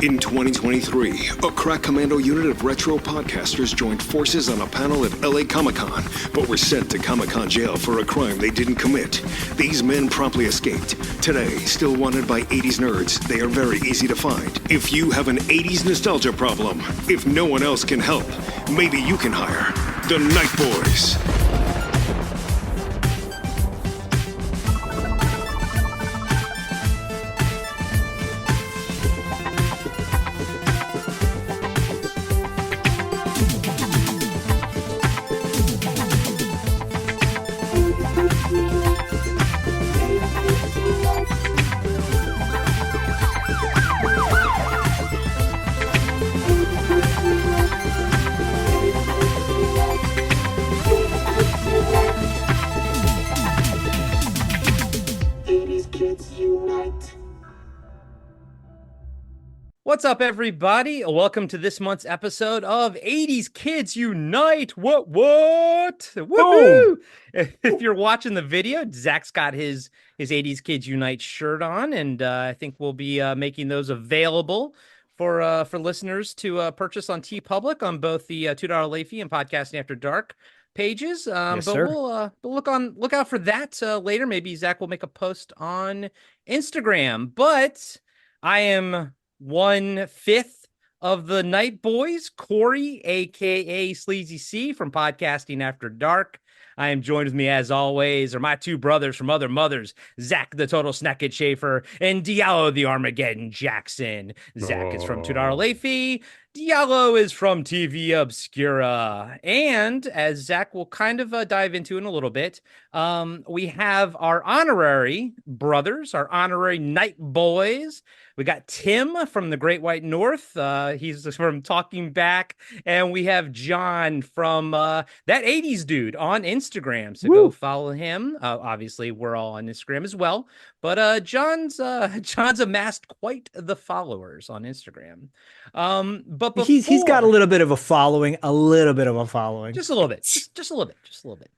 In 2023, a crack commando unit of retro podcasters joined forces on a panel at LA Comic-Con, but were sent to Comic-Con jail for a crime they didn't commit. These men promptly escaped. Today, still wanted by 80s nerds, they are very easy to find. If you have an 80s nostalgia problem, if no one else can help, maybe you can hire the Night Boys. What's up, everybody? Welcome to this month's episode of 80s Kids Unite. What? Woohoo! If you're watching the video, Zach's got his 80s Kids Unite shirt on, and I think we'll be making those available for listeners to purchase on TeePublic on both the $2 late fee and Podcasting After Dark pages. Yes, but sir. we'll look out for that later. Maybe Zach will make a post on Instagram. But I am 1/5 of the Night Boys, Corey, aka Sleazy C from Podcasting After Dark. I am joined with me, as always, are my two brothers from other mothers, Zach the Total Snacket Schaefer and Diallo the Armageddon Jackson. Zach is from $2 late fee. Diallo is from TV Obscura. And as Zach will kind of dive into in a little bit, we have our honorary brothers, our honorary Night Boys. We got Tim from the Great White North. He's from Talking Back. And we have John from that 80s dude on Instagram. So go follow him. Obviously, we're all on Instagram as well. But John's amassed quite the followers on Instagram. But before, he's got a little bit of a following, just a little bit, just a little bit.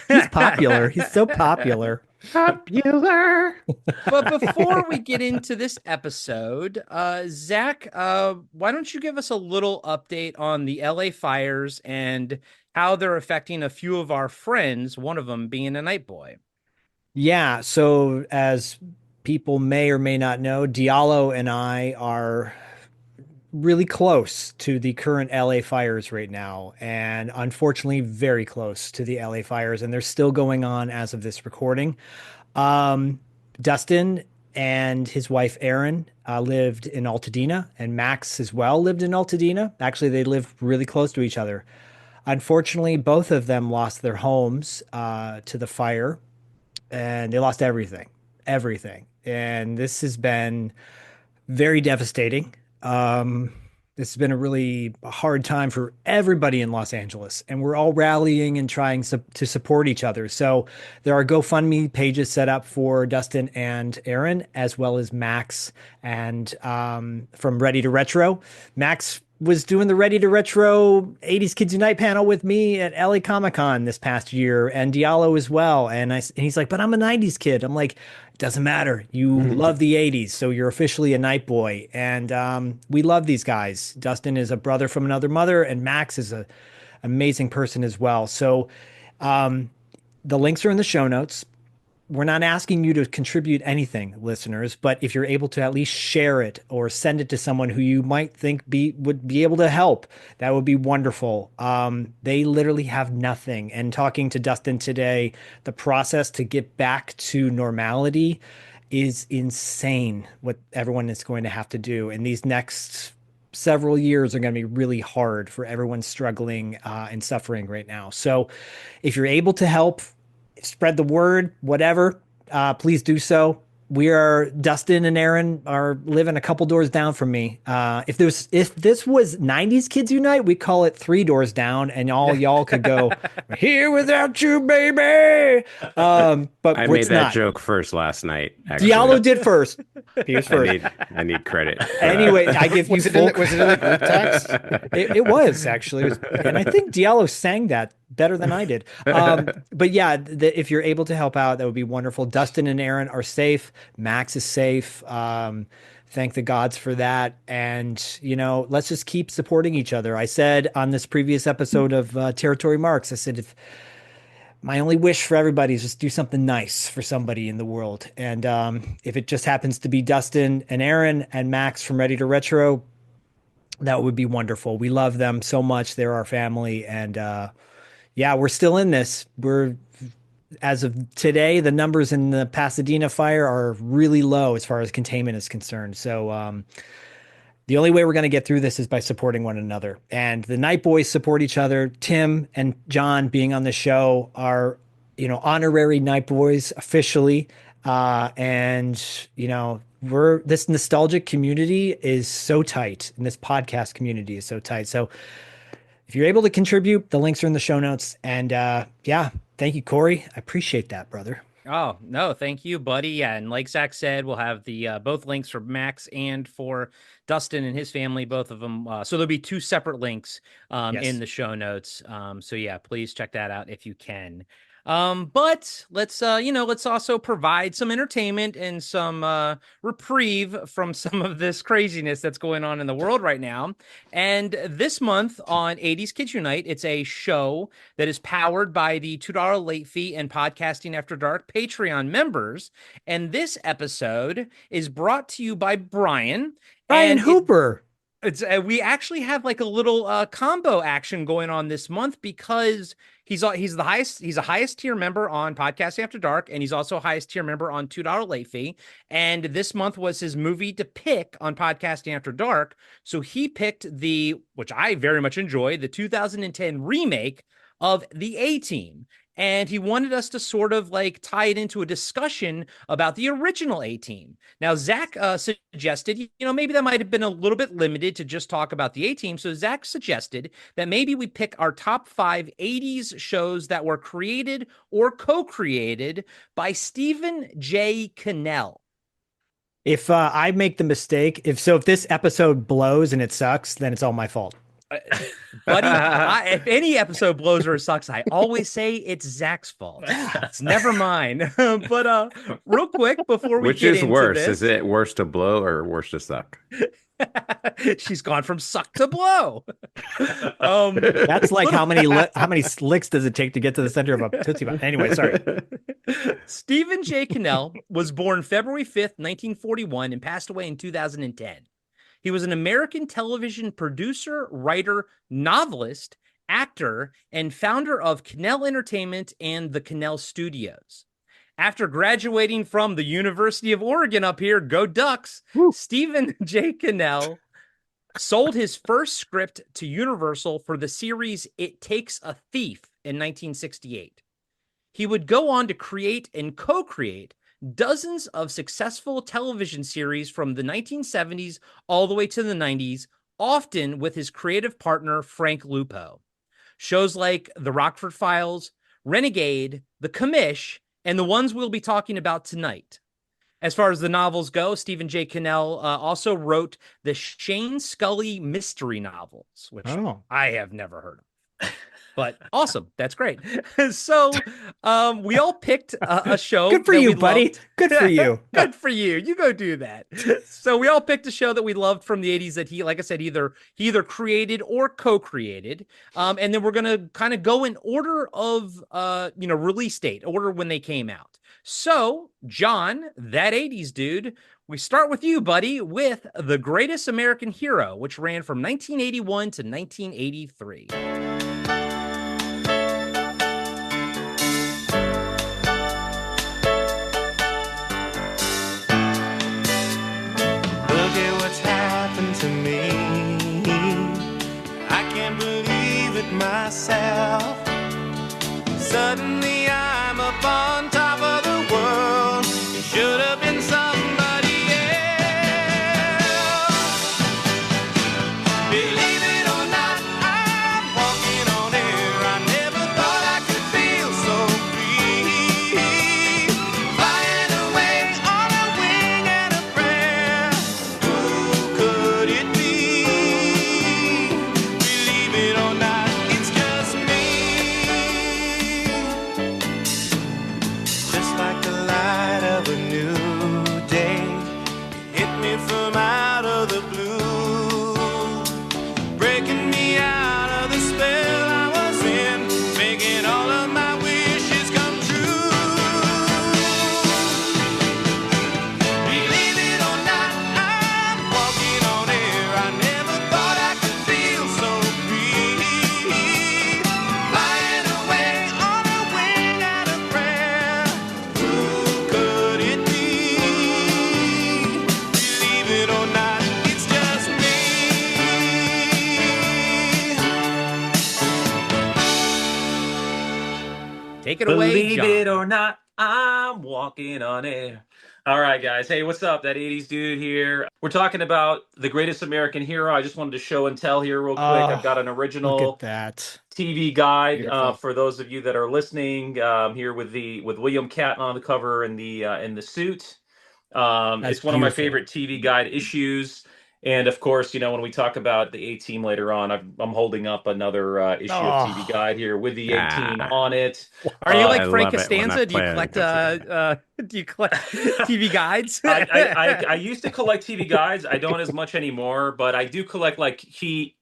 He's popular. He's so popular. But before we get into this episode, Zach, why don't you give us a little update on the LA fires and how they're affecting a few of our friends, one of them being a Night Boy? Yeah, so as people may or may not know, Diallo and I are really close to the current LA fires right now, and unfortunately very close to the LA fires, and they're still going on as of this recording. Dustin and his wife Erin lived in Altadena, and Max as well lived in Altadena. Actually, they lived really close to each other. Unfortunately, both of them lost their homes to the fire, and they lost everything. And this has been very devastating. This has been a really hard time for everybody in Los Angeles, and we're all rallying and trying to support each other. So there are GoFundMe pages set up for Dustin and Erin, as well as Max and from Ready to Retro. Max was doing the Ready to Retro 80s Kids Unite panel with me at LA Comic-Con this past year, and Diallo as well. And he's like, but I'm a 90s kid. I'm like, it doesn't matter. You love the 80s, so you're officially a Night Boy. And we love these guys. Dustin is a brother from another mother, and Max is an amazing person as well. So the links are in the show notes. We're not asking you to contribute anything, listeners, but if you're able to at least share it or send it to someone who you might think would be able to help, that would be wonderful. They literally have nothing. And talking to Dustin today, the process to get back to normality is insane, what everyone is going to have to do. And these next several years are going to be really hard for everyone struggling and suffering right now. So if you're able to help, spread the word, whatever, please do so. Dustin and Erin are living a couple doors down from me. If this was 90s Kids Unite, we call it 3 doors down, and all y'all could go, here without you, baby. But I made that joke first last night. Actually. Diallo did first. He was first. I need credit. Anyway, I give you was it in the group text? It was actually, and I think Diallo sang that better than I did. But yeah, if you're able to help out, that would be wonderful. Dustin and Erin are safe. Max is safe. Thank the gods for that. And, let's just keep supporting each other. I said on this previous episode of Territory Marks, I said, if my only wish for everybody is just do something nice for somebody in the world. And if it just happens to be Dustin and Aaron and Max from Ready to Retro, that would be wonderful. We love them so much. They're our family. And yeah, we're still in this. As of today, the numbers in the Pasadena fire are really low as far as containment is concerned. So the only way we're going to get through this is by supporting one another. And the Night Boys support each other. Tim and John being on the show are, honorary Night Boys officially. This nostalgic community is so tight, and this podcast community is so tight. So if you're able to contribute, the links are in the show notes. And yeah, thank you, Corey. I appreciate that, brother. Oh, no, thank you, buddy. Yeah, and like Zach said, we'll have the both links for Max and for Dustin and his family, both of them. So there'll be two separate links Yes. in the show notes. So yeah, please check that out if you can. But let's also provide some entertainment and some reprieve from some of this craziness that's going on in the world right now. And this month on 80s Kids Unite, it's a show that is powered by the $2 late fee and Podcasting After Dark Patreon members. And this episode is brought to you by Brian. Brian Hooper. It's we actually have like a little combo action going on this month because he's a highest tier member on Podcasting After Dark, and he's also a highest tier member on $2 late fee. And this month was his movie to pick on Podcasting After Dark, so he picked which I very much enjoy, the 2010 remake of The A-Team. And he wanted us to sort of like tie it into a discussion about the original A-Team. Now, Zach suggested, maybe that might have been a little bit limited to just talk about the A-Team. So Zach suggested that maybe we pick our top 5 80s shows that were created or co-created by Stephen J. Cannell. If I make the mistake, if this episode blows and it sucks, then it's all my fault. Buddy, if any episode blows or sucks, I always say it's Zach's fault. It's never mine. But real quick before we Which get is into worse? this, Is it worse to blow or worse to suck? She's gone from suck to blow. That's like how many licks does it take to get to the center of a Tootsie Pop? Anyway, sorry. Stephen J. Cannell was born February 5th, 1941, and passed away in 2010. He was an American television producer, writer, novelist, actor, and founder of Cannell Entertainment and the Cannell Studios. After graduating from the University of Oregon up here, go Ducks, Stephen J. Cannell sold his first script to Universal for the series It Takes a Thief in 1968. He would go on to create and co-create dozens of successful television series from the 1970s all the way to the 90s, often with his creative partner, Frank Lupo. Shows like The Rockford Files, Renegade, The Commish, and the ones we'll be talking about tonight. As far as the novels go, Stephen J. Cannell also wrote the Shane Scully mystery novels, which I have never heard of. But awesome. That's great. So we all picked a show. Good for you, buddy. Loved. Good for you. Good for you. You go do that. So we all picked a show that we loved from the 80s that he, like I said, he either created or co-created. And then we're going to kind of go in order of, release date, order when they came out. So, John, that 80s dude, we start with you, buddy, with The Greatest American Hero, which ran from 1981 to 1983. To me, I can't believe it myself. Suddenly I'm up on top of the world. It should have been somebody else. Believe it or not, I'm walking on air. I never thought I could feel so free. Flying away on a wing and a prayer. Who could it be? Believe it or not, it's just me. Take it away, Believe John. it or not, I'm walking on air. All right, guys. Hey, what's up? That 80s dude here. We're talking about The Greatest American Hero. I just wanted to show and tell here real quick. I've got an Look at original that. TV guide Beautiful. for those of you that are listening here with William Catton on the cover in the suit. That's It's one of my beautiful. favorite TV guide issues. And of course, when we talk about the A Team later on, I'm holding up another issue of TV Oh, Guide here with the A Team Ah. on it. Are you like I Frank love it when Costanza? I Do you play collect against a do you collect TV guides? I used to collect TV guides. I don't as much anymore, but I do collect like key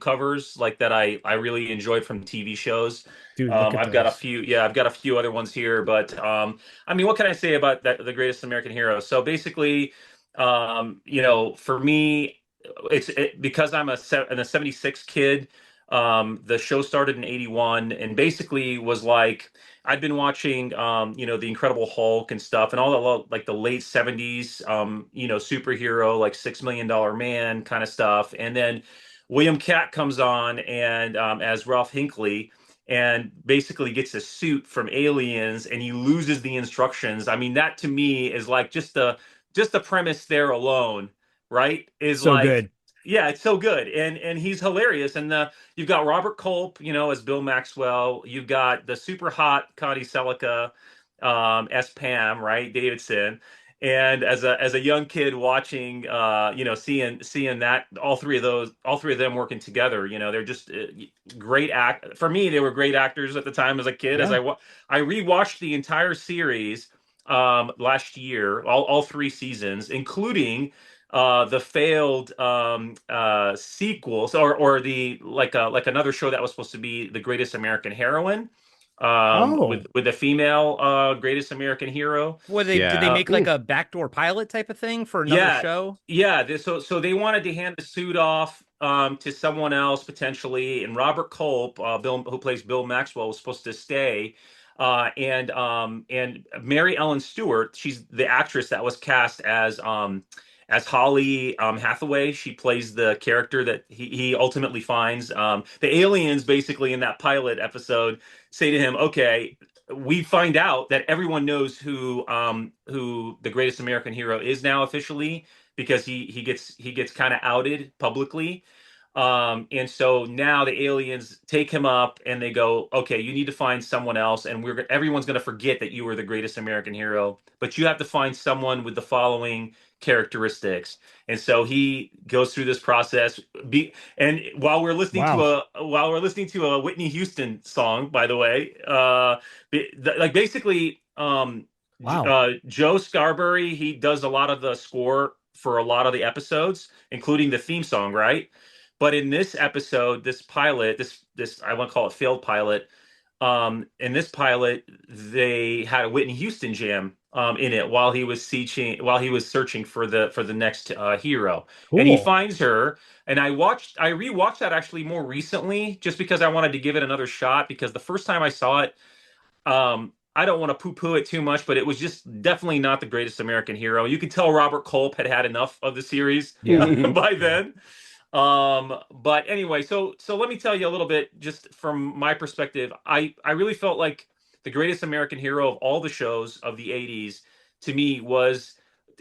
covers like that I really enjoyed from TV shows. dude, look at I've got a those. few, yeah, I've got a few other ones here, but I mean, what can I say about that, The Greatest American Hero? So basically, for me, because I'm a 76 kid. The show started in 81 and basically was like I'd been watching The Incredible Hulk and stuff and all the like the late 70s superhero like $6 Million Man kind of stuff. And then William Cat comes on and as Ralph Hinckley and basically gets a suit from aliens and he loses the instructions. I mean, that to me is like just the premise there alone, right? Is So like, good. yeah, it's so good, and he's hilarious. And you've got Robert Culp, as Bill Maxwell. You've got the super hot Connie Selica, as Pam, right? Davidson. And as a young kid watching, seeing that all three of them working together, they're just great act. For me, they were great actors at the time as a kid. As Yeah. I rewatched the entire series last year, all three seasons, including the failed sequels or the like another show that was supposed to be The Greatest American Heroine Oh, with the female Greatest American Hero. What did they Yeah. make like a backdoor pilot type of thing for another Yeah, show? yeah. So they wanted to hand the suit off to someone else potentially, and Robert Culp, Bill, who plays Bill Maxwell, was supposed to stay. And Mary Ellen Stewart, she's the actress that was cast as Holly Hathaway. She plays the character that he ultimately finds. The aliens basically in that pilot episode say to him, "Okay, we find out that everyone knows who the Greatest American Hero is now officially because he gets kind of outed publicly." And so now the aliens take him up and they go, okay, you need to find someone else, and everyone's going to forget that you were the Greatest American Hero, but you have to find someone with the following characteristics. And so he goes through this process. And wow. while we're listening to a Whitney Houston song, by the way, like basically, Wow. Joe Scarberry, he does a lot of the score for a lot of the episodes, including the theme song, right? But in this episode, this pilot, this I want to call it failed pilot. In this pilot, they had a Whitney Houston jam in it while he was searching for the next hero, and he Cool. finds her. And I rewatched that actually more recently, just because I wanted to give it another shot. Because the first time I saw it, I don't want to poo-poo it too much, but it was just definitely not the Greatest American Hero. You could tell Robert Culp had had enough of the series Yeah. by Yeah. then. But anyway, so let me tell you a little bit just from my perspective. I really felt like the Greatest American Hero of all the shows of the 80s to me was,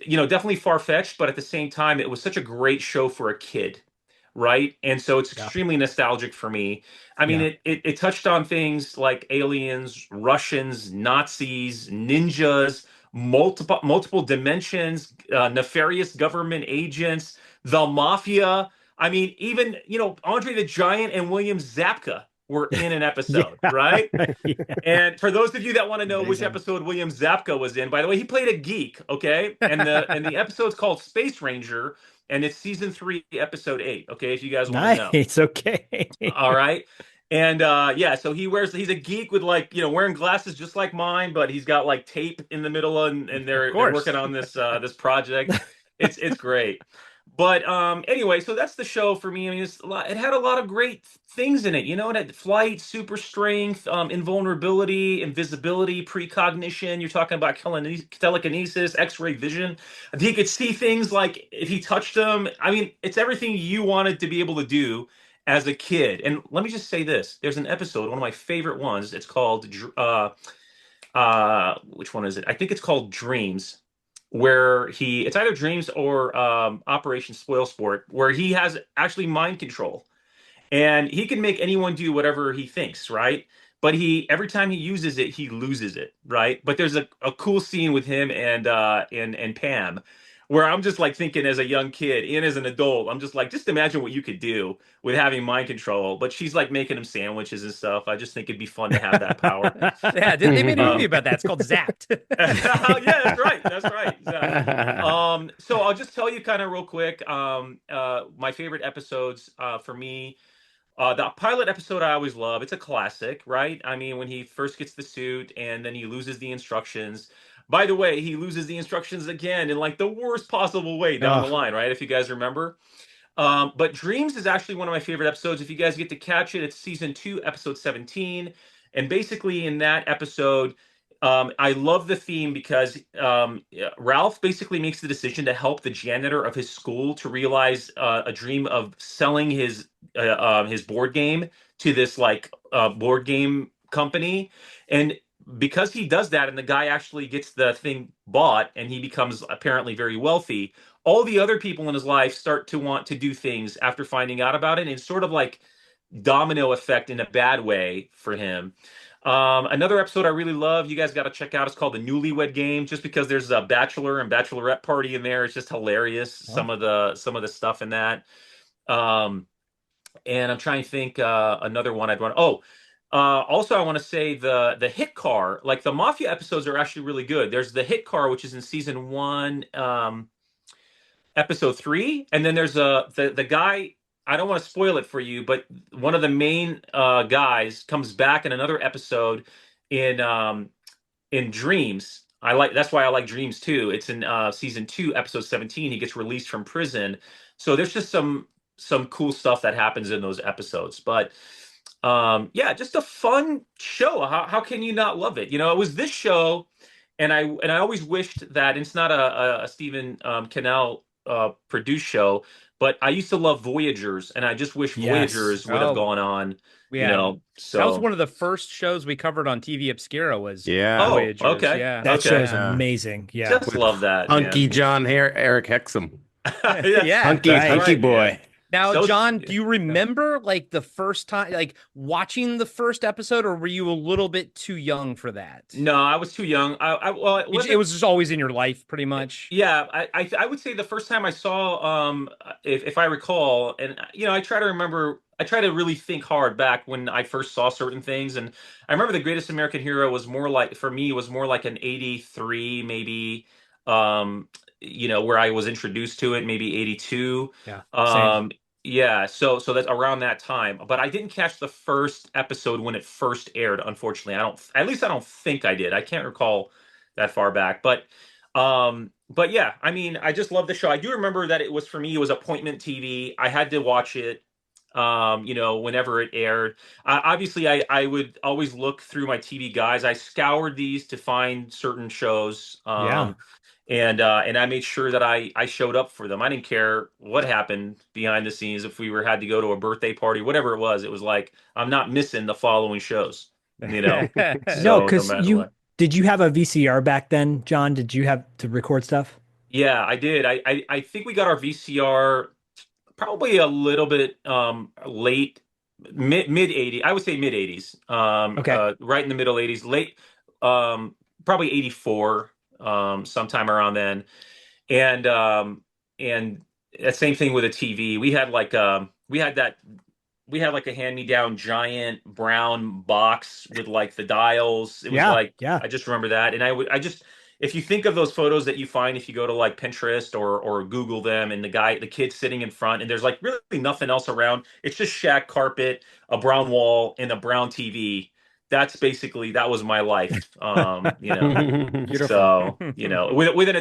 definitely far-fetched, but at the same time, it was such a great show for a kid, right? And so it's Yeah. extremely nostalgic for me. I mean, Yeah. it touched on things like aliens, Russians, Nazis, ninjas, multiple dimensions, nefarious government agents, the mafia. I mean, even, Andre the Giant and William Zabka were in an episode, Yeah. right? Yeah. And for those of you that want to know which Amazing. episode William Zabka was in, by the way, he played a geek, okay? And the episode's called Space Ranger, and it's season 3, episode 8, okay, if you guys want to know. Nice. Okay. All right. And yeah, so he's a geek with like, wearing glasses just like mine, but he's got like tape in the middle and they're course. working on this project. It's great. But anyway, so that's the show for me. I mean, it had a lot of great things in it. It had flight, super strength, invulnerability, invisibility, precognition. You're talking about telekinesis, X-ray vision. He could see things like if he touched them. I mean, it's everything you wanted to be able to do as a kid. And let me just say this: there's an episode, one of my favorite ones. It's called which one is it? I think it's called Dreams, where it's either Dreams or Operation Spoil Sport, where he has actually mind control and he can make anyone do whatever he thinks, right? But every time he uses it, he loses it, right? But there's a cool scene with him and Pam, where I'm just like thinking as a young kid and as an adult, I'm just like, just imagine what you could do with having mind control. But she's like making him sandwiches and stuff. I just think it'd be fun to have that power. Yeah, they made a movie about that. It's called Zapped. Yeah, that's right. That's right. Exactly. So I'll just tell you kind of real quick. My favorite episodes for me. The pilot episode I always love. It's a classic, right? I mean, when he first gets the suit and then he loses the instructions. By the way, he loses the instructions again in like the worst possible way down the line, right? If you guys remember. But Dreams is actually one of my favorite episodes. If you guys get to catch it, it's season 2, episode 17. And basically in that episode, I love the theme because Ralph basically makes the decision to help the janitor of his school to realize a dream of selling his board game to this like board game company. And because he does that and the guy actually gets the thing bought and he becomes apparently very wealthy, all the other people in his life start to want to do things after finding out about it. And it's sort of like domino effect in a bad way for him. Another episode I really love, you guys got to check out. It's called the Newlywed Game, just because there's a bachelor and bachelorette party in there. It's just hilarious. Some of the stuff in that. And I'm trying to think another one I'd want. Also I want to say the Hit Car, like the Mafia episodes are actually really good. There's the Hit Car, which is in season 1, episode 3, and then there's the guy. I don't want to spoil it for you, but one of the main guys comes back in another episode in Dreams. That's why I like Dreams too. It's in season 2, episode 17. He gets released from prison. So there's just some cool stuff that happens in those episodes. But yeah, just a fun show. How can you not love it? You know, it was this show, and I always wished that it's not a Stephen Cannell produced show. But I used to love Voyagers, and I just wish Voyagers would have gone on. Yeah, so that was one of the first shows we covered on TV Obscura. Was Yeah. Voyagers. Okay. Yeah, That show is Yeah. amazing. Yeah. just love that. Hunky man. John here, Eric Hexum. yeah. Hunky right, boy. Now, So- John, do you remember like the first time, like watching the first episode, or were you a little bit too young for that? No, I was too young. Well, It was just always in your life, pretty much. Yeah, I would say the first time I saw, if I recall, and I try to remember, I try to really think hard back when I first saw certain things, and I remember The Greatest American Hero was more like, for me, was more like an 83, maybe, where I was introduced to it, maybe 82. Yeah. Um, yeah, so that's around that time. But I didn't catch the first episode when it first aired, unfortunately. At least I don't think I did. I can't recall that far back. But yeah, I mean, I just love the show. I do remember that it was appointment TV. I had to watch it whenever it aired. Obviously, I would always look through my TV guides. I scoured these to find certain shows. And I made sure that I showed up for them. I didn't care what happened behind the scenes. If we had to go to a birthday party, whatever it was like, I'm not missing the following shows. No, So, because matter what. did you have a VCR back then, John? Did you have to record stuff? Yeah, I did. I think we got our VCR probably a little bit late, mid 80s. I would say mid 80s. Okay. Right in the middle 80s, late, probably 84, sometime around then. And the same thing with a TV. We had like a hand-me-down giant brown box with like the dials. It was I just remember that. And if you think of those photos that you find if you go to like Pinterest or Google them, and the kid sitting in front, and there's like really nothing else around. It's just shag carpet, a brown wall, and a brown TV. That was my life. So with an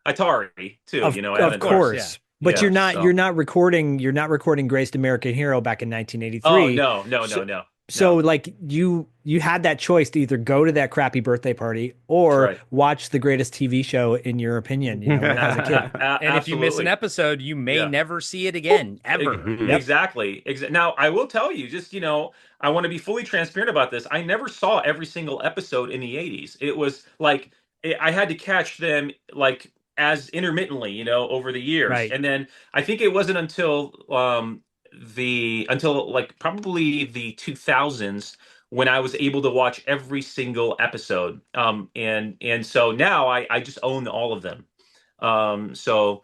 Atari too. Of course. Yeah. But Yeah, you're not recording Greatest American Hero back in 1983. Oh no. So like you had that choice to either go to that crappy birthday party or right. watch the greatest TV show in your opinion, you know, as a kid. And if you miss an Absolutely. episode, you may Yeah. never see it again, ever. Exactly. Now, I will tell you, just, I want to be fully transparent about this. I never saw every single episode in the 80s. It was like I had to catch them like as intermittently, over the years. Right. And then I think it wasn't until like probably the 2000s when I was able to watch every single episode. And so now I just own all of them. So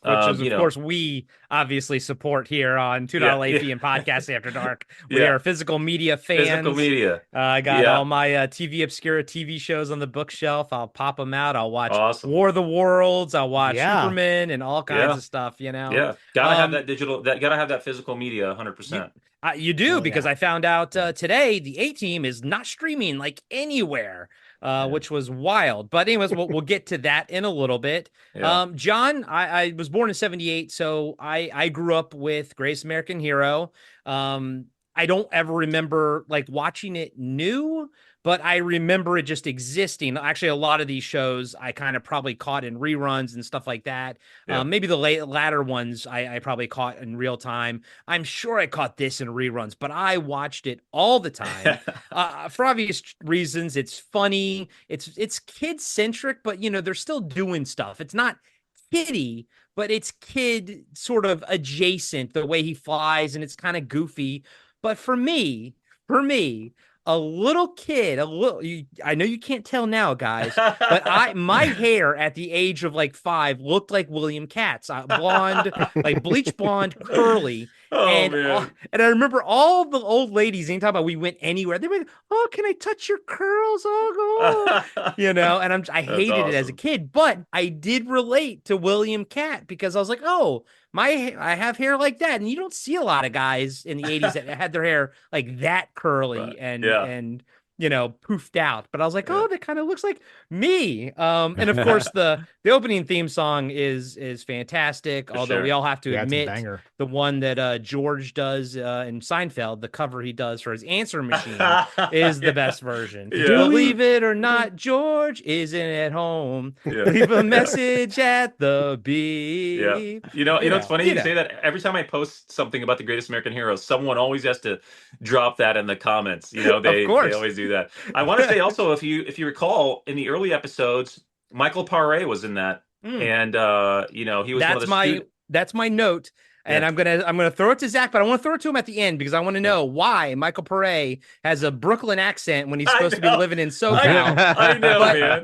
Which is, of you know, course, we obviously support here on $2 yeah, late yeah, fee and Podcast After Dark. We yeah. are physical media Physical fans. media. I got Yeah. all my TV Obscura TV shows on the bookshelf. I'll pop them out. I'll watch Awesome. War of the Worlds. I'll watch Yeah. Superman and all kinds Yeah. of stuff, Yeah. Gotta have that gotta have that physical media 100%. You do, Oh, because yeah. I found out today the A-Team is not streaming like anywhere, which was wild. But anyways, we'll get to that in a little bit. Yeah. John, I was born in 78, so I grew up with Greatest American Hero. I don't ever remember like watching it new, but I remember it just existing. Actually, a lot of these shows I kind of probably caught in reruns and stuff like that. Yeah. Maybe the latter ones I probably caught in real time. I'm sure I caught this in reruns, but I watched it all the time. For obvious reasons. It's funny. It's kid centric, but they're still doing stuff. It's not kiddie, but it's kid sort of adjacent, the way he flies, and it's kind of goofy. But for me, a little kid, I know you can't tell now, guys, but my hair at the age of like 5 looked like William Katz, blonde, like bleach blonde, curly. Oh, man. And I remember all the old ladies, anytime we went anywhere, they were like, "Oh, can I touch your curls?" Oh, and I hated it as a awesome. kid, but I did relate to William Cat because I was like, "Oh, I have hair like that," and you don't see a lot of guys in the 80s that had their hair like that curly Right. and Yeah. poofed out. But I was like, Yeah. "Oh, that kind of looks like me." And of course, the opening theme song is fantastic. Although sure. we all have to Yeah, it's a admit, banger. the one that George does in Seinfeld, the cover he does for his answer machine, is the best version. Yeah. Believe it or not, George isn't at home. Yeah. Leave a message at the beep. Yeah. It's funny you say that. Every time I post something about the Greatest American Heroes, someone always has to drop that in the comments. They course. always do that. I want to say also, if you recall, in the early episodes, Michael Paré was in that, and he was one of the that's my note. And Yeah. I'm gonna throw it to Zach, but I want to throw it to him at the end because I want to know why Michael Paré has a Brooklyn accent when he's supposed to be know. living in SoCal. I know, But- man.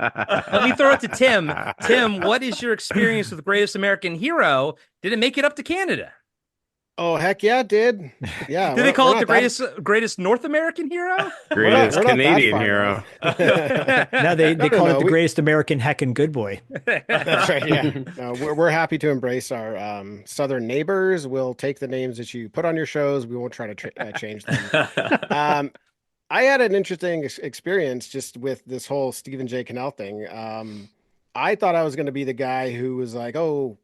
Let me throw it to Tim. Tim, what is your experience with the Greatest American Hero? Did it make it up to Canada? Oh, heck yeah, it did. Yeah. Did they call we're it the not greatest North American hero? Greatest we're not that Canadian far hero. No, they No, call it the we- greatest American heckin' good boy. That's right. Yeah. No, we're happy to embrace our southern neighbors. We'll take the names that you put on your shows. We won't try to change them. I had an interesting experience just with this whole Stephen J. Cannell thing. I thought I was going to be the guy who was like, "Oh,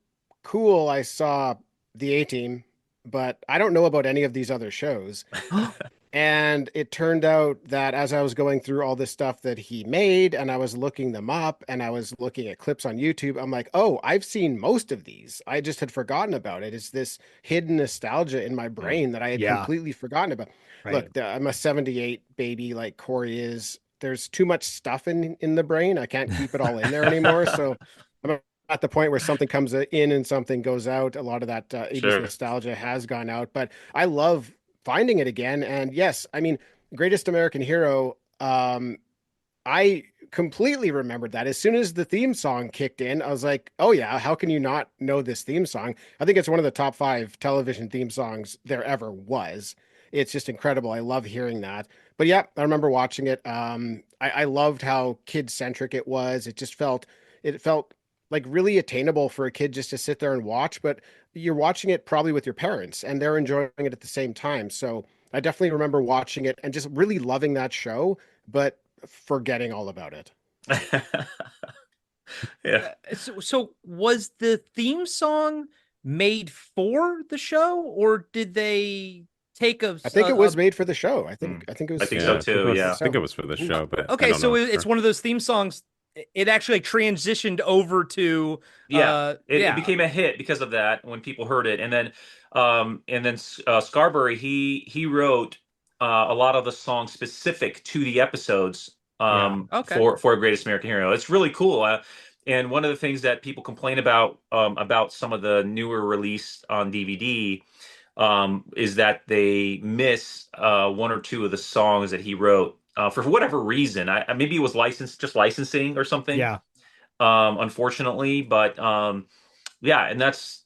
cool! I saw the A-Team, but I don't know about any of these other shows." And it turned out that as I was going through all this stuff that he made and I was looking them up and I was looking at clips on YouTube, I'm like, oh, I've seen most of these. I just had forgotten about it. It's this hidden nostalgia in my brain that I had Yeah. completely forgotten about. Right. Look, I'm a 78 baby like Corey is. There's too much stuff in the brain. I can't keep it all in there anymore. So I'm at the point where something comes in and something goes out. A lot of that 80s Sure. nostalgia has gone out, but I love finding it again. And yes, I mean, Greatest American Hero, I completely remembered that as soon as the theme song kicked in, I was like, oh yeah, how can you not know this theme song? I think it's one of the top 5 television theme songs there ever was. It's just incredible. I love hearing that. But yeah, I remember watching it. I loved how kid centric it was. It felt like really attainable for a kid just to sit there and watch, but you're watching it probably with your parents and they're enjoying it at the same time. So I definitely remember watching it and just really loving that show, but forgetting all about it. Yeah. So was the theme song made for the show, or did they take of I think it was of- made for the show. I think it was. I think so too, yeah. I think it was for the show, but I okay, don't so know. it's one of those theme songs. It actually transitioned over to Yeah, it yeah. became a hit because of that when people heard it, and then Scarberry he wrote a lot of the songs specific to the episodes Okay. for Greatest American Hero. It's really cool. And one of the things that people complain about some of the newer release on DVD is that they miss one or two of the songs that he wrote for whatever reason. Maybe it was licensing or something. Yeah. Unfortunately, but yeah, and that's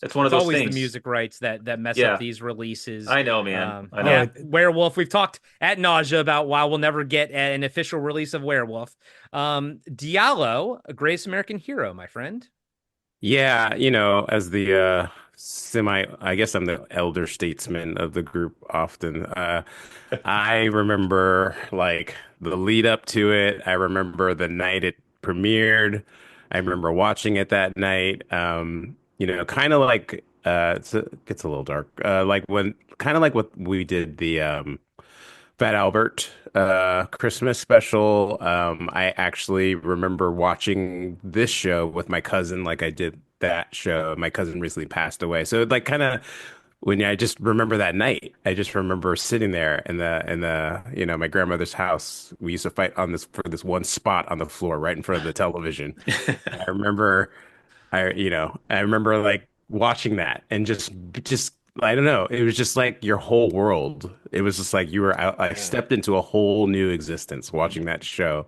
that's one of It's those always the things. music rights that mess up Yeah, these releases. I know, man. I know. Yeah, Werewolf. We've talked at nausea about why we'll never get an official release of Werewolf. Diallo, a Greatest American Hero, my friend. Yeah, as the I guess I'm the elder statesman of the group often. I remember like the lead up to it. I remember the night it premiered. I remember watching it that night. Kind of like it gets a little dark. Like when kind of like what we did the Fat Albert Christmas special. I actually remember watching this show with my cousin, like I did that show. My cousin recently passed away, so like kind of when I just remember that night, I just remember sitting there in the my grandmother's house. We used to fight on this one spot on the floor right in front of the television. I remember I remember like watching that and just I don't know. It was just like your whole world. It was just like you were out. I stepped into a whole new existence watching that show.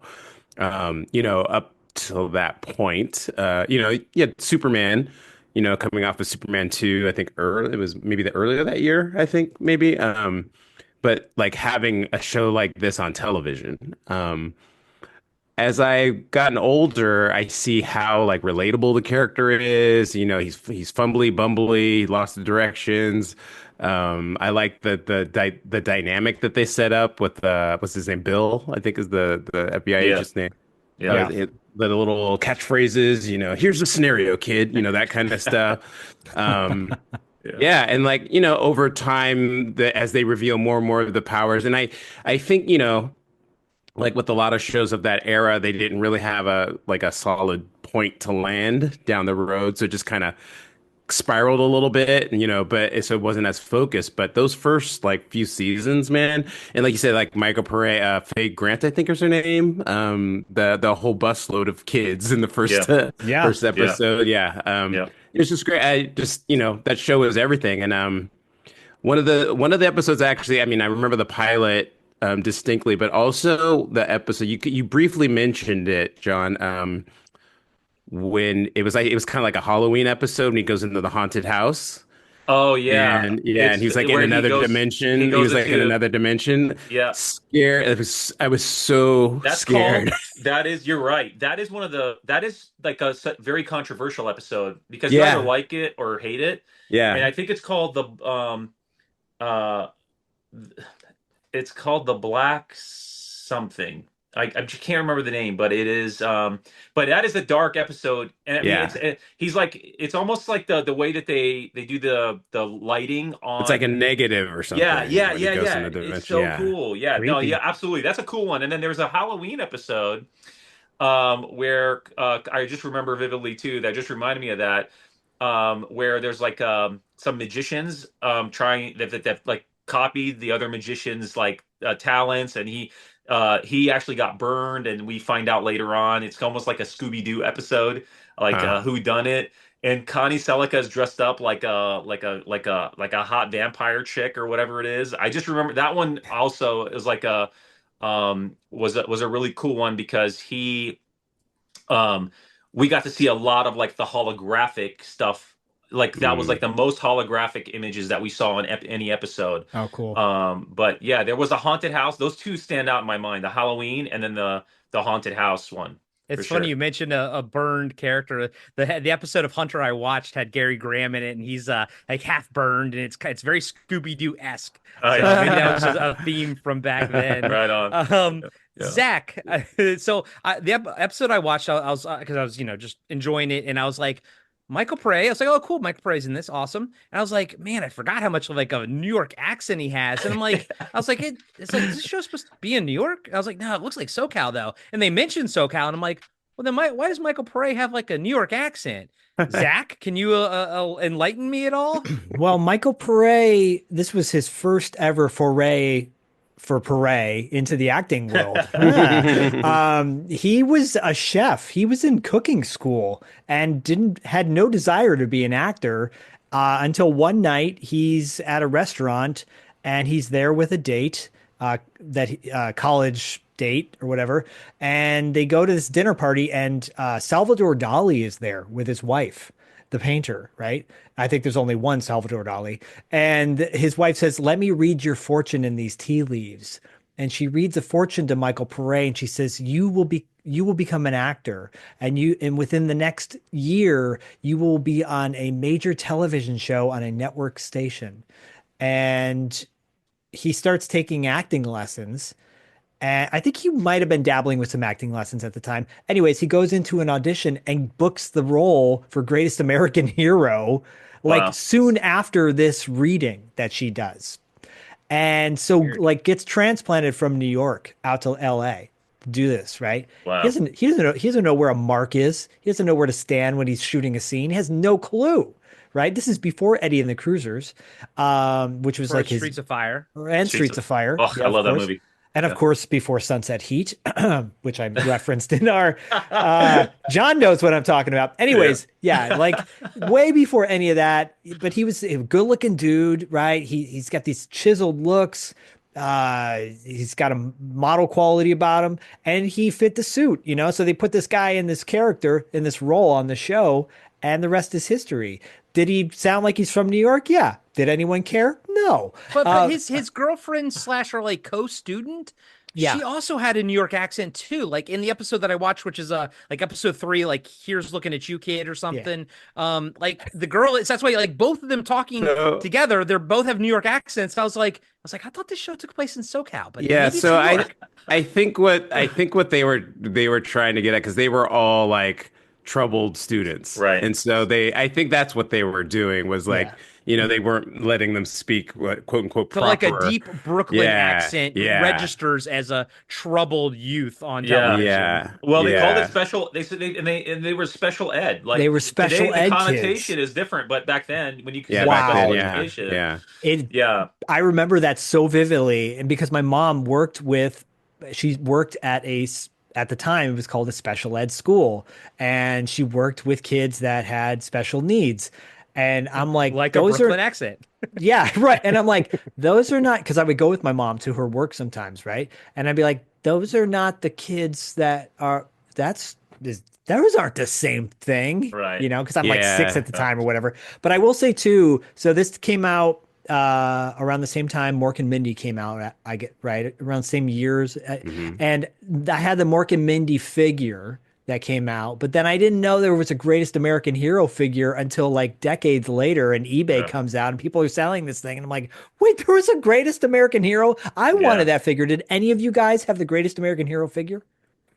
Up till that point, you had Superman, coming off of Superman 2, I think early, it was maybe the earlier that year, I think maybe. But like having a show like this on television, as I gotten older, I see how like relatable the character is. He's fumbly, bumbly, lost the directions. I like the dynamic that they set up with what's his name, Bill, I think is the FBI Yeah, agent's name. yeah. The little catchphrases, here's the scenario, kid, that kind of stuff. Yeah. Yeah, and like, over time, as they reveal more and more of the powers, and I think, like with a lot of shows of that era, they didn't really have a solid point to land down the road, so it just kind of spiraled a little bit, so it wasn't as focused. But those first like few seasons, man, and like you said, like Michael Pare, Faye Grant, I think is her name, the whole busload of kids in the first Yeah. first episode, yeah, Yeah. it was just great. I just that show was everything, and one of the episodes actually, I mean, I remember the pilot distinctly, but also the episode you briefly mentioned it, John. When it was kind of like a Halloween episode when he goes into the haunted house. Oh yeah, And he's like in where another dimension. He was like in another dimension. Yeah. Scared. I was so scared. You're right. That is that is like a very controversial episode because you Yeah. either like it or hate it. Yeah. And I think it's called uh it's called the Black something. I just can't remember the name, but it is but that is a dark episode. And I mean Yeah. he's like it's almost like the way that they do the lighting on It's like a negative or something. yeah, when he goes yeah. into the dimension. It's so Yeah. cool. Yeah, no, Creepy. yeah, absolutely. That's a cool one. And then there's a Halloween episode where I just remember vividly too. That just reminded me of that. Where there's like some magicians trying that like copied the other magicians like talents, and he actually got burned, and we find out later on it's almost like a Scooby-Doo episode, like Huh. who done it. And Connie Selica is dressed up like a hot vampire chick or whatever it is. I just remember that one also is like a was a really cool one because um we got to see a lot of like the holographic stuff. Like that was like the most holographic images that we saw in any episode. Oh, cool. But yeah, there was a haunted house. Those two stand out in my mind: the Halloween and then the haunted house one. It's For funny sure. you mentioned a burned character. The episode of Hunter I watched had Gary Graham in it, and he's like half burned, and it's very Scooby Doo esque. Oh, So yeah. maybe that was just a theme from back then. Right on. Yeah. Zach, so the episode I watched, I was because I was just enjoying it, and I was like, Michael Pray. I was like, oh, cool. Michael Pray's in this. Awesome. And I was like, man, I forgot how much of like a New York accent he has. And I'm like, I was like, it's like, is this show supposed to be in New York? I was like, no, it looks like SoCal though. And they mentioned SoCal. And I'm like, well, then why does Michael Pray have like a New York accent? Zach, can you enlighten me at all? Well, Michael Pare, this was his first ever foray for Pare into the acting world. He was a chef. He was in cooking school and didn't had no desire to be an actor until one night he's at a restaurant and he's there with a date, college date or whatever, and they go to this dinner party and Salvador Dali is there with his wife, the painter, right? I think there's only one Salvador Dali. And his wife says, let me read your fortune in these tea leaves. And she reads a fortune to Michael Pare and she says, you will become an actor and within the next year, you will be on a major television show on a network station. And he starts taking acting lessons. And I think he might have been dabbling with some acting lessons at the time. Anyways, he goes into an audition and books the role for Greatest American Hero, like Wow. soon after this reading that she does. And so Weird. like gets transplanted from New York out to LA to do this, right? Wow. He doesn't know where a mark is. He doesn't know where to stand when he's shooting a scene. He has no clue. Right. This is before Eddie and the Cruisers, which was For like his Streets of Fire. and Streets of Fire. Oh, Yeah, I of love that course. movie. And of Yeah. course, before Sunset Heat, which I referenced in our, John knows what I'm talking about. Anyways, yeah, like way before any of that. But he was a good-looking dude, right? He's got these chiseled looks. He's got a model quality about him, and he fit the suit, you know. So they put this guy in this character in this role on the show, and the rest is history. Did he sound like he's from New York? Yeah. Did anyone care? No. But his girlfriend slash or like co-student, Yeah. she also had a New York accent too. Like in the episode that I watched, which is like episode 3, like here's looking at you, kid, or something. Like the girl, that's why like both of them talking So- together, they're both have New York accents. I was like, I thought this show took place in SoCal, but Yeah, maybe it's so New York. I think what they were trying to get at, because they were all like troubled students, Right. and so I think that's what they were doing was like, Yeah. you know, they weren't letting them speak what quote unquote So proper. like a deep Brooklyn Yeah, accent yeah. registers as a troubled youth on Yeah. television. Yeah. Well, they called yeah. it special. They said they were special ed. Like They were special today, ed the connotation kids. is different, but back then when you Yeah, said back special then, yeah, education, yeah. It, I remember that so vividly, and because my mom she worked at the time it was called a special ed school, and she worked with kids that had special needs. And I'm like Like a those Brooklyn are accent. yeah, right. And I'm like, those are not, because I would go with my mom to her work sometimes, right? And I'd be like, those are not the kids those aren't the same thing, Right. You know, because I'm like 6 Yeah. at the time or whatever. But I will say too, so this came out around the same time Mork and Mindy came out. I get right around the same years, and I had the Mork and Mindy figure that came out, but then I didn't know there was a Greatest American Hero figure until like decades later, and eBay Yeah. comes out and people are selling this thing, and I'm like, wait, there was a Greatest American Hero? I wanted that figure. Did any of you guys have the Greatest American Hero figure?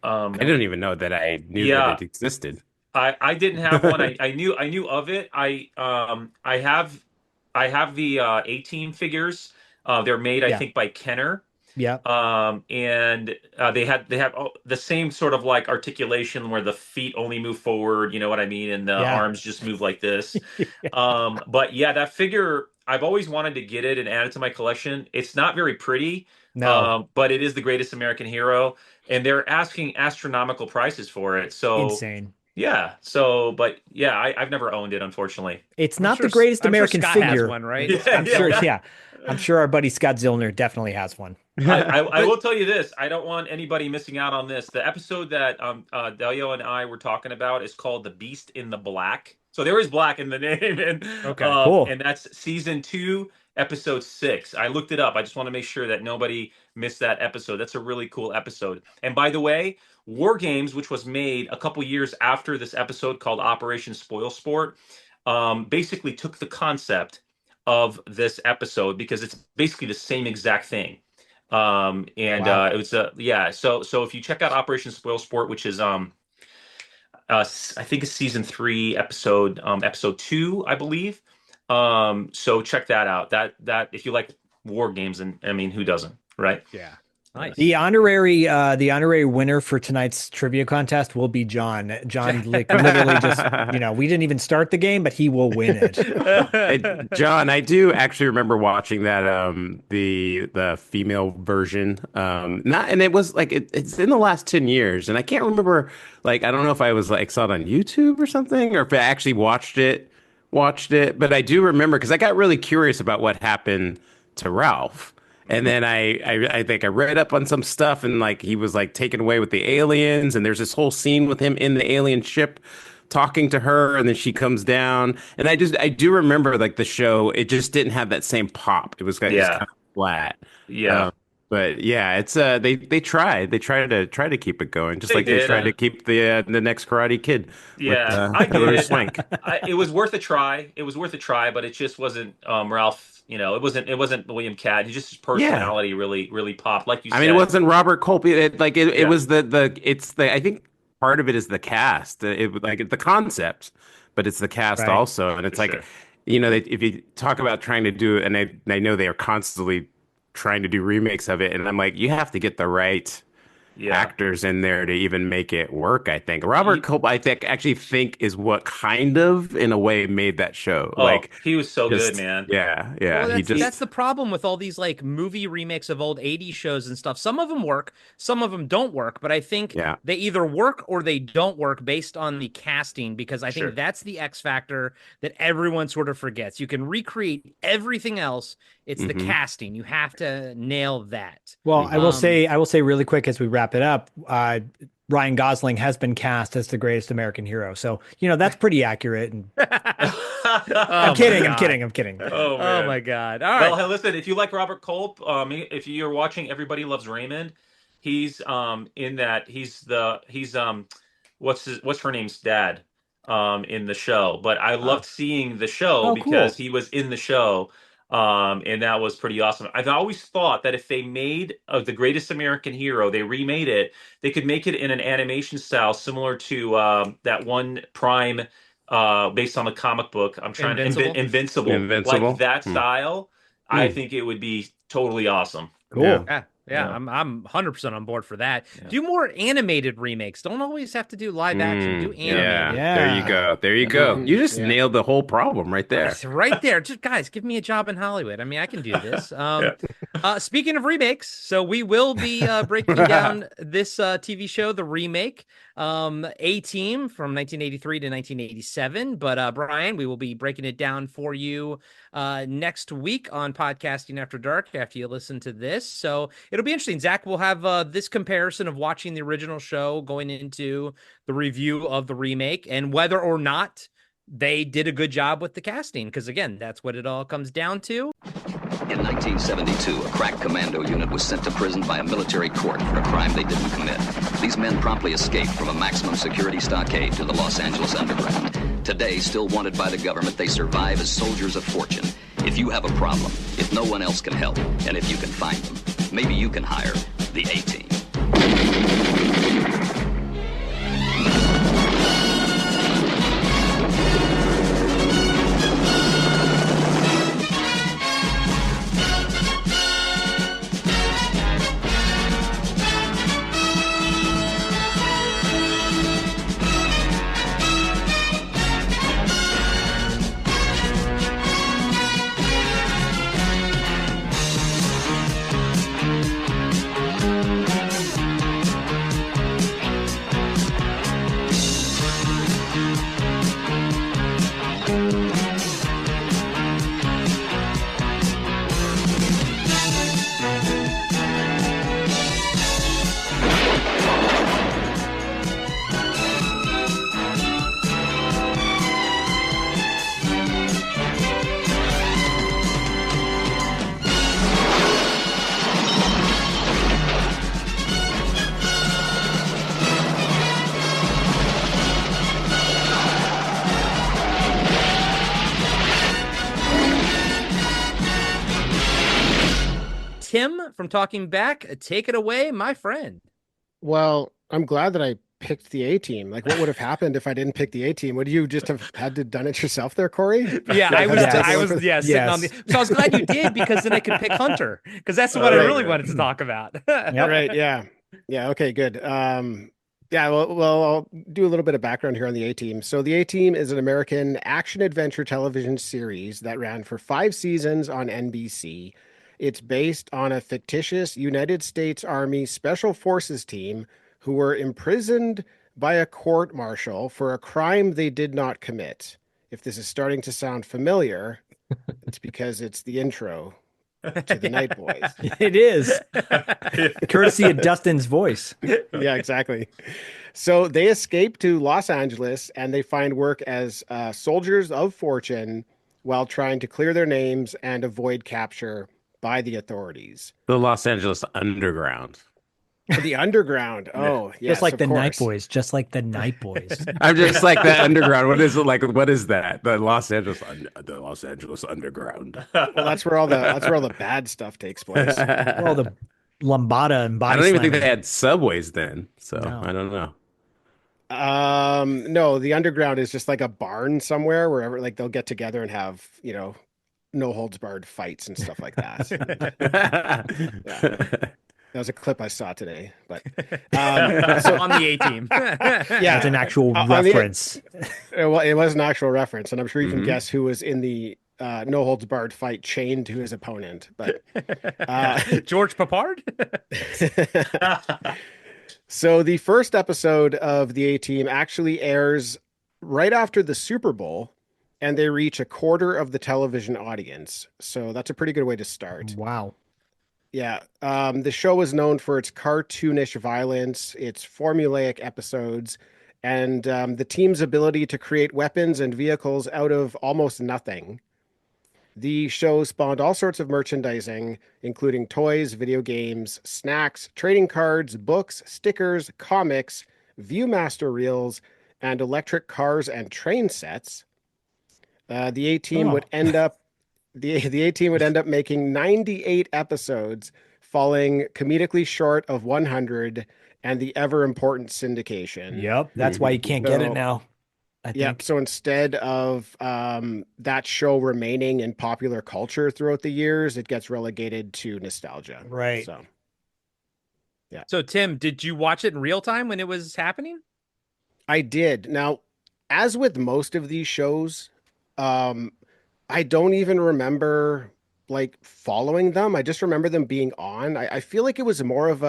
I didn't even know that I knew Yeah. that it existed. I didn't have one. I knew of it. I have the A-Team figures. They're made, I Yeah. think, by Kenner. Yeah. And they have the same sort of like articulation where the feet only move forward, you know what I mean, and the Yeah. arms just move like this. But yeah, that figure, I've always wanted to get it and add it to my collection. It's not very pretty, No. but it is the Greatest American Hero, and they're asking astronomical prices for it. So Insane. yeah, so but yeah, I've never owned it, unfortunately. It's I'm not sure- the Greatest I'm sure American Scott figure. has one, right? I'm sure. Yeah. I'm sure our buddy Scott Zillner definitely has one. I will tell you this. I don't want anybody missing out on this. The episode that Delio and I were talking about is called "The Beast in the Black." So there is black in the name, and Okay, cool. And that's season 2, episode 6. I looked it up. I just want to make sure that nobody missed that episode. That's a really cool episode. And by the way, War Games, which was made a couple years after this episode, called Operation Spoil Sport, basically took the concept of this episode because it's basically the same exact thing. And Wow. it was so if you check out Operation Spoil Sport, which is I think it's season 3, episode 2, I believe. So check that out. That if you like war games, and I mean, who doesn't, right? Yeah. Nice. The honorary winner for tonight's trivia contest will be John. John, like, literally just, we didn't even start the game, but he will win it. Hey, John, I do actually remember watching that the female version. Not and it was like it's in the last 10 years, and I can't remember, like, I don't know if I was like saw it on YouTube or something, or if I actually watched it, but I do remember because I got really curious about what happened to Ralph. And then I think I read up on some stuff, and like he was like taken away with the aliens, and there's this whole scene with him in the alien ship talking to her, and then she comes down. And I do remember like the show, it just didn't have that same pop. It was kind of just Yeah. kind of flat. Yeah. But yeah, it's they tried to keep it going, just They like they did, tried to keep the next Karate Kid. Yeah, with, I get Hilary it. Swank. It was worth a try. It was worth a try, but it just wasn't Ralph. It wasn't William Cat. He just his Yeah. personality really popped, like you I said. mean, it wasn't Robert Culp. It Yeah. was I think part of it is the cast. Like the concept, but it's the cast Right. also. And it's For like, sure. if you talk about trying to do, and I know they are constantly trying to do remakes of it, and I'm like, you have to get the right Yeah. actors in there to even make it work. I think Robert Culp, actually think is what kind of in a way made that show. Oh, Like, he was so just good, man. yeah. Well, He that's just the problem with all these like movie remakes of old 80s shows and stuff. Some of them work, some of them don't work, but I think Yeah. they either work or they don't work based on the casting, because I think Sure. that's the X factor that everyone sort of forgets. You can recreate everything else. It's the Mhm. casting. You have to nail that. Well, I will Um, say really quick as we wrap it up, Ryan Gosling has been cast as the greatest American hero. So, that's pretty accurate. And I'm kidding. Oh, Oh man. my God. All Well, right. hey, listen, if you like Robert Culp, if you're watching Everybody Loves Raymond, he's in that. He's what's her name's dad in the show. But I loved seeing the show Oh, because cool. he was in the show. And that was pretty awesome. I've always thought that if they made The Greatest American Hero, they remade it, they could make it in an animation style similar to that one Prime based on the comic book. I'm trying Invincible? to Invincible, Invincible? like that Hmm. style. I think it would be totally awesome. Cool. Yeah. Yeah, Yeah. I'm 100% on board for that. Yeah. Do more animated remakes. Don't always have to do live action. Do Yeah. animated. There you go. There you go. Mhm. You just Yeah. nailed the whole problem right there. It's right there. Just guys, give me a job in Hollywood. I mean, I can do this. Yeah. Speaking of remakes, so we will be breaking down this TV show, the remake, A-Team from 1983 to 1987. But Brian, we will be breaking it down for you next week on Podcasting After Dark after you listen to this. So it'll be interesting. Zach will have this comparison of watching the original show going into the review of the remake and whether or not they did a good job with the casting, because again, that's what it all comes down to. In 1972, a crack commando unit was sent to prison by a military court for a crime they didn't commit. These men promptly escaped from a maximum security stockade to the Los Angeles underground. Today, still wanted by the government, they survive as soldiers of fortune. If you have a problem, if no one else can help, and if you can find them, maybe you can hire the A-Team. Tim from Talking Back, take it away, my friend. Well, I'm glad that I picked the A team. Like, what would have happened if I didn't pick the A team? Would you just have had to done it yourself there, Corey? Yeah, I Have was, to take I one was, for the- yeah, sitting on the. Yes. So I was glad you did because then I could pick Hunter because that's what I Right. really wanted to talk about. Yep. Right. Yeah. Yeah. Okay. Good. Yeah. Well, I'll do a little bit of background here on the A Team. So the A Team is an American action adventure television series that ran for 5 seasons on NBC. It's based on a fictitious United States Army Special Forces team who were imprisoned by a court martial for a crime they did not commit. If this is starting to sound familiar, it's because it's the intro to the Night Boys. It is. Courtesy of Dustin's voice. Yeah, exactly. So they escape to Los Angeles and they find work as soldiers of fortune while trying to clear their names and avoid capture by the authorities. The Los Angeles Underground. The underground. Oh, yes, Just like of the Night course. Boys. Just like the Night Boys. I'm just like the underground. What is it like? What is that? The Los Angeles Underground. Well, that's where all the bad stuff takes place. Well, the Lambada and body I don't even think slamming. they had subways then, so No. I don't know. No, the underground is just like a barn somewhere wherever like they'll get together and have, no holds barred fights and stuff like that. That was a clip I saw today, but So on the A team. yeah, That's an actual I mean, reference. it was an actual reference, and I'm sure you can guess who was in the no holds barred fight chained to his opponent. But George Papard. so the first episode of the A Team actually airs right after the Super Bowl, and they reach a quarter of the television audience. So that's a pretty good way to start. Wow. Yeah. The show is known for its cartoonish violence, its formulaic episodes, and the team's ability to create weapons and vehicles out of almost nothing. The show spawned all sorts of merchandising, including toys, video games, snacks, trading cards, books, stickers, comics, Viewmaster reels, and electric cars and train sets. The A Team would end up the A Team would end up making 98 episodes, falling comedically short of 100 and the ever important syndication. Yep. That's why you can't get it So- now. I think. Yep. So instead of that show remaining in popular culture throughout the years, it gets relegated to nostalgia. Right. So So Tim, did you watch it in real time when it was happening? I did. Now, as with most of these shows, I don't even remember like following them. I just remember them being on. I feel like it was more of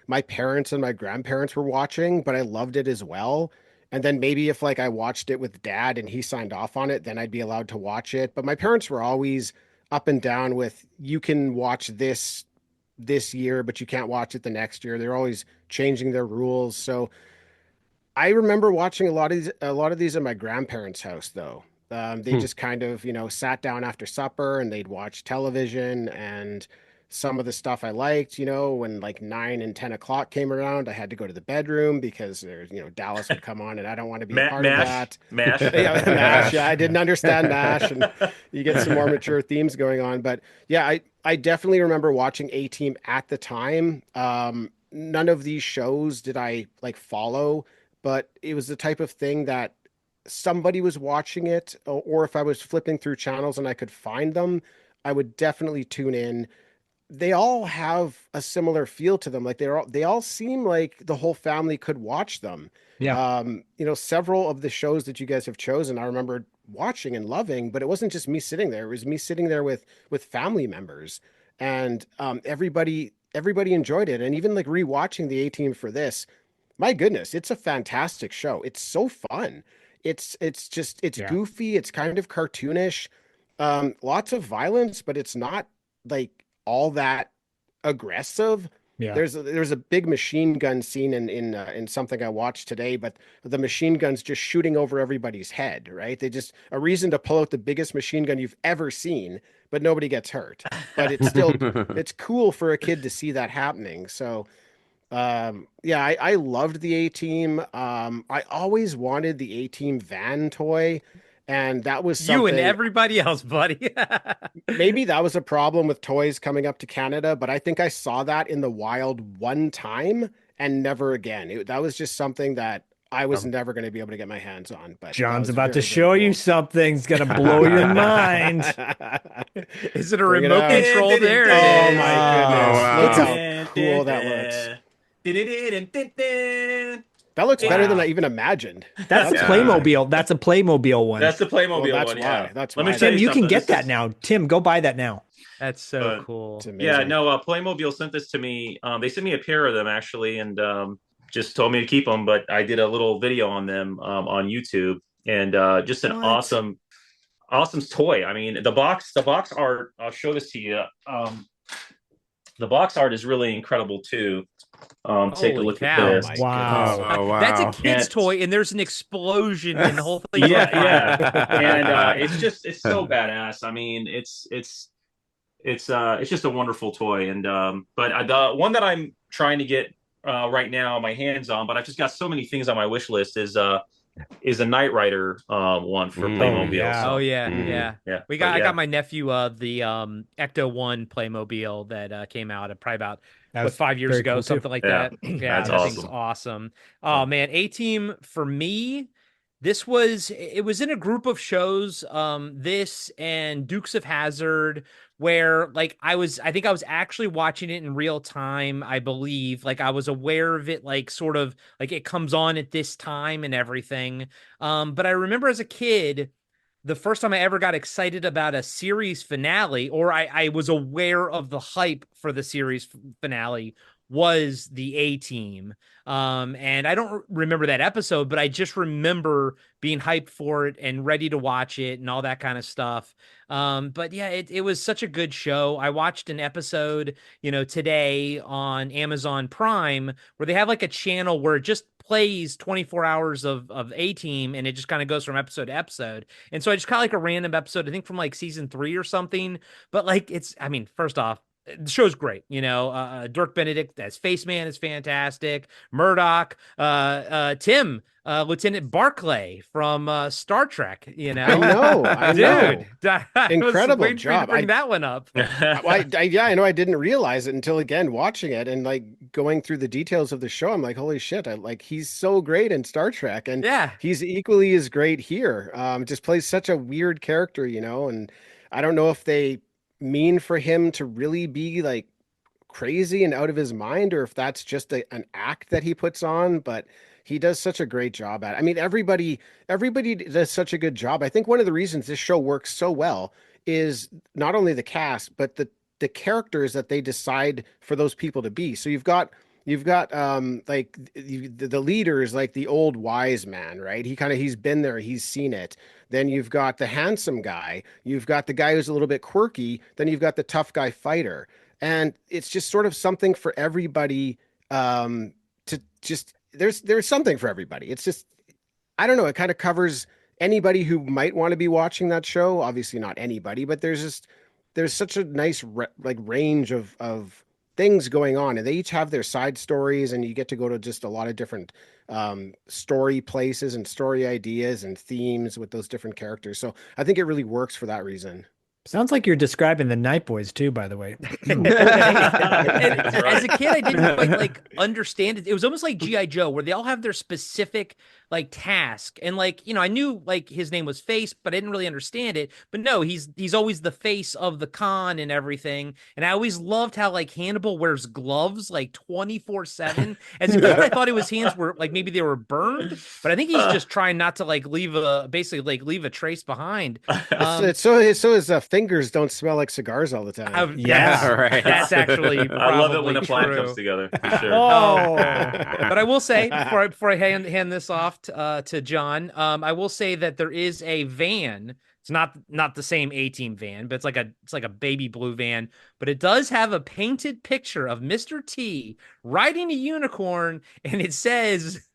my parents and my grandparents were watching, but I loved it as well. And then maybe if like I watched it with dad and he signed off on it, then I'd be allowed to watch it. But my parents were always up and down with you can watch this year, but you can't watch it the next year. They're always changing their rules. So I remember watching a lot of these at my grandparents' house, though. They just kind of, sat down after supper and they'd watch television, and some of the stuff I liked, when like 9 and 10 o'clock came around, I had to go to the bedroom because there's, Dallas would come on and I don't want to be a part of that. Mash. Yeah, MASH. Yeah, I didn't understand MASH, and you get some more mature themes going on. But yeah, I definitely remember watching A Team at the time. None of these shows did I like follow, but it was the type of thing that somebody was watching it, or if I was flipping through channels and I could find them, I would definitely tune in. They all have a similar feel to them. Like they all seem like the whole family could watch them. Yeah. Several of the shows that you guys have chosen, I remember watching and loving, but it wasn't just me sitting there. It was me sitting there with family members, and everybody enjoyed it. And even like rewatching the A Team for this, my goodness, it's a fantastic show. It's so fun. It's Yeah. goofy. It's kind of cartoonish. Lots of violence, but it's not like all that aggressive. Yeah. There's a big machine gun scene in something I watched today, but the machine gun's just shooting over everybody's head, right? They just a reason to pull out the biggest machine gun you've ever seen, but nobody gets hurt. But it's still it's cool for a kid to see that happening. So I loved the A Team. I always wanted the A Team van toy, and that was something You and everybody else, buddy. maybe that was a problem with toys coming up to Canada, but I think I saw that in the wild one time and never again. That was just something that I was never going to be able to get my hands on. But that John's was about to very, show very you cool. something. It's gonna blow your mind. Is it a Bring it remote on. control? There it Oh is. my goodness! Oh, Look wow. how cool that looks. That looks better than Wow. I even imagined. That's Yeah. Playmobil. That's a Playmobil one. That's the Playmobil Well, that's one. why. Yeah. That's Let me why. tell Tim, you can something. get This that is- now. Tim, go buy that now. That's so cool. It's amazing. Yeah, no, Playmobil sent this to me. They sent me a pair of them actually, and just told me to keep them. But I did a little video on them on YouTube, and just an What? awesome toy. I mean, the box art. I'll show this to you. The box art is really incredible too. Take a Holy look cow. at this. Oh my Wow. goodness. Oh, wow. That's a kid's And- toy, and there's an explosion, and the whole thing. Yeah, and it's so badass. I mean, it's just a wonderful toy. And but the one that I'm trying to get right now my hands on, but I've just got so many things on my wish list is a Knight Rider one for Playmobil. yeah. So, Oh yeah, Mhm. yeah. yeah. I But got my nephew the Ecto One Playmobil that came out probably about That was 5 years very ago, cool, too. something like Yeah. that. Yeah, That's that thing's awesome. awesome. Oh man, A-Team for me. This was in a group of shows, this and Dukes of Hazzard, where like I think I was actually watching it in real time, I believe. Like I was aware of it, like sort of like it comes on at this time and everything. But I remember as a kid, the first time I ever got excited about a series finale, or I was aware of the hype for the series finale, was the A-Team. And I don't remember that episode, but I just remember being hyped for it and ready to watch it and all that kind of stuff. But yeah, it was such a good show. I watched an episode, today on Amazon Prime, where they have like a channel where it just plays 24 hours of A-Team, and it just kind of goes from episode to episode. And so I just caught like a random episode, I think from like season 3 or something. But like first off, the show's great. Dirk Benedict as Face Man is fantastic. Murdoch, Tim, Lieutenant Barclay from Star Trek. I know. Dude, I Incredible was waiting for you to job. bring that one up. I know. I didn't realize it until again watching it and like going through the details of the show. I'm like, holy shit! He's so great in Star Trek, and Yeah. he's equally as great here. Just plays such a weird character, and I don't know if they mean for him to really be like crazy and out of his mind, or if that's just an act that he puts on, but he does such a great job at it. I mean, everybody does such a good job. I think one of the reasons this show works so well is not only the cast, but the characters that they decide for those people to be. So you've got like the leaders, like the old wise man, right? He's been there, he's seen it. Then you've got the handsome guy, you've got the guy who's a little bit quirky, then you've got the tough guy fighter. And it's just sort of something for everybody, to just there's something for everybody. It's just, I don't know, it kind of covers anybody who might want to be watching that show. Obviously not anybody, but there's such a nice range of things going on, and they each have their side stories, and you get to go to just a lot of different story places and story ideas and themes with those different characters. So I think it really works for that reason. Sounds like you're describing the Night Boys too, by the way. And That's right. as a kid, I didn't quite like understand it. It was almost like G.I. Joe, where they all have their specific like task. And like, I knew like his name was Face, but I didn't really understand it. But no, he's always the face of the con and everything. And I always loved how like Hannibal wears gloves like 24/7. As a kid, I thought his hands were like maybe they were burned, but I think he's just trying not to like leave a trace behind. So his fingers don't smell like cigars all the time. Yeah, right. That's actually I love it when probably the plan true. comes together. For sure. Oh, But I will say before I hand this off to John, I will say that there is a van. It's not the same A-Team van, but it's like a baby blue van. But it does have a painted picture of Mr. T riding a unicorn, and it says,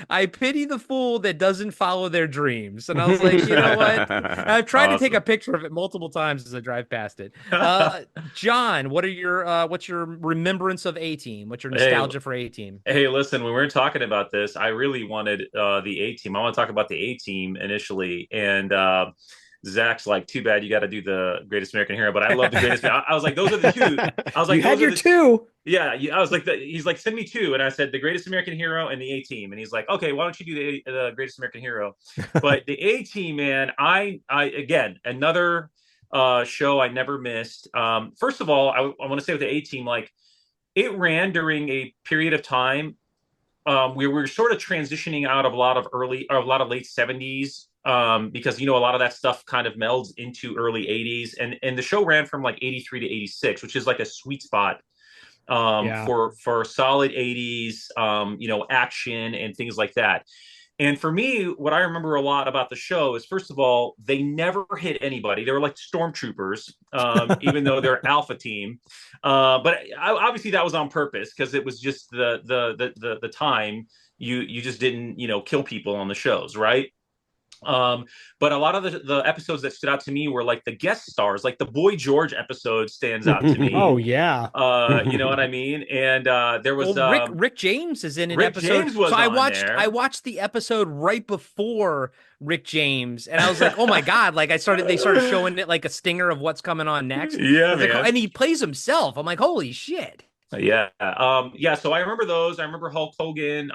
"I pity the fool that doesn't follow their dreams." And I was like, you know what? I've tried to take a picture of it multiple times as I drive past it. John, what's your remembrance of A-Team? What's your nostalgia for A-Team? Hey, listen, when we were talking about this, I really wanted the A-Team. I want to talk about the A-Team initially. And Zach's like, too bad you got to do the Greatest American Hero, but I love the Greatest. I was like, those are the two. I was like, You had those are your the two. Yeah, I was like, he's like, send me two, and I said the Greatest American Hero and the A Team, and he's like, okay, why don't you do the Greatest American Hero? But the A Team, man, I again another show I never missed. First of all, I want to say with the A Team, like it ran during a period of time we were sort of transitioning out of a lot of late 70s because a lot of that stuff kind of melds into early 80s, and the show ran from like 83 to 86, which is like a sweet spot Yeah. for solid 80s action and things like that. And for me, what I remember a lot about the show is, first of all, they never hit anybody. They were like stormtroopers, even though they're Alpha Team. But obviously, that was on purpose because it was just the time you just didn't kill people on the shows, right? But a lot of the episodes that stood out to me were like the guest stars, like the Boy George episode stands out to me. Oh yeah. You know what I mean? And there was Well, Rick James is in an Rick episode. James was so on there. I watched the episode right before Rick James, and I was like, oh my God, like they started showing it like a stinger of what's coming on next. Yeah, Like, man. and he plays himself. I'm like, holy shit. Yeah. So I remember those. I remember Hulk Hogan.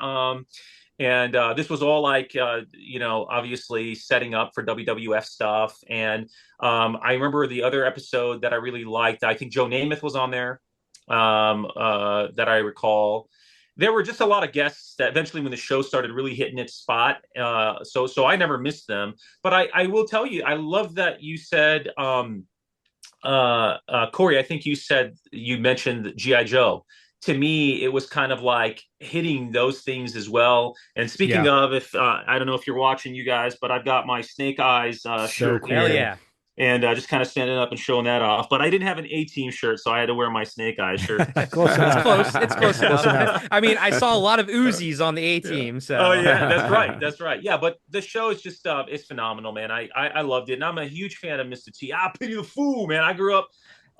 And this was all like, obviously setting up for WWF stuff. And I remember the other episode that I really liked. I think Joe Namath was on there that I recall. There were just a lot of guests that eventually, when the show started really hitting its spot, so I never missed them. But I will tell you, I love that you said, Corey, I think you mentioned G.I. Joe. To me, it was kind of like hitting those things as well. And speaking of, if I don't know if you're watching, you guys, but I've got my Snake Eyes shirt cool. Hell here. yeah. And just kind of standing up and showing that off. But I didn't have an A Team shirt, so I had to wear my Snake Eyes shirt. Close enough. It's close. It's close enough. enough. I mean, I saw a lot of Uzis on the A Team. So. Oh yeah, that's right. That's right. Yeah, but the show is just it's phenomenal, man. I loved it, and I'm a huge fan of Mr. T. I pity the fool, man. I grew up.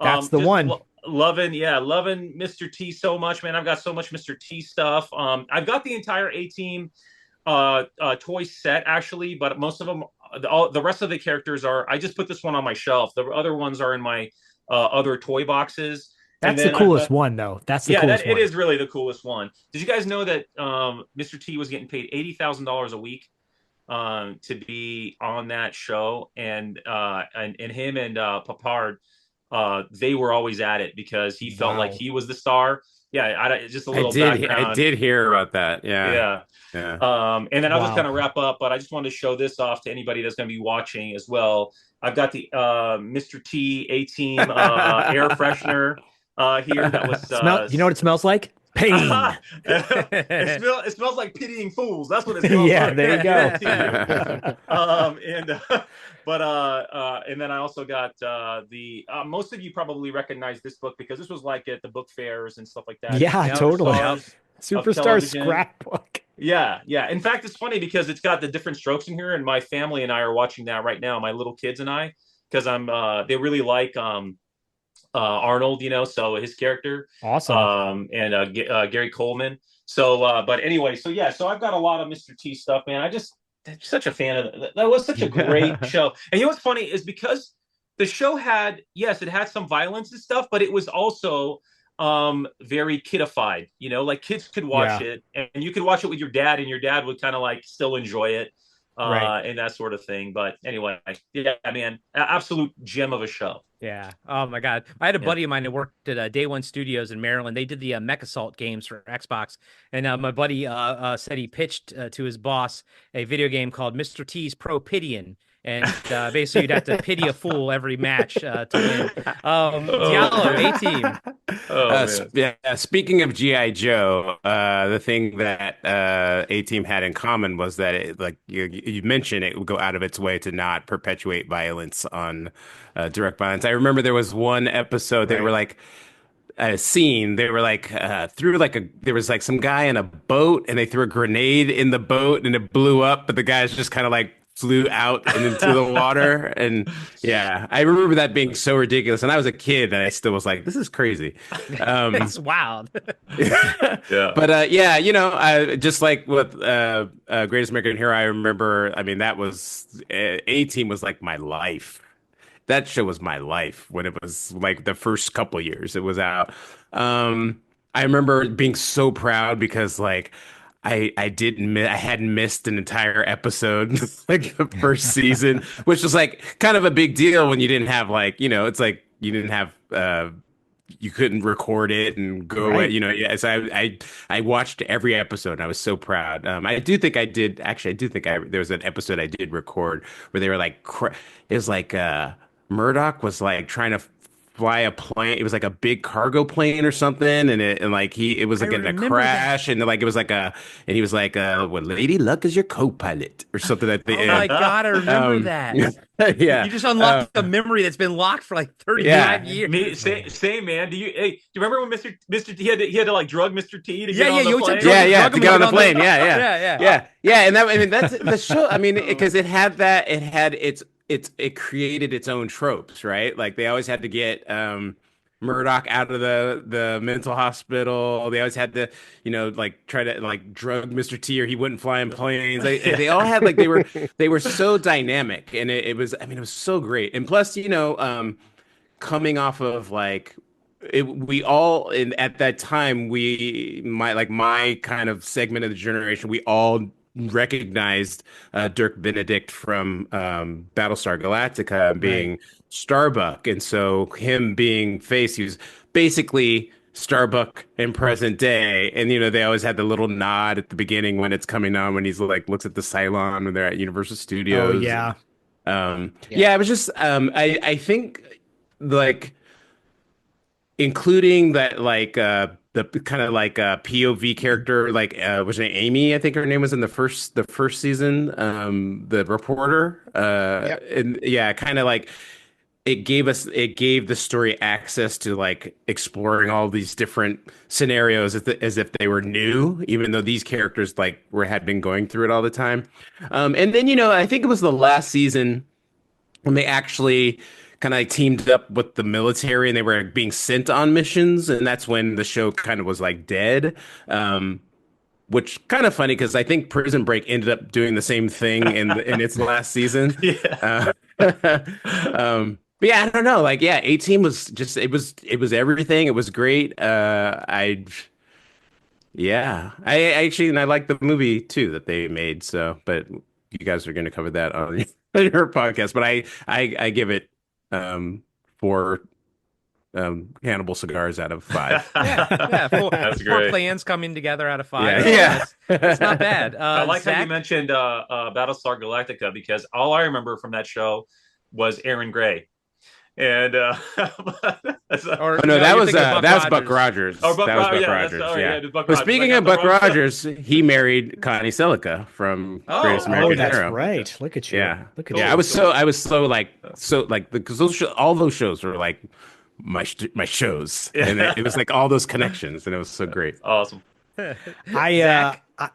That's the one. Loving Mr. T so much, man. I've got so much Mr. T stuff. I've got the entire A Team toy set actually, but most of them, the rest of the characters are. I just put this one on my shelf. The other ones are in my other toy boxes. That's the coolest one, though. That's the coolest one. It is really the coolest one. Did you guys know that Mr. T was getting paid $80,000 a week to be on that show, and him and Papard, they were always at it because he felt like he was the star. Yeah, just a little background. I did hear about that. Yeah. And then I'll just kind of wrap up, but I just wanted to show this off to anybody that's going to be watching as well. I've got the Mr. T A Team air freshener here. That was you know what it smells like? Pain. It smells like pitying fools. That's what it smells like. There you go. And then I also got the most of you probably recognize this book because this was like at the book fairs and stuff like that. Yeah, totally. Superstar television. scrapbook. Yeah. In fact, it's funny because it's got the different strokes in here, and my family and I are watching that right now. My little kids and I, because they really like Arnold, so his character. Awesome. And Gary Coleman. So, but anyway, so I've got a lot of Mr. T stuff, man. Such a fan of that. Was such a great show. And what's funny is because the show had some violence and stuff, but it was also very kidified, like kids could watch it, and you could watch it with your dad, and your dad would kind of like still enjoy it. And that sort of thing. But anyway, man, absolute gem of a show. Yeah. Oh my God. I had a buddy of mine that worked at Day One Studios in Maryland. They did the Mech Assault games for Xbox, and my buddy said he pitched to his boss a video game called Mr. T's Pro Pidian. And basically, you'd have to pity a fool every match to win. Diallo, A-Team. Speaking of G.I. Joe, the thing that A-Team had in common was that it, like you mentioned, it would go out of its way to not perpetuate violence on direct violence. I remember there was one episode they were like a scene. They were like there was like some guy in a boat, and they threw a grenade in the boat, and it blew up. But the guy's just kind of like flew out and into the water. And yeah, I remember that being so ridiculous. And I was a kid and I still was like, this is crazy. It's wild. Yeah. But yeah, just like with Greatest American Hero, I remember, I mean, that was A-Team was like my life. That show was my life when it was like the first couple years it was out. I remember being so proud because like I hadn't missed an entire episode like the first season, which was like kind of a big deal when you didn't have like, it's like you didn't have you couldn't record it and go away, Right. Yeah, so I watched every episode and I was so proud. I do think I did actually. I do think there was an episode I did record where they were like it was like Murdoch was like trying to fly a plane. It was like a big cargo plane or something, and like it was I like in a remember crash, and like it was like and he was like, "Well, Lady Luck is your co-pilot" or something like Oh my God, I remember that. yeah. You just unlocked a memory that's been locked for like 35 Yeah. years. Me, same man. Do you remember when Mr. T he had to like drug Mr. T to Yeah, get on yeah, the you plane? always Yeah, yeah, drug to him get on the on plane. the- Yeah, yeah, Yeah, yeah, yeah. And that, I mean, that's the show. I mean, because it had that, it created its own tropes, right? Like they always had to get Murdoch out of the mental hospital. They always had to, like try to like drug Mr. T or he wouldn't fly in planes. They all had like they were so dynamic, and it was, I mean, it was so great. And plus, coming off of like we all at that time my kind of segment of the generation, we all recognized Dirk Benedict from Battlestar Galactica being Starbuck, and so him being Face, he was basically Starbuck in present day. And they always had the little nod at the beginning when it's coming on, when he's like looks at the Cylon when they're at Universal Oh Studios. yeah. Yeah, it was just I think like including that like the kind of like POV character, like was it Amy? I think her name was in the first season, the reporter. Yep. And yeah, kind of like it gave the story access to like exploring all these different scenarios as if they were new, even though these characters like had been going through it all the time. And then I think it was the last season when they actually kind of like teamed up with the military and they were being sent on missions, and that's when the show kind of was like dead. Which kind of funny because I think Prison Break ended up doing the same thing in its last season. Yeah. But yeah, I don't know. Like, yeah, A-Team was just it was everything. It was great. I actually, and I like the movie too that they made. So, but you guys are going to cover that on your podcast. But I give it 4 Hannibal cigars out of 5. Yeah, four, That's four great. plans coming together out of 5. Yeah. That's not bad. I like how Zach? you mentioned Battlestar Galactica, because all I remember from that show was Aaron Gray. And Or, Oh no, that you're was thinking of that's Buck Rogers. Oh, Buck That was Rogers, Buck yeah, Rogers. that's- oh, yeah, Yeah. it was Buck But Rogers. speaking I of got the Buck wrong show. Rogers, he married Connie Selica from Oh. Greatest Oh, American Oh, that's Hero. right. Look at you. Yeah, Look at yeah. you. I was so like because all those shows were like my shows, and it was like all those connections, and it was so great. Awesome.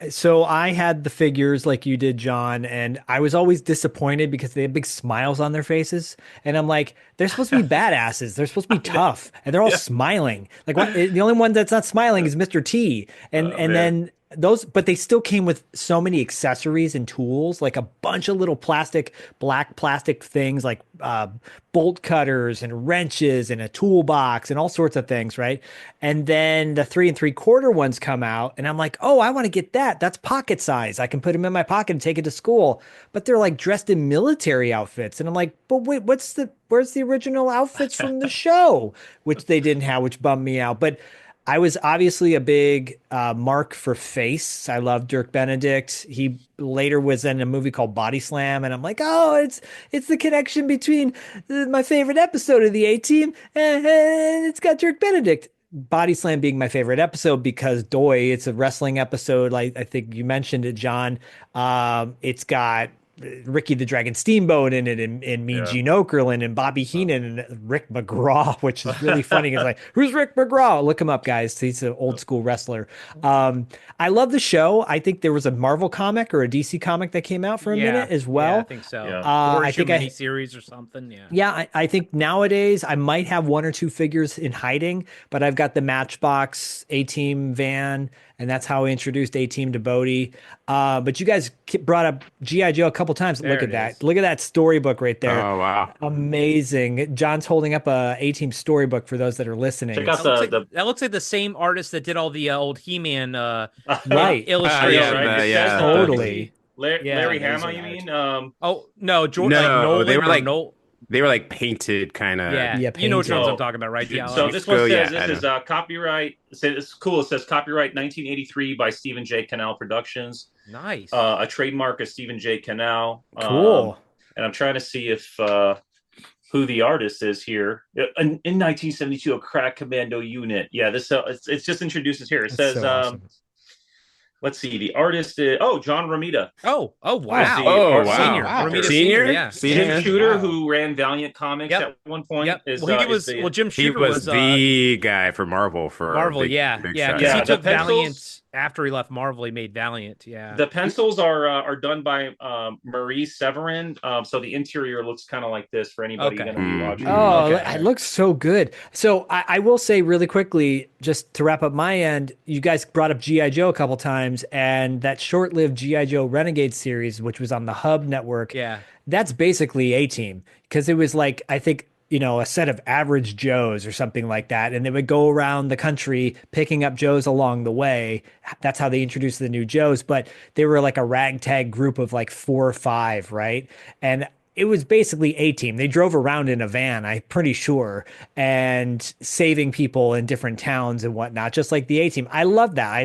So I had the figures like you did, John, and I was always disappointed because they had big smiles on their faces, and I'm like, they're supposed to be badasses, they're supposed to be tough, and they're all smiling. Like the only one that's not smiling is Mr. T, and man. then those, but they still came with so many accessories and tools, like a bunch of little black plastic things, like bolt cutters and wrenches and a toolbox and all sorts of things, right? And then the 3 3/4 ones come out, and I'm like, oh, I want to get that. That's pocket size. I can put them in my pocket and take it to school. But they're like dressed in military outfits, and I'm like, but wait, where's the original outfits from the show? Which they didn't have, which bummed me out. But I was obviously a big mark for Face. I love Dirk Benedict. He later was in a movie called Body Slam, and I'm like, oh, it's the connection between my favorite episode of the A-Team and it's got Dirk Benedict. Body Slam being my favorite episode because it's a wrestling episode. Like I think you mentioned it, John. It's got Ricky the Dragon Steamboat in it, and Mean Yeah. Gene Okerlund and Bobby Heenan and Rick McGraw, which is really funny. It's like, who's Rick McGraw? Look him up, guys. He's an old school wrestler. I love the show. I think there was a Marvel comic or a DC comic that came out for a minute as well. Yeah, I think so. Yeah. Or I think I miniseries or something. Yeah. yeah, I think nowadays I might have one or two figures in hiding, but I've got the Matchbox A-Team van, and that's how I introduced A-Team to Bodie. But you guys brought up G.I. Joe a couple times. There Look at it that. is. Look at that storybook right there. Oh wow. Amazing. John's holding up a A-Team storybook for those that are listening. Check out That looks like the same artist that did all the old He-Man Right. illustrations. right? It yeah, says, totally. Larry those Hama, are you nice. mean? Oh no, George, No, like Nolan they were or like Nolan. They were like painted kind of. Yeah, Yeah, you know which painted. ones I'm talking about, right? Yeah. So this one says yeah, this is copyright. It's cool. It says copyright 1983 by Stephen J. Cannell Productions. Nice. A trademark of Stephen J. Cannell. Cool. And I'm trying to see if who the artist is here. In 1972, a crack commando unit. Yeah, this it's just introduces here. It That's says so awesome. let's see. The artist is John Romita. Oh wow. see. Oh, wow. Senior. Wow. Romita Senior? yeah. Senior? Jim Shooter, Wow. who ran Valiant Comics Yep. at one point. Yep. Is, Well, he is was the- Jim He Shooter was the guy for Marvel for Marvel, big, yeah, big yeah, shots. because Yeah, he the took pencils- Valiant after he left Marvel. He made Valiant, yeah. The pencils are done by Marie Severin. So the interior looks kind of like this for anybody Okay. going to be watching. Oh, Okay. it looks so good. So I will say really quickly, just to wrap up my end, you guys brought up G.I. Joe a couple times, and that short-lived G.I. Joe Renegade series, which was on the Hub Network, Yeah. that's basically A-Team, because it was like, I think, a set of average Joes or something like that. And they would go around the country picking up Joes along the way. That's how they introduced the new Joes. But they were like a ragtag group of like 4 or 5, right? And it was basically A-Team. They drove around in a van, I'm pretty sure, and saving people in different towns and whatnot, just like the A-Team. I love that. I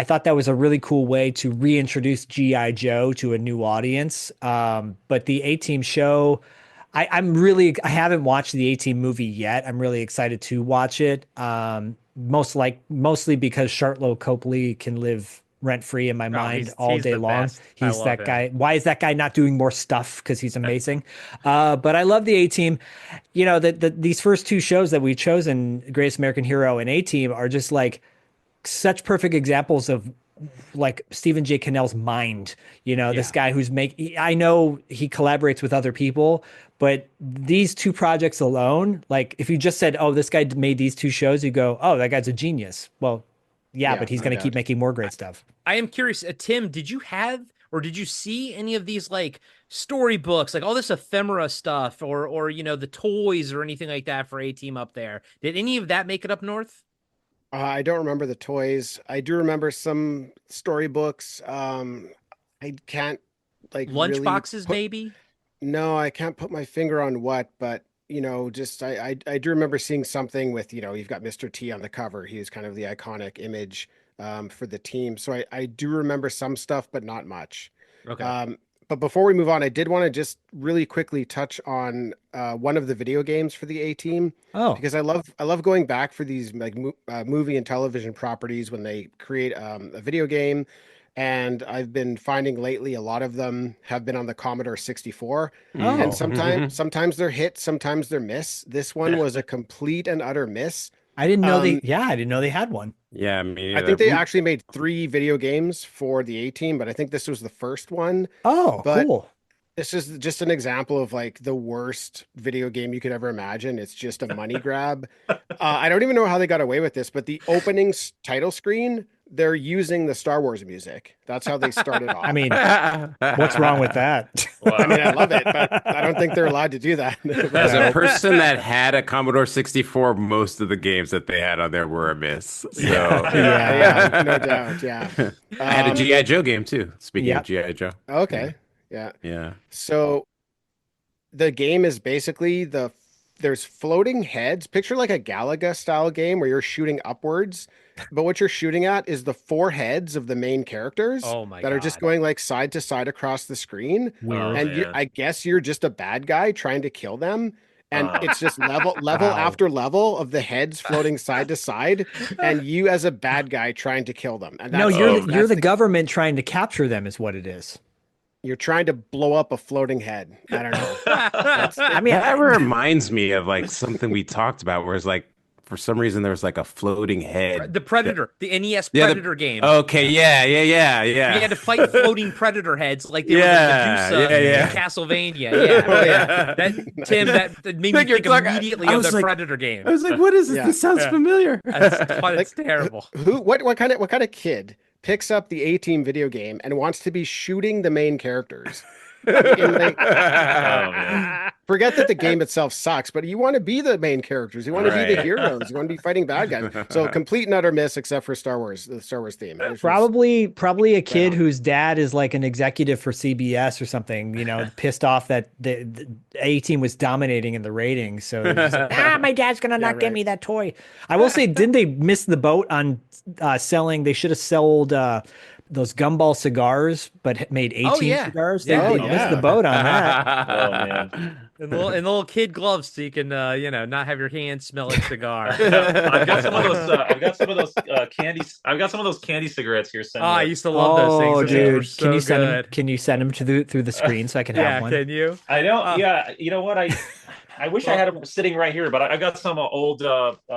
thought that was a really cool way to reintroduce G.I. Joe to a new audience. But the A-Team show, I haven't watched the A-Team movie yet. I'm really excited to watch it. Mostly because Charlotte Copley can live rent free in my mind he's- all he's day the long. best. I He's love that him. guy. Why is that guy not doing more stuff? Because he's amazing. But I love the A-Team. These first 2 shows that we've chosen, Greatest American Hero and A-Team, are just like such perfect examples of like Stephen J. Cannell's mind, this guy who's I know he collaborates with other people, but these 2 projects alone, like if you just said, oh, this guy made these 2 shows, you go, oh, that guy's a genius. Well, yeah, but he's no going to keep doubt. making more great stuff. I am curious, Tim, did you have or did you see any of these like storybooks, like all this ephemera stuff or the toys or anything like that for A-Team up there? Did any of that make it up north? I don't remember the toys. I do remember some storybooks. I can't really Lunchboxes, put- maybe? No, I can't put my finger on what, but just I do remember seeing something with you've got Mr. T on the cover. He is kind of the iconic image for the team. So I do remember some stuff, but not much. Okay. But before we move on, I did want to just really quickly touch on one of the video games for the A-Team. Oh, Because I love going back for these like movie and television properties when they create a video game, and I've been finding lately a lot of them have been on the Commodore 64, and Oh. sometimes they're hits, sometimes they're miss. This one was a complete and utter miss. I didn't know Um, I didn't know they had one. Yeah, me I think they actually made 3 video games for the A-Team, but I think this was the first one. Oh, But- cool. This is just an example of like the worst video game you could ever imagine. It's just a money grab. I don't even know how they got away with this, but the opening title screen, they're using the Star Wars music. That's how they started off. I mean, what's wrong with that? I mean, I love it, but I don't think they're allowed to do that. As a person that had a Commodore 64, most of the games that they had on there were a miss. So yeah, no doubt. Yeah. I had a GI Joe game too. Speaking Yep. of GI Joe, Okay. Yeah. yeah. So the game is basically there's floating heads. Picture like a Galaga style game where you're shooting upwards, but what you're shooting at is the 4 heads of the main characters Oh my that are just God. going like side to side across the screen. Oh, And man. I guess you're just a bad guy trying to kill them. And it's just level Wow. after level of the heads floating side to side, and you as a bad guy trying to kill them. And No, that's you're oh, you're that's the government trying to capture them is what it is. You're trying to blow up a floating head. I don't know. I mean, That reminds me of like something we talked about, where it's like for some reason there was like a floating head. The Predator, the NES Yeah, Predator game. okay, yeah, You had to fight floating predator heads like they were the Yeah, Medusa yeah, yeah. in Castlevania. Yeah, oh yeah. That Tim, that made me Like you're think talking- immediately I of was the like- Predator game. I was like, what is this? Yeah. This sounds Yeah. familiar. It's terrible. What kind of kid picks up the A-Team video game and wants to be shooting the main characters? In, like, Oh man. forget that the game itself sucks, but you want to be the main characters. You want to be the Right. heroes. You want to be fighting bad guys. So complete and utter miss, except for Star Wars, the Star Wars theme. which was- probably a kid on. whose dad is like an executive for CBS or something, pissed off that the A-Team was dominating in the ratings. So they're just like, my dad's gonna not get right. me that toy. I will say, didn't they miss the boat on selling? They should have sold those gumball cigars, but made A-Team yeah. cigars. Yeah. They Oh, missed yeah. the boat on that. Oh man. And little kid gloves so you can not have your hands smell like cigar. I've got some of those. I've got some of those candies. I've got some of those candy cigarettes here. Oh, I used to love those things. Oh, Those things were dude, so can you send them? good. Can you send them through the screen so I can Yeah, have one? can you? I know. Yeah, you know what? I wish I had them sitting right here, but I got some old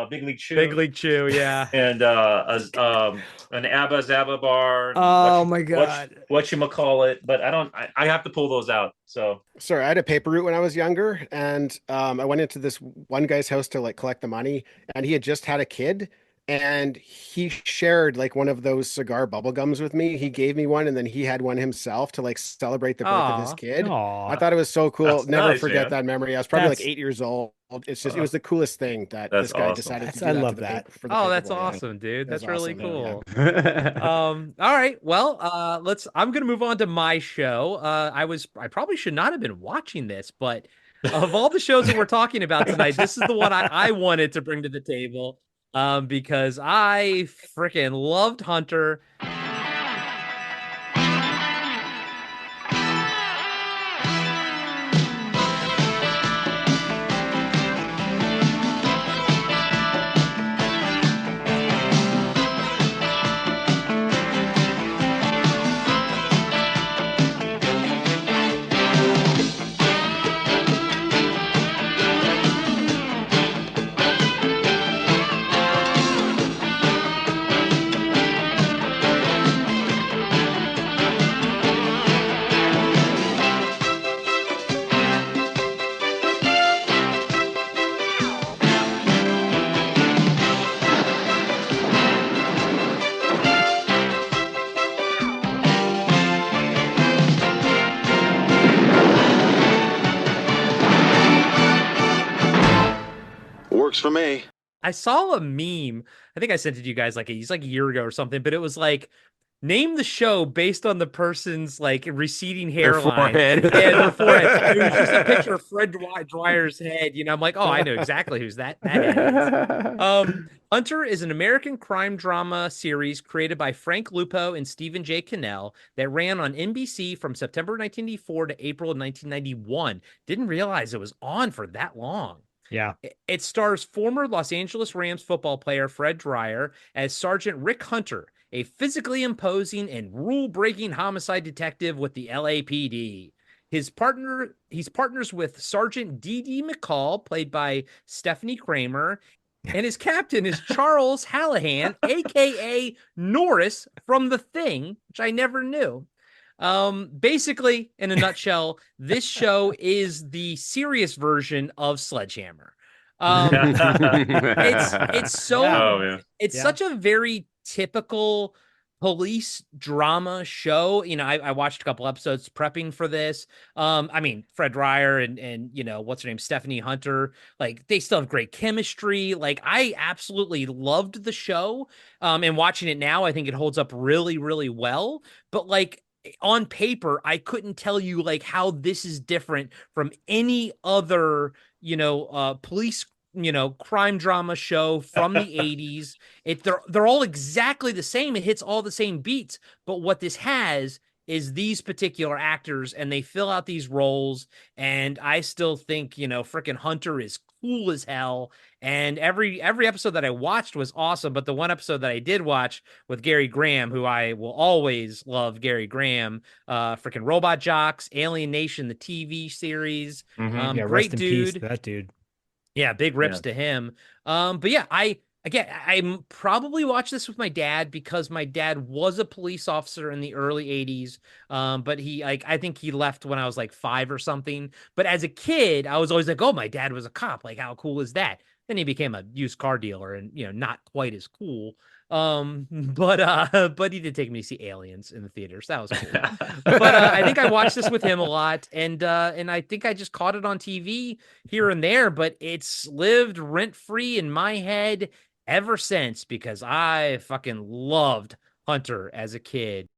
Big League Chew Big League Chew, yeah. and an Abba Zaba bar. and Oh my God. What you call it? But I don't. I have to pull those out. So Sorry, I had a paper route when I was younger, and I went into this one guy's house to like collect the money, and he had just had a kid, and he shared like one of those cigar bubble gums with me. He gave me one, and then he had one himself to like celebrate the birth of his Aw. kid. Aw. I thought it was so cool. That's Never nice, forget man. that memory. I was probably like That's- 8 years old. It's just it was the coolest thing that That's this guy awesome. decided to do. I that love to the that. paper, for the Oh, paper that's boy, yeah. awesome, dude. That's That's really awesome, cool. All right. Well, I'm gonna move on to my show. I probably should not have been watching this, but of all the shows that we're talking about tonight, this is the one I wanted to bring to the table. Because I freaking loved Hunter. Works for me. I saw a meme. I think I sent it to you guys like a year ago or something, but it was like, name the show based on the person's like receding hairline. forehead. Yeah, their forehead. It was just a picture of Fred Dwyer's head. I'm like, oh, I know exactly who's that head is. Hunter is an American crime drama series created by Frank Lupo and Stephen J. Cannell that ran on NBC from September 1984 to April of 1991. Didn't realize it was on for that long. Yeah. It stars former Los Angeles Rams football player Fred Dwyer as Sergeant Rick Hunter, a physically imposing and rule-breaking homicide detective with the LAPD. He's partners with Sergeant D.D. McCall, played by Stephanie Kramer, and his captain is Charles Hallahan, aka Norris from The Thing, which I never knew. Basically, in a nutshell, this show is the serious version of Sledgehammer. It's so Oh man. it's Yeah. such a very typical police drama show. I watched a couple episodes prepping for this. I mean, Fred Dwyer and what's her name, Stephanie Hunter, like they still have great chemistry. Like I absolutely loved the show. And watching it now, I think it holds up really, really well. But like on paper, I couldn't tell you like how this is different from any other, police, crime drama show from the 80s. They're all exactly the same. It hits all the same beats. But what this has is these particular actors, and they fill out these roles. And I still think, freaking Hunter is cool as hell. And every episode that I watched was awesome. But the one episode that I did watch with Gary Graham, who I will always love, Gary Graham, freaking Robot Jocks, Alien Nation, the TV series, Yeah, great rest in peace dude. to that dude. Yeah, big rips to him. But yeah, I probably watched this with my dad because my dad was a police officer in the early 80s. But I think he left when I was like 5 or something. But as a kid, I was always like, oh, my dad was a cop. Like, how cool is that? Then he became a used car dealer and, not quite as cool. But he did take me to see Aliens in the theaters. That was cool. But I think I watched this with him a lot, and I think I just caught it on TV here and there, but it's lived rent-free in my head ever since because I fucking loved Hunter as a kid.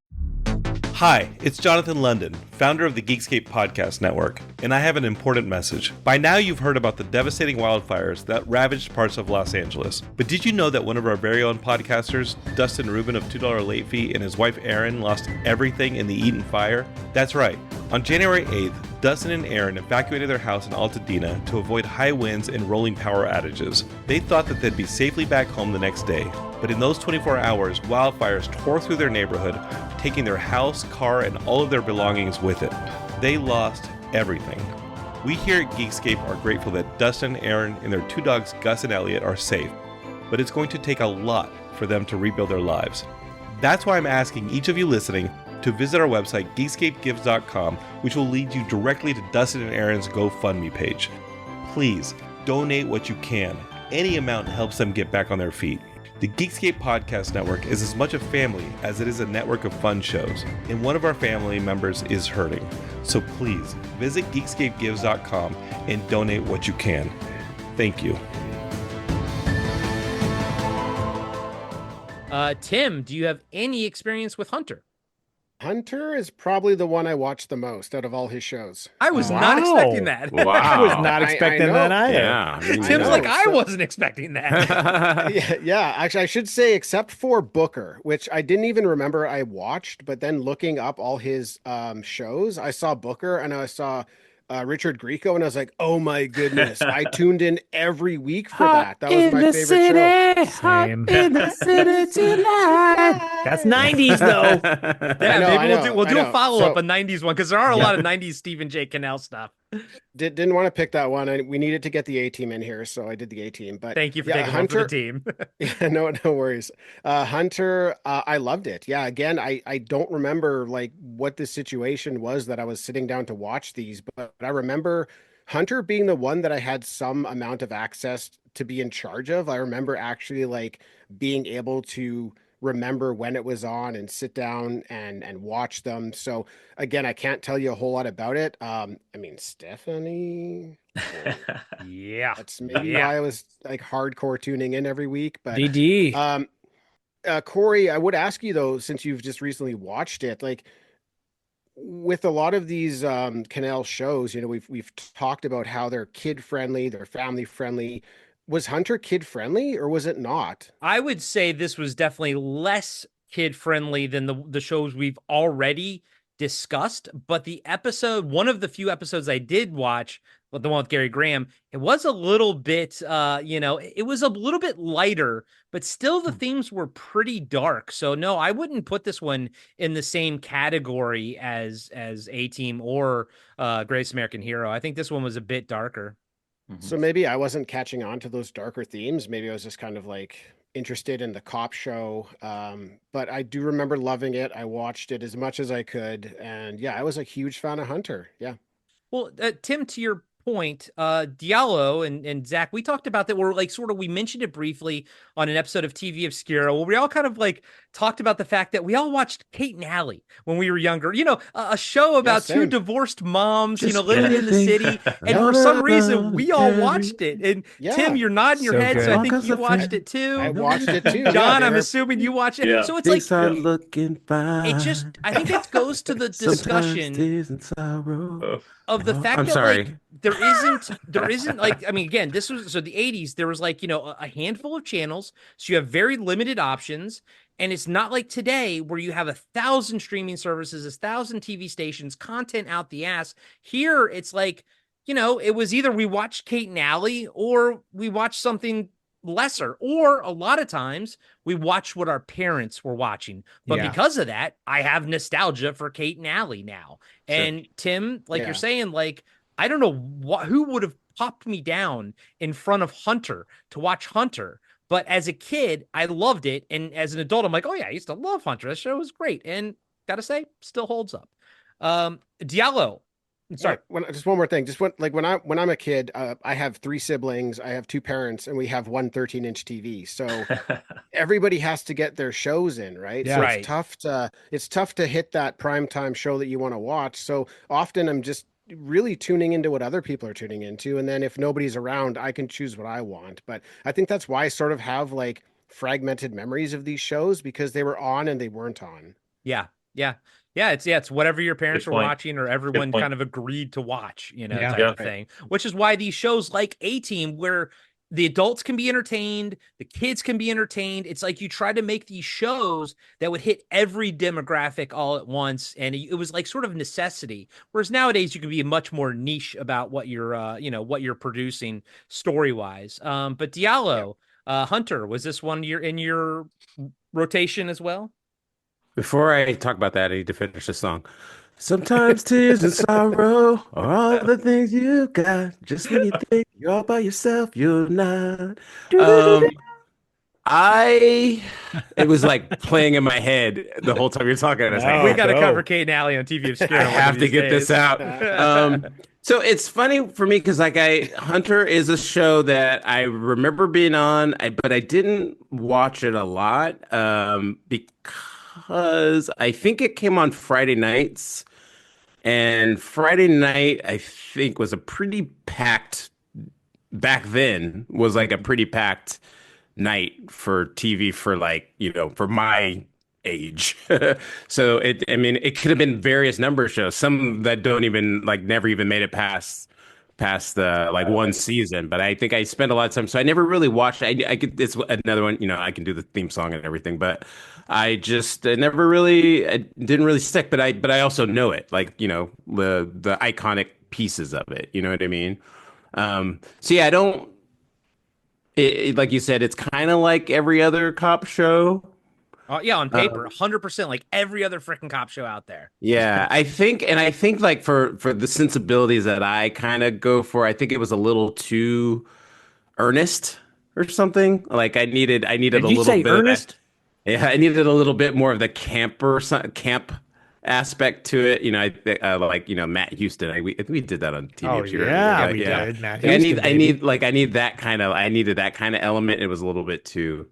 Hi, it's Jonathan London, founder of the Geekscape Podcast Network, and I have an important message. By now you've heard about the devastating wildfires that ravaged parts of Los Angeles. But did you know that one of our very own podcasters, Dustin Rubin of $2 Late Fee, and his wife Erin lost everything in the Eaton fire? That's right. On January 8th, Dustin and Erin evacuated their house in Altadena to avoid high winds and rolling power outages. They thought that they'd be safely back home the next day. But in those 24 hours, wildfires tore through their neighborhood, taking their house, car, and all of their belongings with it. They lost everything. We here at Geekscape are grateful that Dustin, Aaron, and their 2 dogs, Gus and Elliot, are safe. But it's going to take a lot for them to rebuild their lives. That's why I'm asking each of you listening to visit our website, geekscapegives.com, which will lead you directly to Dustin and Aaron's GoFundMe page. Please, donate what you can. Any amount helps them get back on their feet. The Geekscape Podcast Network is as much a family as it is a network of fun shows, and one of our family members is hurting. So please, visit geekscapegives.com and donate what you can. Thank you. Tim, do you have any experience with Hunter? Hunter is probably the one I watched the most out of all his shows. I was not expecting that. Wow. I was not expecting that either. Yeah. Tim's like, I wasn't expecting that. Yeah. Actually, I should say, except for Booker, which I didn't even remember I watched, but then looking up all his shows, I saw Booker and I saw Richard Grieco, and I was like, oh my goodness, I tuned in every week for that. That was my favorite show. Same. In the city tonight. That's 90s though. Yeah, we'll do a follow-up, So- a 90s one, because there are a lot of 90s Stephen J. Cannell stuff. Didn't want to pick that one. We needed to get the A-team in here, so I did the A-team. But Thank you for yeah, taking one for the team. Yeah, no worries. Hunter, I loved it. Yeah, again, I don't remember like what the situation was that I was sitting down to watch these, but I remember Hunter being the one that I had some amount of access to be in charge of. I remember actually like being able to remember when it was on and sit down and watch them. So again, I can't tell you a whole lot about it. I mean, Stephanie, Yeah. that's maybe why I was like hardcore tuning in every week. But DD. Corey, I would ask you though, since you've just recently watched it, like with a lot of these Cannell shows, you know, we've talked about how they're kid friendly, they're family friendly. Was Hunter kid friendly or was it not? I would say this was definitely less kid friendly than the shows we've already discussed. But one of the few episodes I did watch, but the one with Gary Graham, it was a little bit, it was a little bit lighter, but still the themes were pretty dark. So no, I wouldn't put this one in the same category as A-Team or Greatest American Hero. I think this one was a bit darker. So maybe I wasn't catching on to those darker themes. Maybe I was just kind of like interested in the cop show. But I do remember loving it. I watched it as much as I could. And yeah, I was a huge fan of Hunter. Yeah. Well, Tim, to your point, Diallo and Zach, we talked about that. We're like we mentioned it briefly on an episode of TV Obscura where we all kind of like talked about the fact that we all watched Kate and Allie when we were younger, a show about two divorced moms, living in the city. And for some reason we all watched it. And Tim, you're nodding your head. Good. So I think you watched it too. I watched it too. John, I'm assuming you watched it. Yeah. So it's Things are looking fine. I think it goes to the discussion of the fact that like there isn't like, I mean, again, this was the 80s. There was like, a handful of channels. So you have very limited options. And it's not like today where you have 1,000 streaming services, 1,000 TV stations, content out the ass. Here, it's like it was either we watched Kate and Allie or we watched something lesser, or a lot of times we watched what our parents were watching. But Yeah. because of that, I have nostalgia for Kate and Allie now. Sure. And Tim, like Yeah. you're saying, like, I don't know who would have popped me down in front of Hunter to watch Hunter. But as a kid, I loved it. And as an adult, I'm like, oh yeah, I used to love Hunter. That show was great. And gotta say, still holds up. Diallo. Sorry. Just one more thing. Just when I'm a kid, I have 3 siblings, I have 2 parents, and we have one 13-inch TV. So everybody has to get their shows in, right? Yeah. So Right. it's tough to hit that primetime show that you want to watch. So often I'm just really tuning into what other people are tuning into, and then if nobody's around, I can choose what I want. But I think that's why I sort of have like fragmented memories of these shows, because they were on and they weren't on. Yeah. It's whatever your parents Good were point. watching or everyone point. kind of agreed to watch, Yeah. type of thing. Which is why these shows like A-Team, where the adults can be entertained, the kids can be entertained. It's like you try to make these shows that would hit every demographic all at once, and it was like sort of necessity. Whereas nowadays you can be much more niche about what you're, what you're producing story wise. But Diallo, Hunter, was this one in your rotation as well? Before I talk about that, I need to finish the song. Sometimes tears and sorrow are all the things you got. Just when you think you're all by yourself, you're not. It was like playing in my head the whole time you're talking. I was like, We got to go. cover Kate and Allie on TV Obscura. I one have of to these get this days. out. So it's funny for me because Hunter is a show that I remember being on, but I didn't watch it a lot because I think it came on Friday nights, and Friday night I think was a pretty packed, back then was like a pretty packed night for TV for for my age. So it could have been various number of shows, some that don't even never even made it past the one season. But I think I spent a lot of time, so I never really watched. I could, it's another one, I can do the theme song and everything, but I didn't really stick. But I also know it, the iconic pieces of it. You know what I mean? So yeah, I don't. Like you said, it's kind of like every other cop show. Yeah, on paper, 100%, like every other freaking cop show out there. Yeah, I think like for the sensibilities that I kind of go for, I think it was a little too earnest or something. Like I needed Did a you little say bit Ernest? of that. Yeah, I needed a little bit more of the camp aspect to it. Matt Houston. We did that on TV. Oh, Obscura. yeah, we did. Matt I Houston, I baby. needed that kind of element. It was a little bit too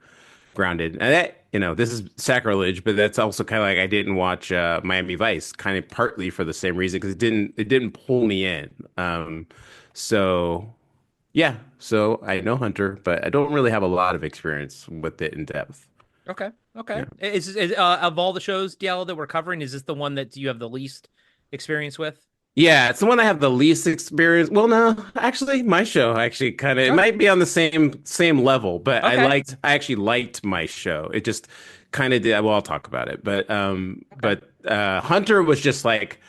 grounded. And that, this is sacrilege, but that's also kind of like I didn't watch Miami Vice, kind of partly for the same reason, because it didn't pull me in. So yeah, so I know Hunter, but I don't really have a lot of experience with it in depth. Okay. Is of all the shows, Diallo, that we're covering, is this the one that you have the least experience with? Yeah, it's the one I have the least experience. Well, no, actually, my show actually kind of it might be on the same level, but I actually liked my show. It just kind of did. Well, I'll talk about it, but Hunter was just like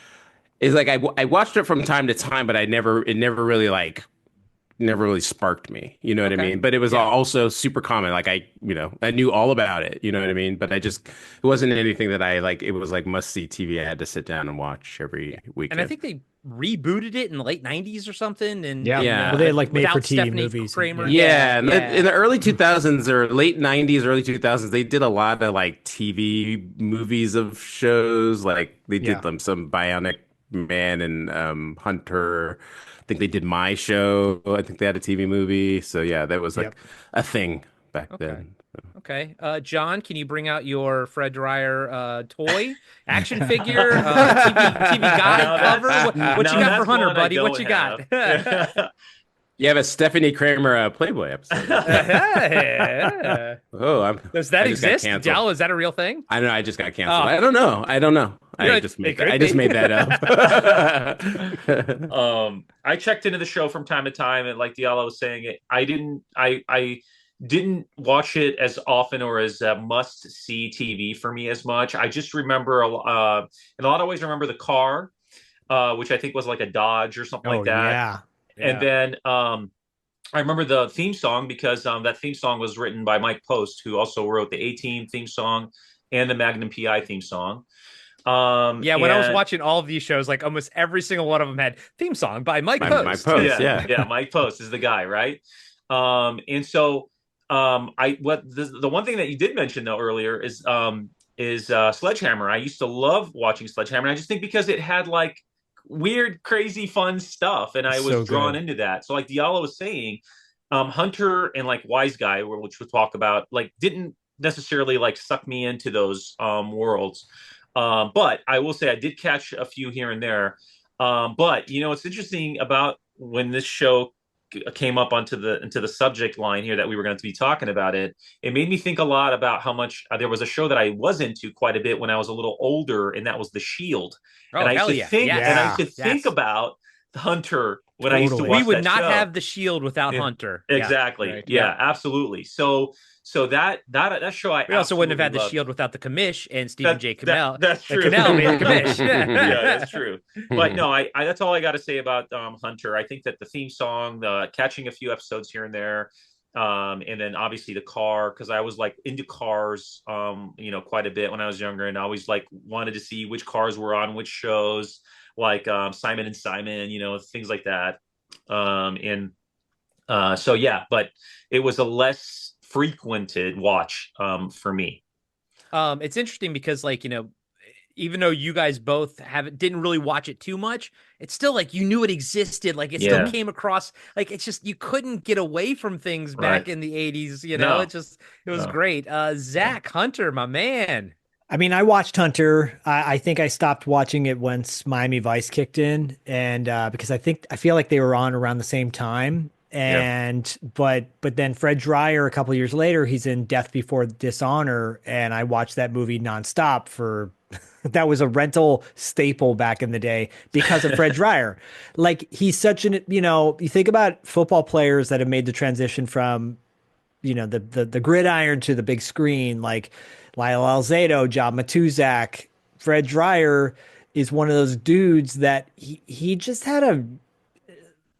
I watched it from time to time, but it never really sparked me. You know what I mean? But it was also super common. Like I knew all about it. You know what I mean? But it wasn't anything that I like. It was like must see TV. I had to sit down and watch every weekend. And I think they rebooted it in the late 90s or something. And Yeah. Well, they had like made for without TV Stephanie movies. Kramer. Yeah, in the early 2000s or late 90s, early 2000s, they did a lot of like TV movies of shows. Like they did some Bionic Man and Hunter. I think they did My Show. I think they had a TV movie. So yeah, that was like a thing back then. Okay. John, can you bring out your Fred Dryer toy action figure, TV guide cover? What you got for Hunter, buddy? What you got? You have a Stephanie Kramer Playboy episode. Does that exist? Jal, is that a real thing? I don't know. I just got canceled. I don't know. I just made that up. I checked into the show from time to time, and like Diallo was saying, I didn't watch it as often or as must see TV for me as much. I just remember in a lot of ways remember the car, which I think was like a Dodge or something like that. Yeah. And then I remember the theme song because that theme song was written by Mike Post, who also wrote the A-Team theme song and the Magnum PI theme song. When I was watching all of these shows, like almost every single one of them had theme song by Mike Mike Post. Post, yeah, Mike Post is the guy, right? And so the one thing that you did mention though earlier is Sledgehammer. I used to love watching Sledgehammer. I just think because it had like weird, crazy, fun stuff, and I was So drawn good. into that. So like Diallo was saying, Hunter and like Wise Guy, which we'll talk about, like didn't necessarily like suck me into those worlds. But I will say I did catch a few here and there. But you know, it's interesting about when this show came up onto the into the subject line here that we were going to be talking about it. It made me think a lot about how much there was a show that I was into quite a bit when I was a little older, and that was The Shield. Oh, And I hell used to think, yes. and I used to Yes. think about Hunter when I used to Totally. watch We would that not show. have the Shield without Yeah. Hunter. Exactly. Right. Yeah, absolutely. So that show I We also wouldn't have had the absolutely loved. Shield without the Commish and Stephen J. Cannell. That's The true. Cannell made the Commish. Yeah, that's true. But no, I that's all I got to say about Hunter. I think that the theme song, catching a few episodes here and there, and then obviously the car, because I was like into cars, you know, quite a bit when I was younger, and I always like wanted to see which cars were on which shows, like Simon and Simon, you know, things like that. So yeah, but it was a less frequented watch for me. It's interesting because, like, you know, even though you guys both didn't really watch it too much, it's still like you knew it existed. Like it still Yeah. came across. Like it's just you couldn't get away from things back Right. in the 80s. You know, No. it was No. great. Zach Hunter, my man. I mean, I watched Hunter. I think I stopped watching it once Miami Vice kicked in, and because I feel like they were on around the same time. And but then Fred Dryer a couple years later, he's in Death Before Dishonor, and I watched that movie nonstop for that was a rental staple back in the day because of Fred Dryer. Like he's such an, you know, you think about football players that have made the transition from, you know, the gridiron to the big screen, like Lyle Alzado, John Matuzak. Fred Dryer is one of those dudes that he just had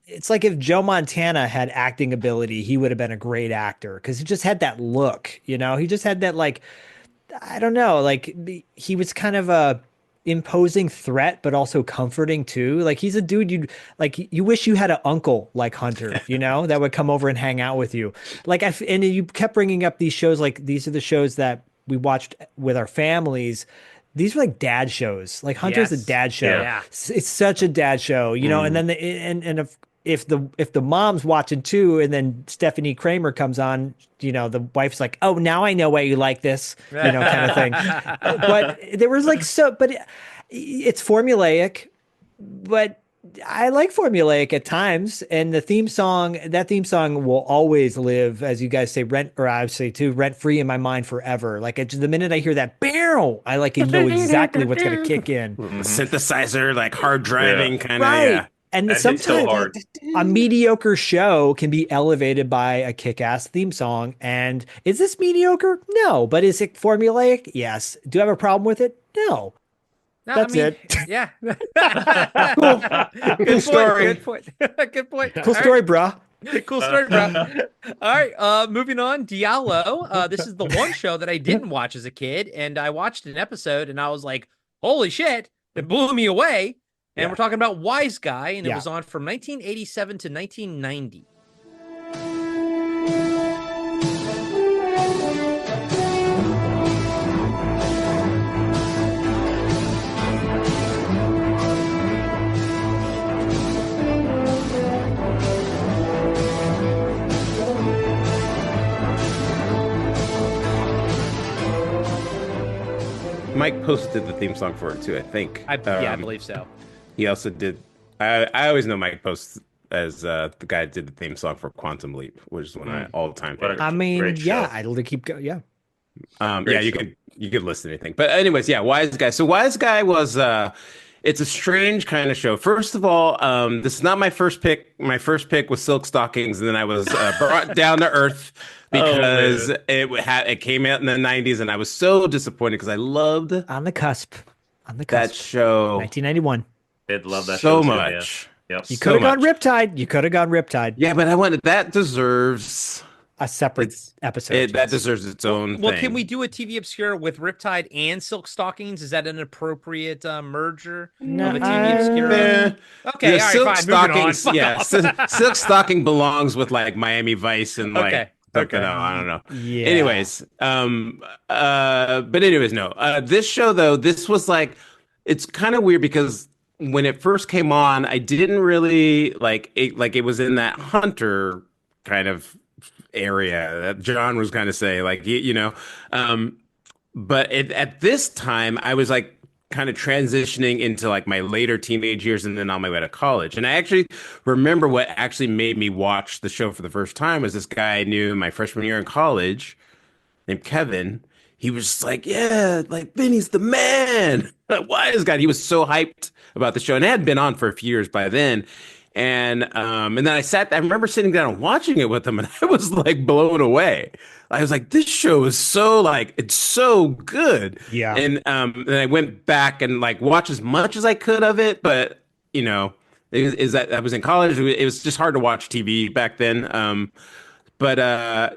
it's like if Joe Montana had acting ability, he would have been a great actor because he just had that look, you know, he just had that, like, I don't know, like he was kind of a imposing threat, but also comforting too. Like he's a dude you wish you had an uncle like Hunter, you know, that would come over and hang out with you. Like, and you kept bringing up these shows, like these are the shows that we watched with our families. These were like dad shows. Like Hunter's a Yes. dad show. Yeah. It's such a dad show, you know. And then if the mom's watching too, and then Stephanie Kramer comes on, you know, the wife's like, "Oh, now I know why you like this," you know, kind of thing. But there was like it's formulaic, but I like formulaic at times. And that theme song will always live, as you guys say, rent free in my mind forever. Like the minute I hear that barrel, I like know exactly what's gonna kick in. Synthesizer, like hard driving kind of. Right. Yeah. And That hits so sometimes hard. a mediocre show can be elevated by a kick-ass theme song. And is this mediocre? No. But is it formulaic? Yes. Do I have a problem with it? No. No, That's it. Yeah. Cool. Good story. point. Good point. Cool story, bruh. Cool story, bro. All right, moving on. Diallo. This is the one show that I didn't watch as a kid, and I watched an episode, and I was like, "Holy shit!" It blew me away. And we're talking about Wise Guy, and it was on from 1987 to 1990. Mike posted the theme song for it too, I think. I believe so. He also did. I always know Mike Post as the guy that did the theme song for Quantum Leap, which is one of my all-time favorites. I mean, Great show. I'll keep going. Yeah. You could listen to anything. But anyways, Wise Guy. So Wise Guy was it's a strange kind of show. First of all, this is not my first pick. My first pick was Silk Stockings, and then I was brought down to earth because it came out in the 90s, and I was so disappointed because I loved On the cusp. that show 1991. I'd love that so show too, much. Yep. You So could have gone much. Riptide. You could have gone Riptide. Yeah, but I wanted that deserves A separate it's episode. that Yes. deserves its Well, own well, can we thing. do a TV Obscura with Riptide and Silk Stockings? Is that an appropriate merger No, of a TV Obscura? Eh, Okay, all right, Silk fine. Moving on. Stockings, Fuck yeah, off. Silk Stocking belongs with like Miami Vice and like Okay, something okay. else. I don't know. Yeah. Anyways, but anyways, no. This show though, this was like, it's kind of weird because when it first came on, I didn't really like it. Like it was in that Hunter kind of area that John was kind of say, like you know. Um, but at this time, I was like kind of transitioning into like my later teenage years and then on my way to college. And I actually remember what actually made me watch the show for the first time was this guy I knew in my freshman year in college named Kevin. He was just like, yeah, like Vinny's the man. Why is God? He was so hyped about the show, and it had been on for a few years by then. And then I remember sitting down and watching it with him, and I was like blown away. I was like, this show is so like it's so good. Yeah. And then I went back and like watched as much as I could of it, but you know, is that I was in college. It was just hard to watch TV back then. But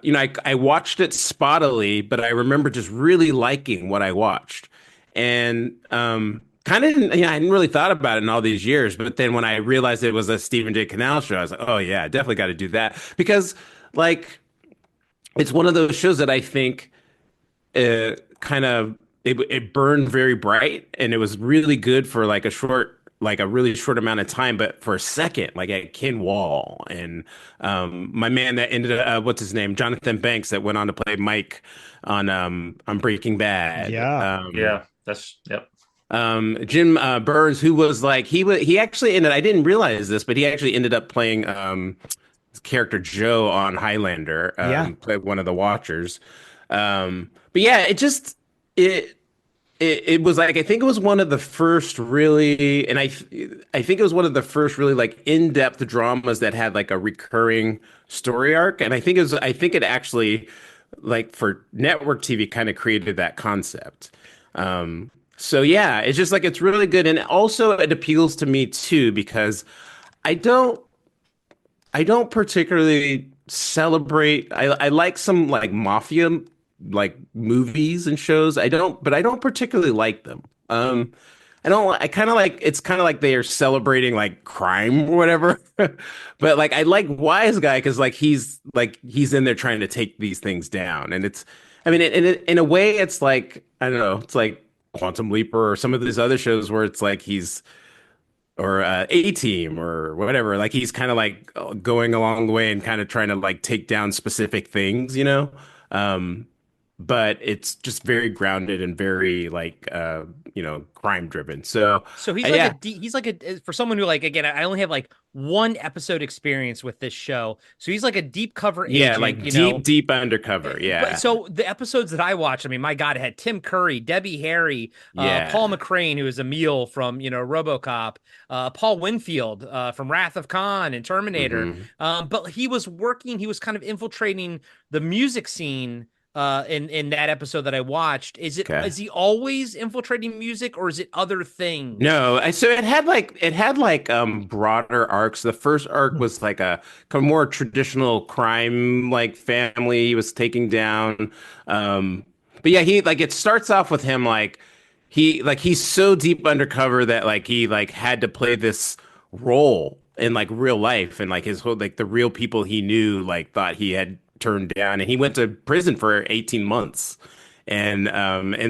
you know, I watched it spottily, but I remember just really liking what I watched, and kind of, you know, I hadn't really thought about it in all these years. But then when I realized it was a Stephen J. Cannell show, I was like, oh yeah, definitely got to do that because, like, it's one of those shows that I think kind of it burned very bright and it was really good for like a really short amount of time, but for a second, like at Ken Wall and my man that ended up what's his name, Jonathan Banks, that went on to play Mike on Breaking Bad. Yeah. Yeah, that's yep. Jim Burns, who was like he actually ended. I didn't realize this, but he actually ended up playing his character Joe on Highlander. Yeah. Played one of the Watchers. But yeah, it was like I think it was one of the first really, and I think it was one of the first really like in-depth dramas that had like a recurring story arc, and I think it actually like for network TV kind of created that concept. So yeah, it's just like it's really good, and also it appeals to me too because I don't I don't particularly celebrate. I like some like mafia like movies and shows. But I don't particularly like them. I don't. I kind of like. It's kind of like they are celebrating like crime or whatever. But like I like Wise Guy because like he's in there trying to take these things down, and it's. I mean, in a way, it's like I don't know. It's like Quantum Leaper or some of these other shows where it's like he's or A Team or whatever. Like he's kind of like going along the way and kind of trying to like take down specific things, you know. Um, but it's just very grounded and very like crime driven. So So he's yeah, he's like a for someone who like again I only have like one episode experience with this show. So he's like a deep cover yeah, agent, like you know. deep undercover. Yeah, But so the episodes that I watched, I mean, my God, it had Tim Curry, Debbie Harry, yeah. Paul McCrane, who is Emil from RoboCop, Paul Winfield from Wrath of Khan and Terminator. Mhm. But he was working, he was kind of infiltrating the music scene in that episode that I watched. Okay. Is he always infiltrating music or is it other things? No, so it had like broader arcs. The first arc was like a kind of more traditional crime like family he was taking down. But yeah, he like it starts off with him like he's so deep undercover that like he like had to play this role in like real life and like his whole like the real people he knew like thought he had turned down and he went to prison for 18 months and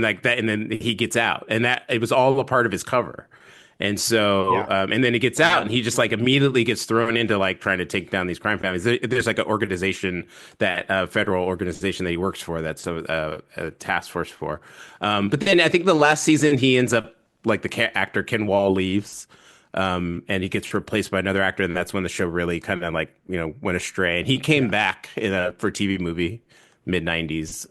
like that, and then he gets out, and that it was all a part of his cover. And so, Yeah. and then he gets out, and he just like immediately gets thrown into like trying to take down these crime families. There's like an organization that federal organization that he works for that's a task force for. But then I think the last season he ends up like the actor Ken Wall leaves. And he gets replaced by another actor, and that's when the show really kind of like went astray. And he came back in for a TV movie mid 90s.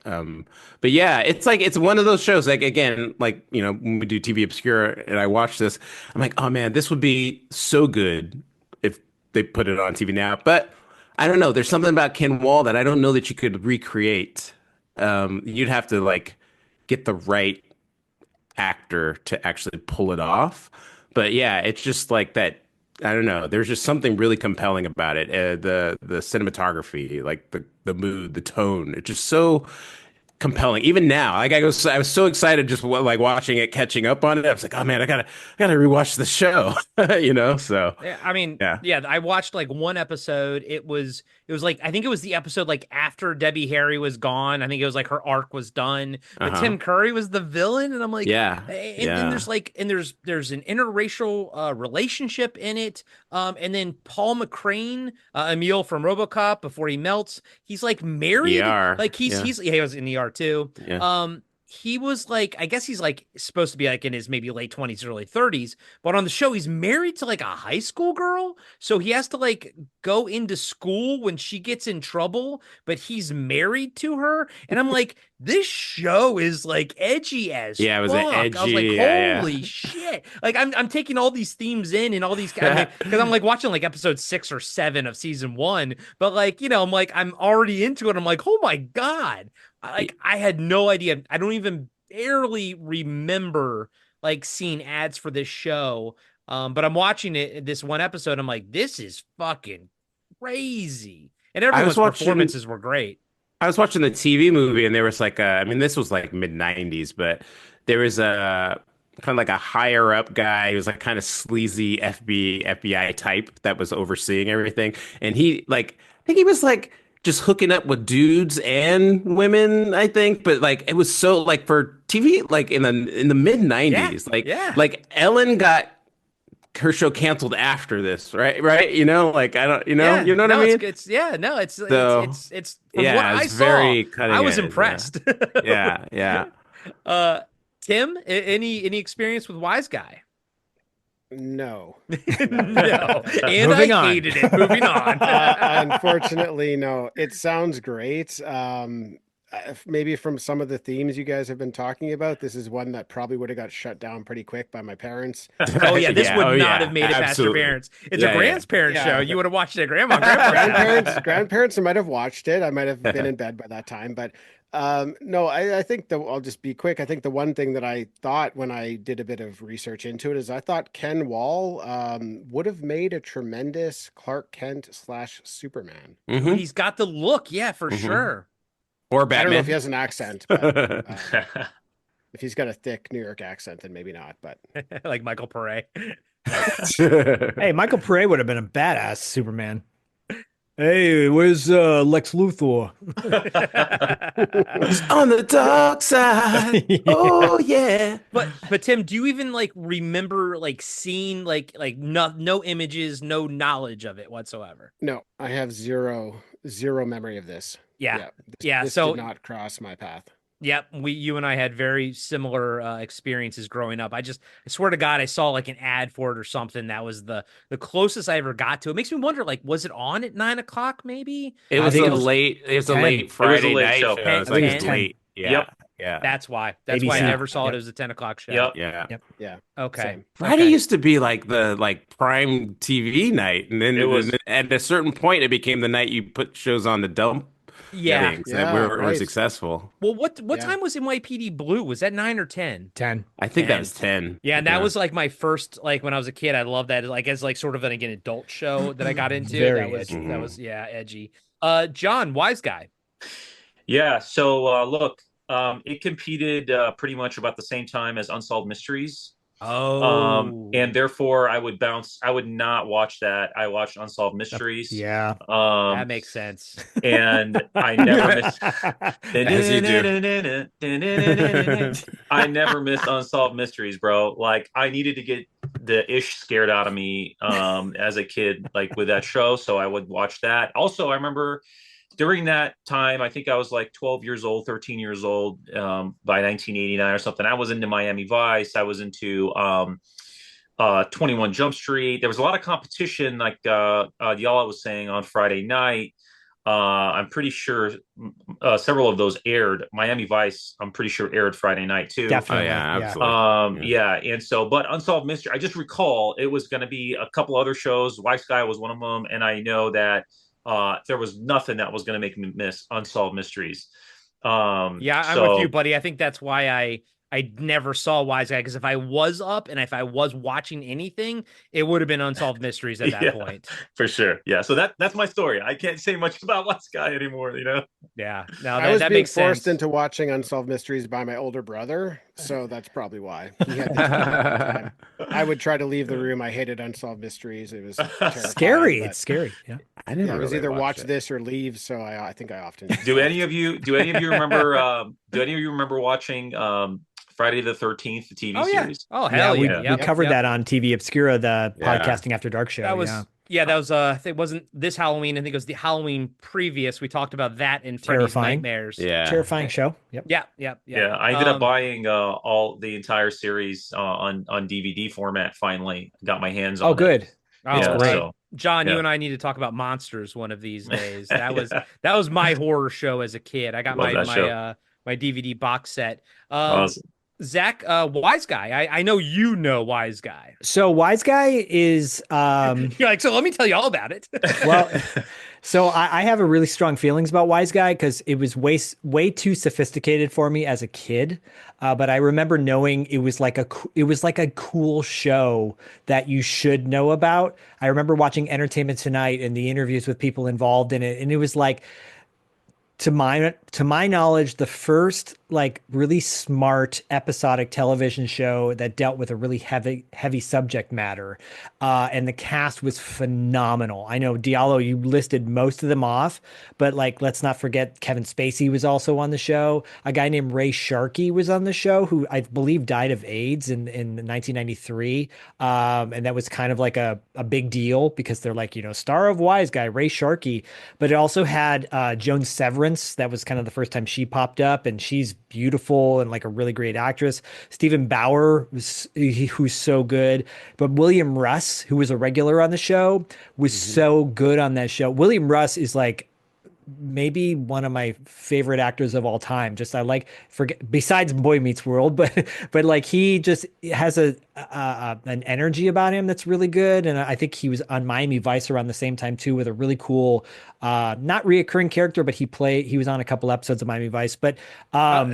But yeah, it's one of those shows like again like when we do TV Obscura and I watch this, I'm like, oh man, this would be so good if they put it on TV now. But I don't know, there's something about Ken Wall that I don't know that you could recreate. You'd have to like get the right actor to actually pull it off. But yeah, it's just like that I don't know. There's just something really compelling about it. The cinematography, like the mood, the tone. It's just so compelling. Even now, like I was so excited just like watching it, catching up on it. I was like, oh man, I gotta rewatch the show. So Yeah, I mean, yeah. yeah, I watched like one episode. It was like I think it was the episode like after Debbie Harry was gone. I think it was like her arc was done, but Uh-huh. Tim Curry was the villain, and I'm like, Yeah. and Yeah. there's like and there's an interracial relationship in it. And then Paul McCrane, Emil from RoboCop, before he melts, he's like married, ER. like Yeah. he was in ER too. Yeah. He was like, I guess he's like supposed to be like in his maybe late 20s, early 30s, but on the show, he's married to like a high school girl. So he has to like go into school when she gets in trouble, but he's married to her. And I'm like, this show is like edgy as Yeah, it was an fuck. I was like, edgy. Yeah, holy shit. Like I'm taking all these themes in and all these, I mean, because I'm like watching like episode 6 or 7 of season 1, but like, I'm like, I'm already into it. I'm like, oh my God. Like I had no idea. I don't even barely remember like seeing ads for this show. But I'm watching it this one episode. I'm like, this is fucking crazy. And I was everyone's watching. performances were great. I was watching the TV movie, and there was like I mean, this was like mid '90s, but there was a kind of like a higher up guy. He was like kind of sleazy FBI type that was overseeing everything, and I think he was like just hooking up with dudes and women, I think, but like it was so like for TV, like in the mid Yeah. '90s, Yeah. like Ellen got her show canceled after this, right? Right? Like I don't, Yeah. you know what No, I mean? it's yeah, no, So it's from what yeah, I it's saw, very cutting I was edge. Yeah. impressed. Yeah, yeah. uh Tim, any experience with Wise Guy? No. No. And Moving I on. hated it. Moving on. Unfortunately, no. It sounds great. Maybe from some of the themes you guys have been talking about, this is one that probably would have got shut down pretty quick by my parents. Oh yeah, this would Oh, not yeah, have made it past your absolutely. parents. It's Yeah, a yeah. grandparent Yeah. show. You would have watched it at grandma and grandpa's house. Grandparents might have watched it. I might have been in bed by that time, but no, I think that I'll just be quick. I think the one thing that I thought when I did a bit of research into it is I thought Ken Wall would have made a tremendous Clark Kent / Superman. Hmm. He's got the look, yeah, for Mhm. sure. Or I don't know if he Batman. has an accent, but if he's got a thick New York accent, then maybe not. But Like Michael Pare. Hey, Michael Pare would have been a badass Superman. Hey, where's Lex Luthor? On the dark side. Oh yeah. But Tim, do you even like remember like seeing like no images, no knowledge of it whatsoever? no, I have zero memory of this. Yeah. This, Yeah, this so did not cross my path. yep, you and I had very similar experiences growing up. I swear to God, I saw like an ad for it or something. That was the closest I ever got to it. Makes me wonder, like, was it on at 9 o'clock? Maybe It was think a it was late. It was a 10. late Friday late night show. show. 10, It's like it's 10. late. Yeah. Yep. Yeah. that's why. That's why I ABC. never saw it. Yep. It was a 10 o'clock show. Yep. Yeah. Yep. Yeah. Okay. Same. Friday Okay. used to be like the prime TV night, and then It was. at a certain point it became the night you put shows on the dump Yeah. things Yeah, that were right. successful. Well, what Yeah. time was NYPD Blue? Was that 9 or 10? 10. I think 10. that was 10. Yeah, and that was like my first, like when I was a kid. I loved that, like as like sort of an again adult show that I got into. Very that was edgy. that was yeah edgy. John, Wise Guy. Yeah. So look, it competed pretty much about the same time as Unsolved Mysteries. Oh, And therefore I would not watch that. I watched Unsolved Mysteries. Yeah. that makes sense. And I never missed. As you do. I never missed Unsolved Mysteries, bro. Like I needed to get the ish scared out of me as a kid, like with that show. So I would watch that. Also, I remember during that time, I think I was like 12 years old, 13 years old by 1989 or something. I was into Miami Vice. I was into 21 Jump Street. There was a lot of competition, like Yala was saying on Friday night. I'm pretty sure several of those aired. Miami Vice, I'm pretty sure aired Friday night too. Oh Definitely. yeah, absolutely. Yeah, and so, but Unsolved Mystery, I just recall it was going to be a couple other shows. Wise Guy was one of them, and I know that there was nothing that was going to make me miss Unsolved Mysteries. Yeah, I'm so- with you, buddy. I think that's why I never saw Wise Guy because if I was up and if I was watching anything, it would have been Unsolved Mysteries at that Yeah, point. for sure. Yeah. So that's my story. I can't say much about Wise Guy anymore, you know? Yeah, no, I that, was that being makes forced sense. into watching Unsolved Mysteries by my older brother, so that's probably why he had the TV all the time. I would try to leave the room. I hated Unsolved Mysteries. It was terrifying. Scary. but It's scary. Yeah. I never yeah, it was really either watched watch it. this or leave. So I think I often just Do any left. of you remember do any of you remember watching Friday the 13th, the TV Oh yeah. series? Oh Yeah, hell we yeah. we Yep, covered yep. that on TV Obscura, the Yeah. podcasting after dark show. That was yeah. that was it wasn't this Halloween. I think it was the Halloween previous. We talked about that in Freddy's Terrifying. Nightmares. Yeah. Terrifying show. Yep. Yeah, yeah, yeah. Yeah, I ended up buying all the entire series on DVD format. Finally, got my hands on Oh, it. good. Oh, Yeah, great. so John, you yeah. and I need to talk about Monsters one of these days. That was Yeah. that was my horror show as a kid. I got Love that show. my DVD box set. Awesome. Zach, Wise Guy. I know you know Wise Guy. So Wise Guy is You're like, so let me tell you all about it. well, so I have a really strong feelings about Wise Guy because it was way too sophisticated for me as a kid. But I remember knowing it was like a cool show that you should know about. I remember watching Entertainment Tonight and the interviews with people involved in it, and it was like, to my knowledge, the first like really smart episodic television show that dealt with a really heavy subject matter, and the cast was phenomenal. I know Diallo, you listed most of them off, but like let's not forget Kevin Spacey was also on the show. A guy named Ray Sharkey was on the show, who I believe died of AIDS in 1993, and that was kind of like a big deal because they're like, star of Wise Guy, Ray Sharkey. But it also had Joan Severance. That was kind of the first time she popped up, and she's beautiful and like a really great actress. Stephen Bauer, who's so good. But William Russ, who was a regular on the show, was so good on that show. William Russ is like maybe one of my favorite actors of all time. Just I like besides Boy Meets World, but like he just has an energy about him that's really good. And I think he was on Miami Vice around the same time too, with a really cool not reoccurring character, but he was on a couple episodes of Miami Vice. But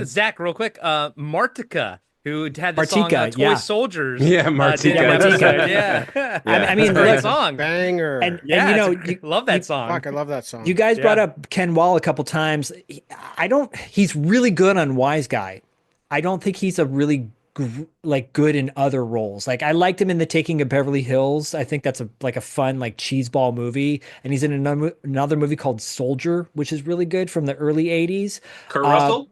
Zach, real quick, Martika, who had the song Martika, Toy yeah. Soldiers. Yeah, Martika. did an Martika. episode, yeah. I mean, Great look, song. Banger. and Yeah, you love that song. Fuck, I love that song. You guys brought up Ken Wall a couple times. He's really good on Wise Guy. I don't think he's a really good in other roles. Like I liked him in The Taking of Beverly Hills. I think that's a fun like cheeseball movie. And he's in another movie called Soldier, which is really good from the early 80s. Kurt Russell?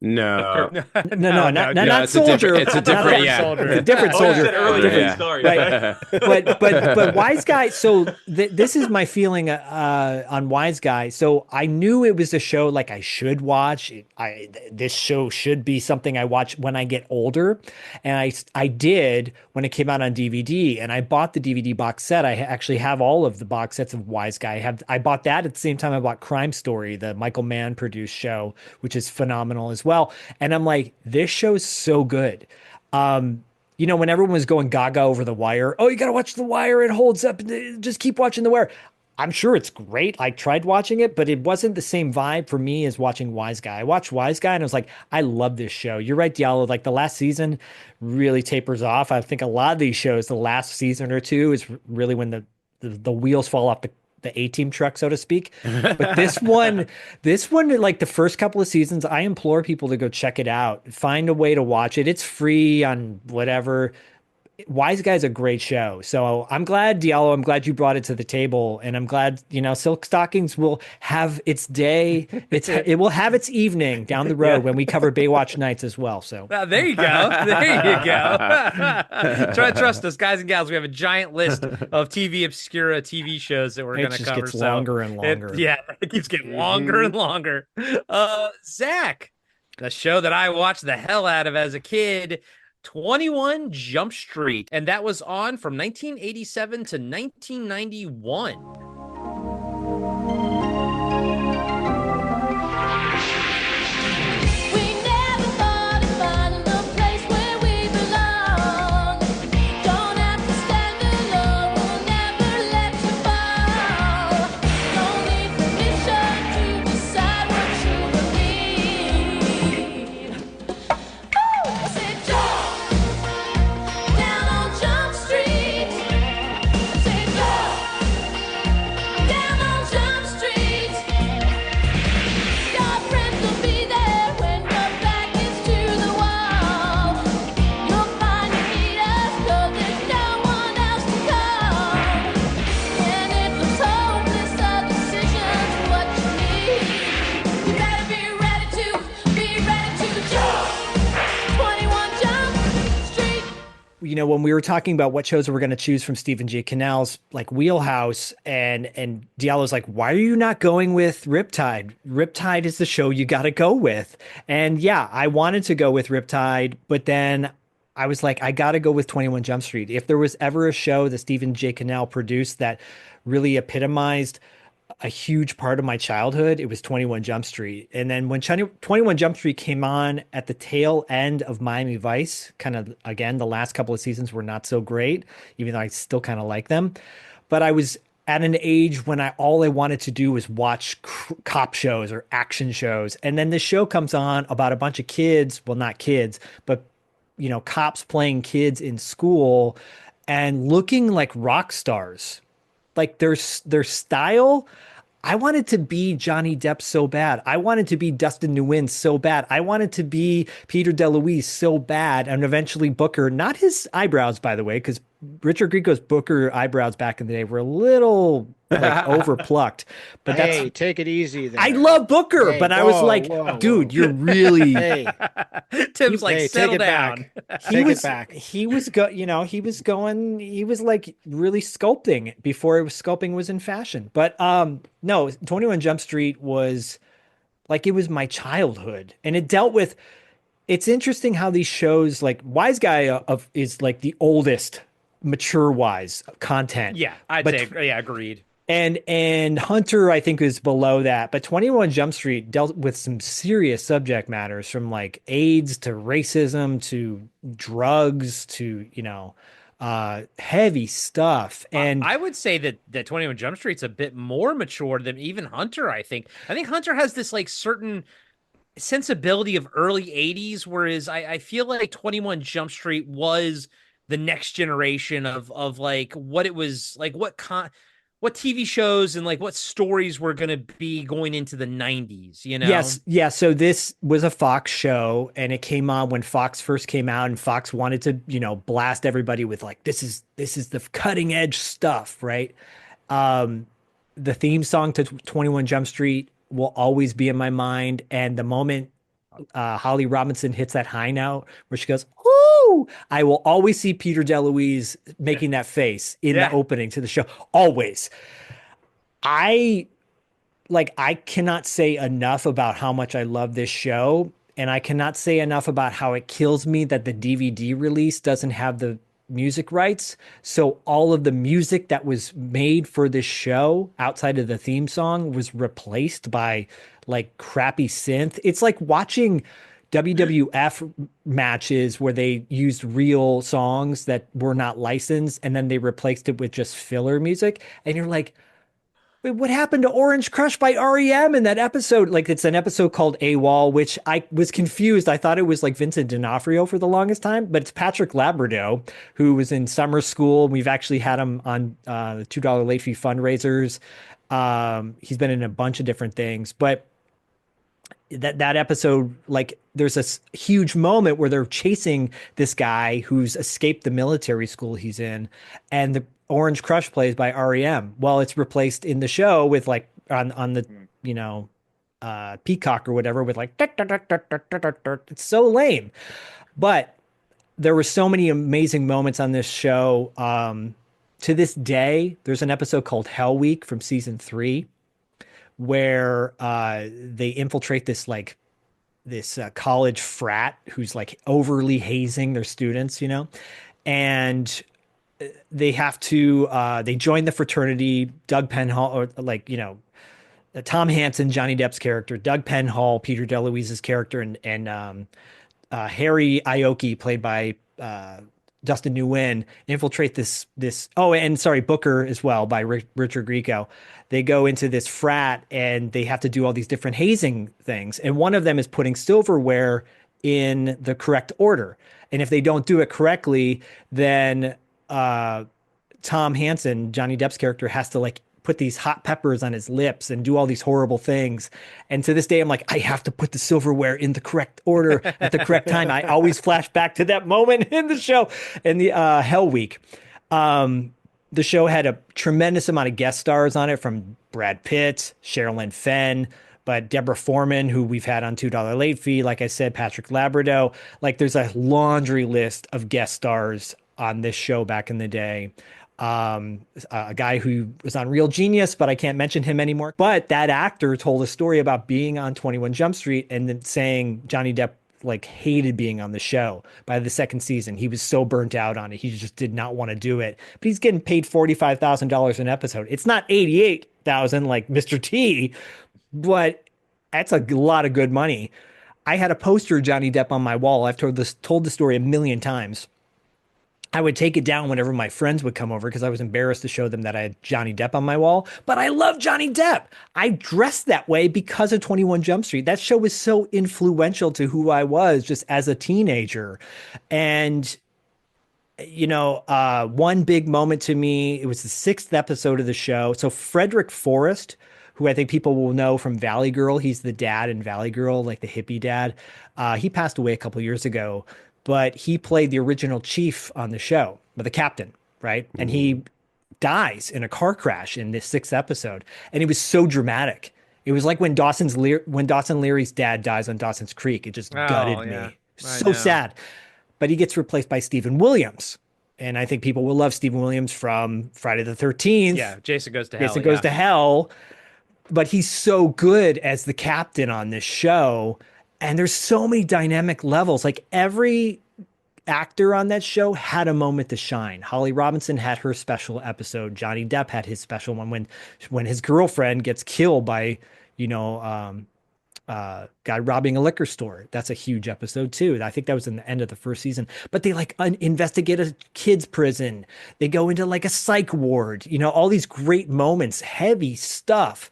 No. No, not it's a Soldier. different- it's a different- Not yeah. Soldier. It's a different Oh, you Soldier. said earlier. Yeah. Sorry. Right. But Wise Guy. So this is my feeling on Wise Guy. So I knew it was a show like I should watch. This show should be something I watch when I get older, and I did when it came out on DVD. And I bought the DVD box set. I actually have all of the box sets of Wise Guy. I bought that at the same time I bought Crime Story, the Michael Mann produced show, which is phenomenal as well. And I'm like, this show is so good. When everyone was going gaga over The Wire, oh, you got to watch The Wire. It holds up. Just keep watching The Wire. I'm sure it's great. I tried watching it, but it wasn't the same vibe for me as watching Wise Guy. I watched Wise Guy and I was like, I love this show. You're right, Diallo. Like the last season really tapers off. I think a lot of these shows, the last season or two is really when the wheels fall off the A-team truck, so to speak. But this one, like the first couple of seasons, I implore people to go check it out. Find a way to watch it. It's free on whatever. Wise Guy's a great show. So I'm glad, Diallo, I'm glad you brought it to the table. And I'm glad, Silk Stockings will have its day. It will have its evening down the road when we cover Baywatch Nights as well. So There you go. There you go. Trust us, guys and gals. We have a giant list of TV Obscura TV shows that we're going to just cover. gets longer and longer. It keeps getting longer and longer. Zach, the show that I watched the hell out of as a kid, 21 Jump Street, and that was on from 1987 to 1991. We never thought of finding a place where we belong. Don't have to stand alone, we'll never let you fall. Don't need permission to decide what you believe. when we were talking about what shows we're going to choose from Stephen J. Cannell's like wheelhouse, and Diallo's like, why are you not going with Riptide? Riptide is the show you got to go with. And yeah, I wanted to go with Riptide, but then I was like, I got to go with 21 Jump Street. If there was ever a show that Stephen J. Cannell produced that really epitomized a huge part of my childhood, it was 21 Jump Street. And then when 21 Jump Street came on at the tail end of Miami Vice, kind of again, the last couple of seasons were not so great, even though I still kind of like them. But I was at an age when all I wanted to do was watch cop shows or action shows. And then this show comes on about a bunch of kids, well, not kids, but cops playing kids in school and looking like rock stars. Like their style, I wanted to be Johnny Depp so bad. I wanted to be Dustin Nguyen so bad. I wanted to be Peter DeLuise so bad, and eventually Booker. Not his eyebrows, by the way, because Richard Grieco's Booker eyebrows back in the day were a little like overplucked. But Hey, take it easy there. I love Booker, Hey, but I was whoa, like, whoa, dude, whoa. you're really. Hey, Tim's like, hey, settle take it down. back. He Take was it back. he was he was like really sculpting before sculpting was in fashion. But no, 21 Jump Street was like, it was my childhood, and it dealt with. It's interesting how these shows, like Wise Guy is like the oldest mature wise content. Yeah, I'd But say, yeah, agreed. and Hunter, I think, is below that. But 21 Jump Street dealt with some serious subject matters, from like AIDS to racism to drugs to, heavy stuff. And I would say that 21 Jump Street's a bit more mature than even Hunter, I think. I think Hunter has this like certain sensibility of early 80s, whereas I feel like 21 Jump Street was the next generation of like what it was like, what TV shows and like what stories were going to be going into the 90s, Yes, yeah. So this was a Fox show, and it came on when Fox first came out, and Fox wanted to, blast everybody with like, this is the cutting edge stuff, right? The theme song to 21 Jump Street will always be in my mind, and the moment Holly Robinson hits that high note where she goes, "Ooh," I will always see Peter DeLuise making that face in the opening to the show. Always. I cannot say enough about how much I love this show, and I cannot say enough about how it kills me that the DVD release doesn't have the music rights. So all of the music that was made for this show outside of the theme song was replaced by like crappy synth. It's like watching WWF matches where they used real songs that were not licensed, and then they replaced it with just filler music. And you're like, wait, what happened to Orange Crush by REM in that episode? Like, it's an episode called AWOL, which I was confused. I thought it was like Vincent D'Onofrio for the longest time, but it's Patrick Labrador, who was in summer school. We've actually had him on the $2 late fee fundraisers. He's been in a bunch of different things, but that episode, like, there's a huge moment where they're chasing this guy who's escaped the military school he's in, and the Orange Crush plays by REM. Well, it's replaced in the show with like on the Peacock or whatever with like it's so lame. But there were so many amazing moments on this show. To this day, there's an episode called Hell Week from season 3 where they infiltrate this college frat who's like overly hazing their students, and they have to they join the fraternity. Doug Penhall, or Tom Hansen, Johnny Depp's character, Doug Penhall, Peter DeLuise's character, and Harry Aoki, played by Dustin Nguyen, infiltrate this. Oh, and sorry, Booker as well, by Richard Grieco. They go into this frat and they have to do all these different hazing things, and one of them is putting silverware in the correct order. And if they don't do it correctly, then Tom Hansen, Johnny Depp's character, has to like put these hot peppers on his lips and do all these horrible things. And to this day, I'm like, I have to put the silverware in the correct order at the correct time. I always flash back to that moment in the show. In the Hell Week, the show had a tremendous amount of guest stars on it, from Brad Pitt, Sherilyn Fenn, but Deborah Foreman, who we've had on $2 late fee, like I said, Patrick Labrador. Like, there's a laundry list of guest stars on this show back in the day. A guy who was on Real Genius, but I can't mention him anymore. But that actor told a story about being on 21 Jump Street and then saying Johnny Depp like hated being on the show by the second season. He was so burnt out on it. He just did not want to do it. But he's getting paid $45,000 an episode. It's not 88,000 like Mr. T, but that's a lot of good money. I had a poster of Johnny Depp on my wall. I've told the story a million times. I would take it down whenever my friends would come over because I was embarrassed to show them that I had Johnny Depp on my wall. But I love Johnny Depp. I dressed that way because of 21 Jump Street. That show was so influential to who I was just as a teenager. And, one big moment to me, it was the 6th episode of the show. So Frederick Forrest, who I think people will know from Valley Girl, he's the dad in Valley Girl, like the hippie dad. He passed away a couple years ago. But he played the original chief on the show, but the captain, right? And he dies in a car crash in this 6th episode, and it was so dramatic. It was like when Dawson Leary's dad dies on Dawson's Creek. It just gutted me. So sad. But he gets replaced by Stephen Williams, and I think people will love Stephen Williams from Friday the 13th. Yeah, Jason Goes to Hell. Jason Goes to Hell. But he's so good as the captain on this show. And there's so many dynamic levels. Like every actor on that show had a moment to shine. Holly Robinson had her special episode. Johnny Depp had his special one when his girlfriend gets killed by, guy robbing a liquor store. That's a huge episode too. I think that was in the end of the first season. But they like investigate a kids prison. They go into like a psych ward. All these great moments, heavy stuff.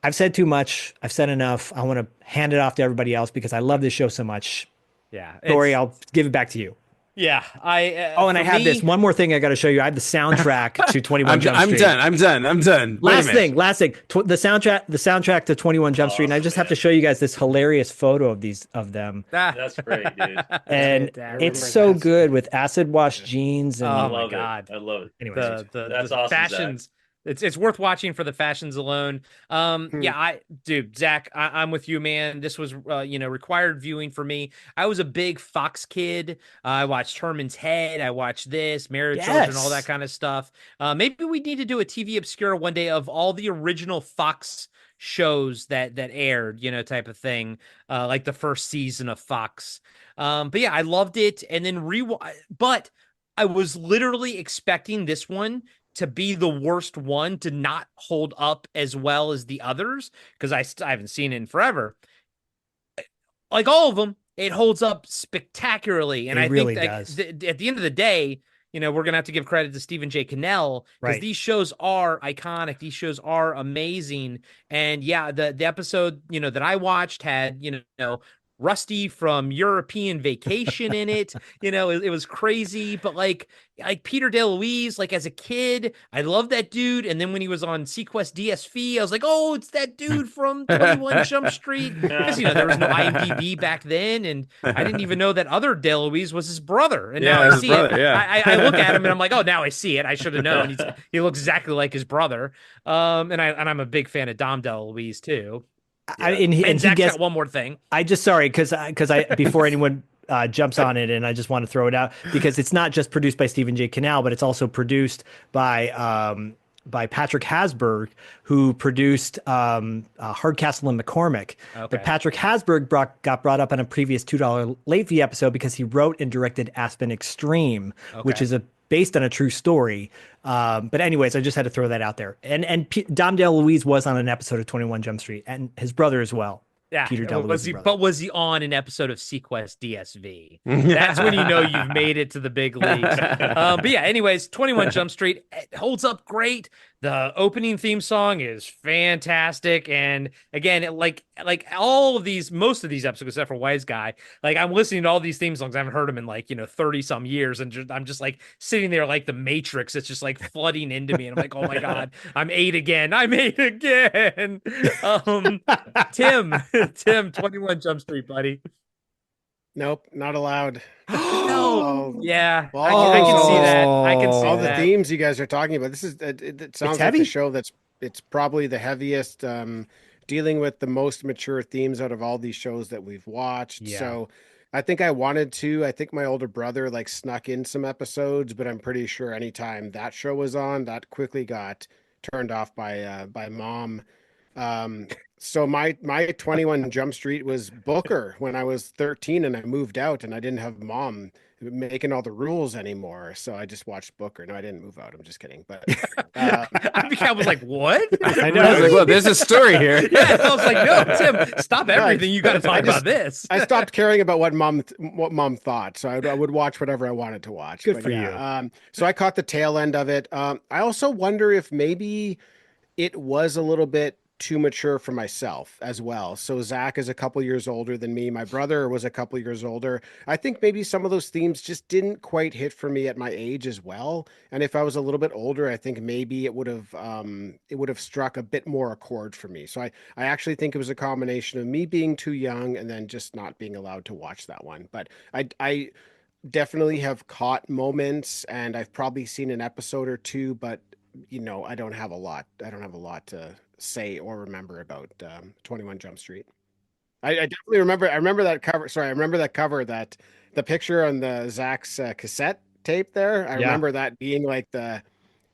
I've said too much. I've said enough. I want to hand it off to everybody else because I love this show so much. Yeah. Corey, I'll give it back to you. Yeah. And I have this one more thing I got to show you. I have the soundtrack to 21 Jump Street. I'm done. Last thing. The soundtrack to 21 Jump Street. And I just have to show you guys this hilarious photo of them. That's great, dude. And it's so good with acid wash jeans. And, oh my God. I love it. Anyways, That's the awesome, fashions. Zach. It's worth watching for the fashions alone. Zach, I'm with you, man. This was required viewing for me. I was a big Fox kid. I watched Herman's Head. I watched this, Marriage, Children, all that kind of stuff. Maybe we need to do a TV Obscura one day of all the original Fox shows that aired, type of thing, like the first season of Fox. But yeah, I loved it. And then but I was literally expecting this one to be the worst one, to not hold up as well as the others, because I haven't seen it in forever. Like all of them, it holds up spectacularly, and I really think does. At the end of the day, we're gonna have to give credit to Stephen J. Cannell, because Right. these shows are iconic. These shows are amazing, and yeah, the episode that I watched had Rusty from European Vacation in it. It was crazy, but like Peter DeLuise, like as a kid, I loved that dude. And then when he was on Sequest DSV, I was like, oh, it's that dude from 21 Jump Street. Because there was no IMDb back then, and I didn't even know that other DeLuise was his brother. And now I see it. Yeah. I look at him and I'm like, oh, now I see it. I should have known. He looks exactly like his brother. And I'm a big fan of Dom DeLuise too. And Zach's got one more thing. Because I before anyone jumps on it, and I just want to throw it out because it's not just produced by Stephen J. Cannell, but it's also produced by Patrick Hasburg, who produced Hardcastle and McCormick. Okay. But Patrick Hasburg got brought up on a previous $2 late fee episode because he wrote and directed Aspen Extreme, which is based on a true story. But anyways, I just had to throw that out there. And Dom DeLuise was on an episode of 21 Jump Street, and his brother as well. Yeah, Peter DeLuise's brother. But was he on an episode of Sequest DSV? That's when you know you've made it to the big leagues. But yeah, anyways, 21 Jump Street, it holds up great. The opening theme song is fantastic, and again, like all of these, most of these episodes, except for Wise Guy, like I'm listening to all these theme songs. I haven't heard them in 30 some years, and I'm just like sitting there like the Matrix. It's just like flooding into me, and I'm like, oh my God, I'm eight again. Tim, 21 Jump Street, buddy. Nope, not allowed. No. Yeah. Well, I can see that. I can see all that. the themes you guys are talking about. This is it sounds like heavy. the show it's probably the heaviest, dealing with the most mature themes out of all these shows that we've watched. Yeah. So I think I wanted to. I think my older brother like snuck in some episodes, but I'm pretty sure anytime that show was on, that quickly got turned off by mom. Um, so my 21 Jump Street was Booker when I was 13 and I moved out and I didn't have mom making all the rules anymore. So I just watched Booker. No, I didn't move out. I'm just kidding. But I was like, what? I know. I was like, well, there's a story here. Yeah, I was like, no, Tim, stop everything. You got to talk about this. I stopped caring about what mom thought, so I would watch whatever I wanted to watch. Good But for yeah, you. so I caught the tail end of it. I also wonder if maybe it was a little bit too mature for myself as well. So Zach is a couple years older than me. My brother was a couple years older. I think maybe some of those themes just didn't quite hit for me at my age as well. And if I was a little bit older, I think maybe it would have struck a bit more a chord for me. So I actually think it was a combination of me being too young and then just not being allowed to watch that one. But I definitely have caught moments and I've probably seen an episode or two, but I don't have a lot. I don't have a lot to say or remember about 21 Jump Street. I definitely remember. I remember that cover. Sorry, I remember that cover. That the picture on the Zach's cassette tape there. I Yeah. remember that being like the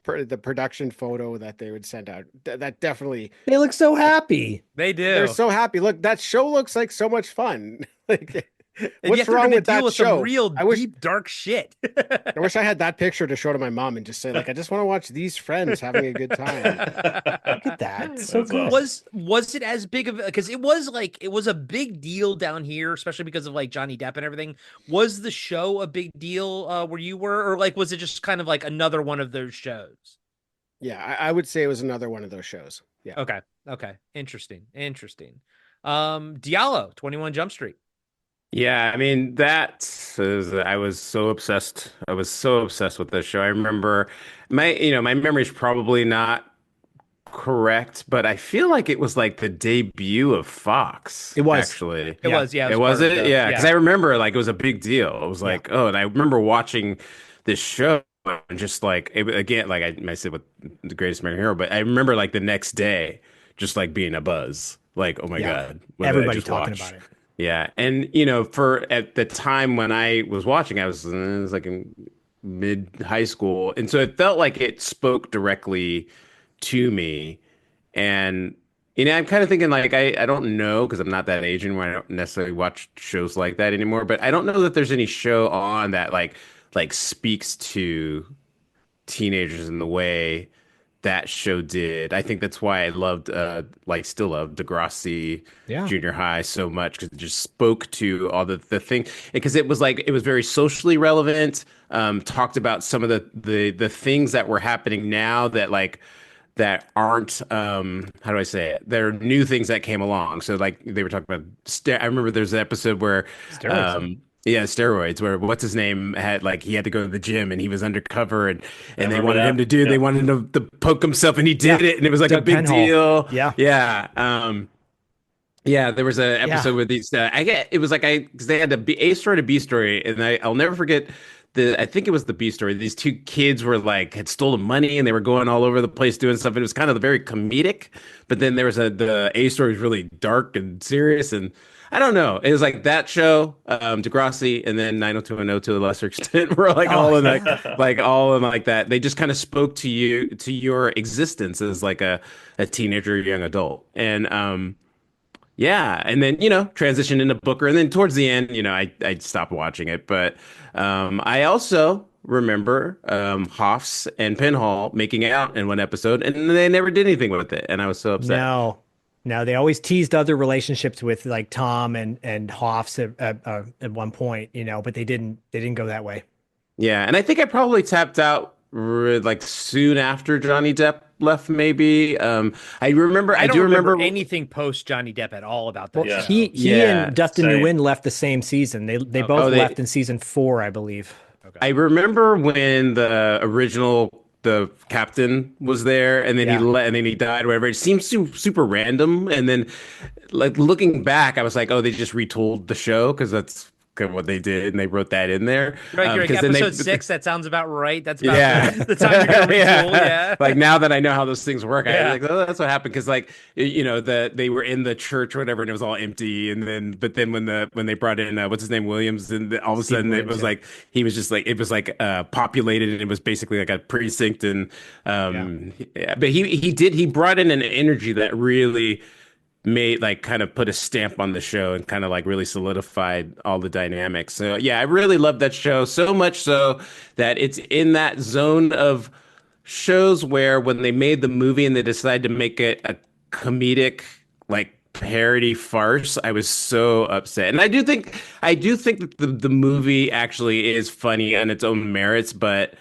production photo that they would send out. That definitely. They look so happy. They do. They're so happy. Look, that show looks like so much fun. Like, And what's yet they're wrong gonna with deal that with show? some real I wish deep, dark shit. I wish I had that picture to show to my mom and just say, like, I just want to watch these friends having a good time. Look at that. It's so That's cool. awesome. Was it as big of because it was a big deal down here, especially because of like Johnny Depp and everything. Was the show a big deal where you were, or like was it just kind of like another one of those shows? Yeah, I would say it was another one of those shows. Yeah. Okay. Interesting. Diallo, 21 Jump Street. Yeah, I mean I was so obsessed. I was so obsessed with this show. I remember my memory's probably not correct, but I feel like it was like the debut of Fox. It was. Actually. It was, yeah. It was part of it? the- Yeah, because I remember like it was a big deal. It was like, oh, and I remember watching this show and just like again, like I said with the Greatest American Hero, but I remember like the next day just like being a buzz. Like, oh my Yeah. God, what did I Everybody just talking watch? about it. Yeah, and for at the time when I was watching, it was like in mid high school, and so it felt like it spoke directly to me. And I'm kind of thinking like I don't know because I'm not that age anymore. I don't necessarily watch shows like that anymore, but I don't know that there's any show on that like speaks to teenagers in the way that show did. I think that's why I loved, still love Degrassi Yeah. Junior High so much because it just spoke to all the thing. Because it was like it was very socially relevant. Talked about some of the things that were happening now that aren't how do I say it? There are new things that came along. So like they were talking about. I remember there's an episode where Steroids. yeah, steroids. Where what's his name had like he had to go to the gym and he was undercover and they remember wanted that. him to do. Yeah. They wanted him to poke himself and he did Yeah. it and it was like a Doug big Penhall. deal. Yeah. Yeah. Yeah, there was an episode with these. It was like because they had a A story to B story, and I'll never forget I think it was the B story. These two kids were like had stolen money, and they were going all over the place doing stuff. It was kind of very comedic, but then there was the A story was really dark and serious, and I don't know. It was like that show, Degrassi, and then 90210 to a lesser extent were like all in like that. They just kind of spoke to you to your existence as like a teenager, young adult, and yeah, and then transitioned into Booker, and then towards the end, I stopped watching it. But I also remember Hoffs and Penhall making out in one episode, and they never did anything with it, and I was so upset. No, they always teased other relationships with like Tom and Hoffs at one point, but they didn't go that way. Yeah, and I think I probably tapped out like soon after Johnny Depp left. Maybe I remember. I do don't remember remember anything post Johnny Depp at all about that. Well, Yeah. show. he Yeah, and Dustin same. Nguyen left the same season. They both they- left in season 4, I believe. I remember when the captain was there, and then and then he died. Whatever. It seems super random. And then, like looking back, I was like, oh, they just retooled the show because that's kind of what they did, and they wrote that in there. You're like Because then episode 6. That sounds about right. That's about yeah, the time you're gonna retool. Yeah. Like now that I know how those things work, I Yeah. like, oh, that's what happened. Because like they were in the church or whatever, and it was all empty. And then when they brought in what's his name, Williams, and all of a Steve sudden it Williams, was yeah. like he was just like it was like populated, and it was basically like a precinct. And yeah, but he brought in an energy that really made like kind of put a stamp on the show and kind of like really solidified all the dynamics. So yeah, I really love that show so much so that it's in that zone of shows where when they made the movie and they decided to make it a comedic like parody farce, I was so upset. And I do think that the movie actually is funny on its own merits, but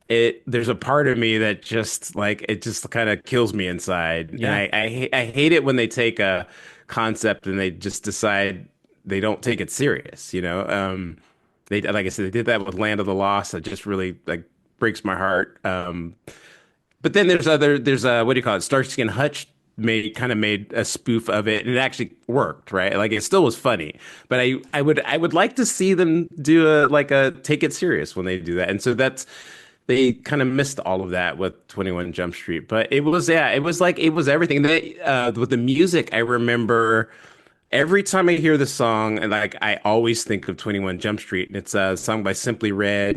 there's a part of me that just like it just kind of kills me inside. And Yeah. I hate it when they take a concept and they just decide they don't take it serious, they like I said, they did that with Land of the Lost. That just really like breaks my heart. But then there's what do you call it? Starsky and Hutch made a spoof of it, and it actually worked, right? Like it still was funny, but I would like to see them do a take it serious when they do that, and so they kind of missed all of that with 21 Jump Street. But it was everything. With the music, I remember every time I hear the song, and like I always think of 21 Jump Street, and it's a song by Simply Red,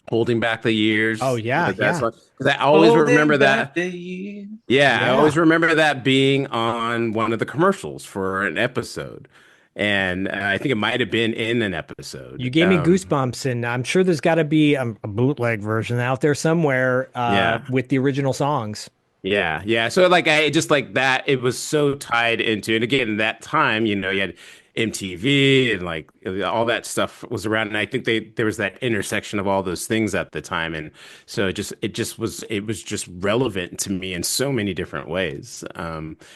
Holding Back the Years. Oh, yeah, Like that yeah. song. 'Cause I always remember that. Yeah. Yeah, I Yeah. always remember that being on one of the commercials for an episode. And I think it might have been in an episode. You gave me goosebumps, and I'm sure there's got to be a bootleg version out there somewhere Yeah. with the original songs. Yeah, yeah. So like I just like that it was so tied into, and again that time, you had MTV and like all that stuff was around, and I think there was that intersection of all those things at the time, and so it was just relevant to me in so many different ways.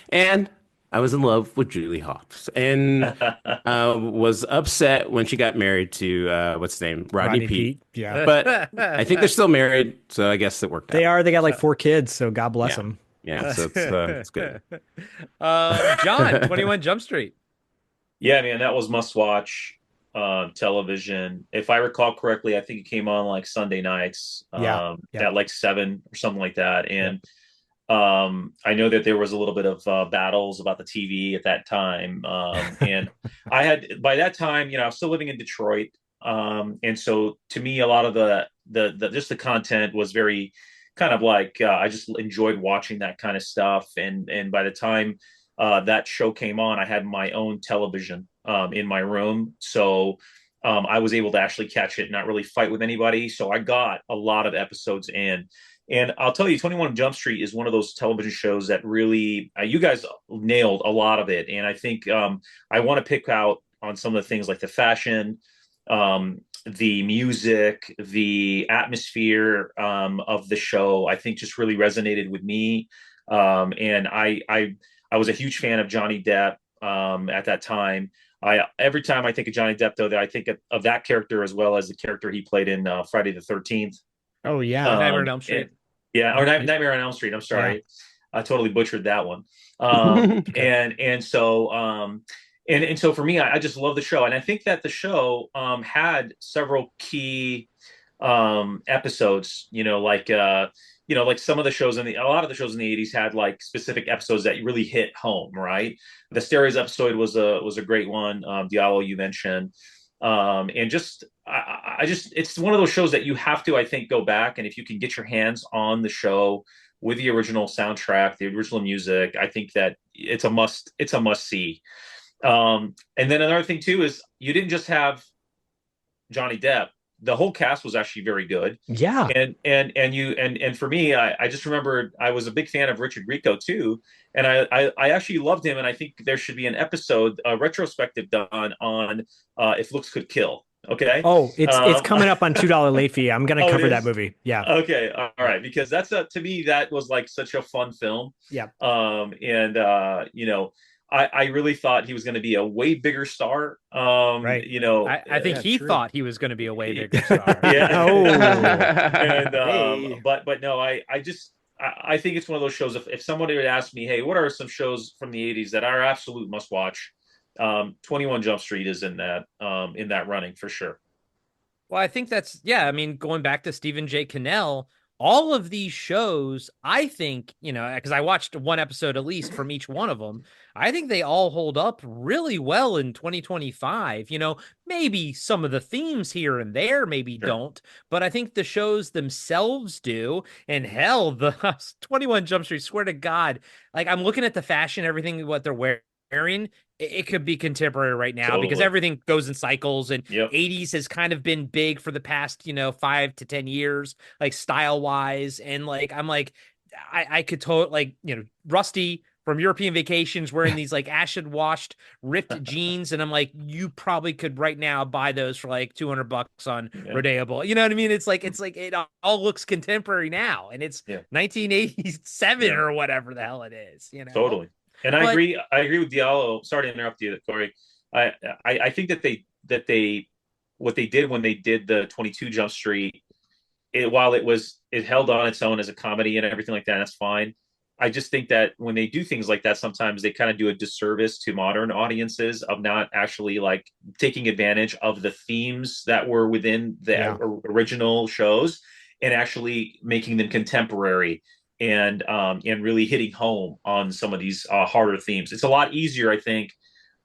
And I was in love with Julie Hopps, and was upset when she got married to what's his name, Rodney Peete. Yeah. But I think they're still married, so I guess it worked out. They are. They got like 4 kids, so God bless them. Yeah, so it's good. John, 21 Jump Street. Yeah, man, that was must watch television. If I recall correctly, I think it came on like Sunday nights, Yeah, yeah. at like 7 or something like that. And I know that there was a little bit of battles about the TV at that time. And I had by that time, I was still living in Detroit. And so to me, a lot of the just the content was very kind of like I just enjoyed watching that kind of stuff. And by the time that show came on, I had my own television in my room. So I was able to actually catch it and not really fight with anybody. So I got a lot of episodes in. And I'll tell you, 21 Jump Street is one of those television shows that really, you guys nailed a lot of it. And I think I want to pick out on some of the things like the fashion, the music, the atmosphere of the show, I think just really resonated with me. And I was a huge fan of Johnny Depp at that time. Every time I think of Johnny Depp, though, I think of that character as well as the character he played in Friday the 13th. Oh yeah. Nightmare on Elm Street. Yeah, or Nightmare on Elm Street. I'm sorry, I totally butchered that one. And so for me, I just love the show, and I think that the show had several key episodes. Like some of the shows a lot of the shows in the 80s had like specific episodes that really hit home, right? The Stereos episode was a great one. Diallo, you mentioned. And just I just it's one of those shows that you have to, I think, go back, and if you can get your hands on the show with the original soundtrack, the original music, I think that it's a must see. And then another thing too is you didn't just have Johnny Depp. The whole cast was actually very good. Yeah. And for me, I just remember I was a big fan of Richard Grieco too, and I actually loved him, and I think there should be an episode, a retrospective done on If Looks Could Kill. Okay. Oh, it's coming up on $2 late fee. I'm gonna cover that movie. Yeah. Okay. All right. Because that's to me that was like such a fun film. Yeah. I really thought he was going to be a way bigger star. Right. I think he thought he was going to be a way bigger star. Yeah. Oh. And but no, I think it's one of those shows. If somebody would ask me, hey, what are some shows from the 80s that are absolute must watch? 21 Jump Street is in that running for sure. Well, I think that's, yeah. I mean, going back to Stephen J. Cannell, all of these shows, I think, because I watched one episode at least from each one of them, I think they all hold up really well in 2025. Maybe some of the themes here and there maybe Sure. don't, but I think the shows themselves do. And hell, the 21 Jump Street, swear to God, like I'm looking at the fashion, everything, what they're wearing. It could be contemporary right now because Totally. everything goes in cycles, and Yep. 80s has kind of been big for the past 5 to 10 years, like style wise. And like I'm like I could totally, like, Rusty from European Vacations wearing these like acid washed ripped jeans, and I'm like, you probably could right now buy those for like $200 on Yeah. Rodeoable. You know what I mean? It's like it all looks contemporary now, and it's Yeah. 1987 Yeah. or whatever the hell it is. Totally. And But- I agree with Diallo. Sorry to interrupt you, Corey. I think that they what they did when they did the 22 Jump Street, while it held on its own as a comedy and everything like that, that's fine. I just think that when they do things like that, sometimes they kind of do a disservice to modern audiences of not actually like taking advantage of the themes that were within the original shows and actually making them contemporary and really hitting home on some of these harder themes. It's a lot easier, I think.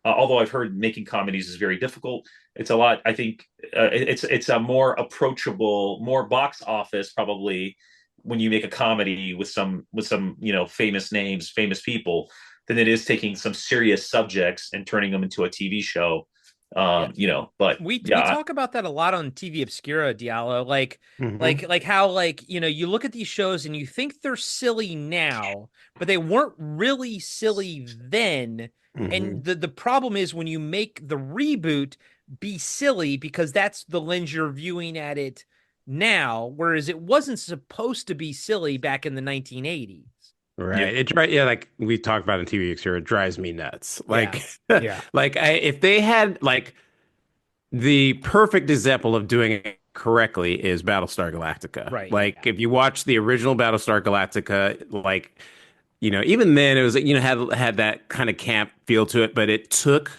Although I've heard making comedies is very difficult, it's a lot. I think it's a more approachable, more box office probably when you make a comedy with some famous names, famous people, than it is taking some serious subjects and turning them into a TV show. But we talk about that a lot on TV Obscura, Diallo. Like how you look at these shows and you think they're silly now, but they weren't really silly then. And the problem is when you make the reboot be silly because that's the lens you're viewing at it now, whereas it wasn't supposed to be silly back in the 1980s. Right. Like we talked about in TV Extra, it drives me nuts. Like, Yeah. like if they had like the perfect example of doing it correctly is Battlestar Galactica. Right. Like if you watch the original Battlestar Galactica, like, even then it was, had that kind of camp feel to it, but it took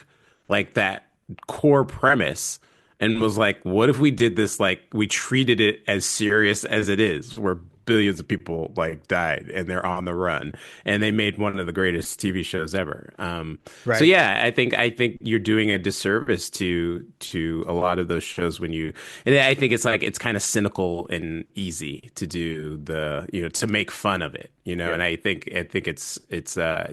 like that core premise and was like, what if we did this, like we treated it as serious as it is, where billions of people like died and they're on the run, and they made one of the greatest TV shows ever. Right. So yeah, I think you're doing a disservice to a lot of those shows and I think it's like it's kind of cynical and easy to do to make fun of it, and I think it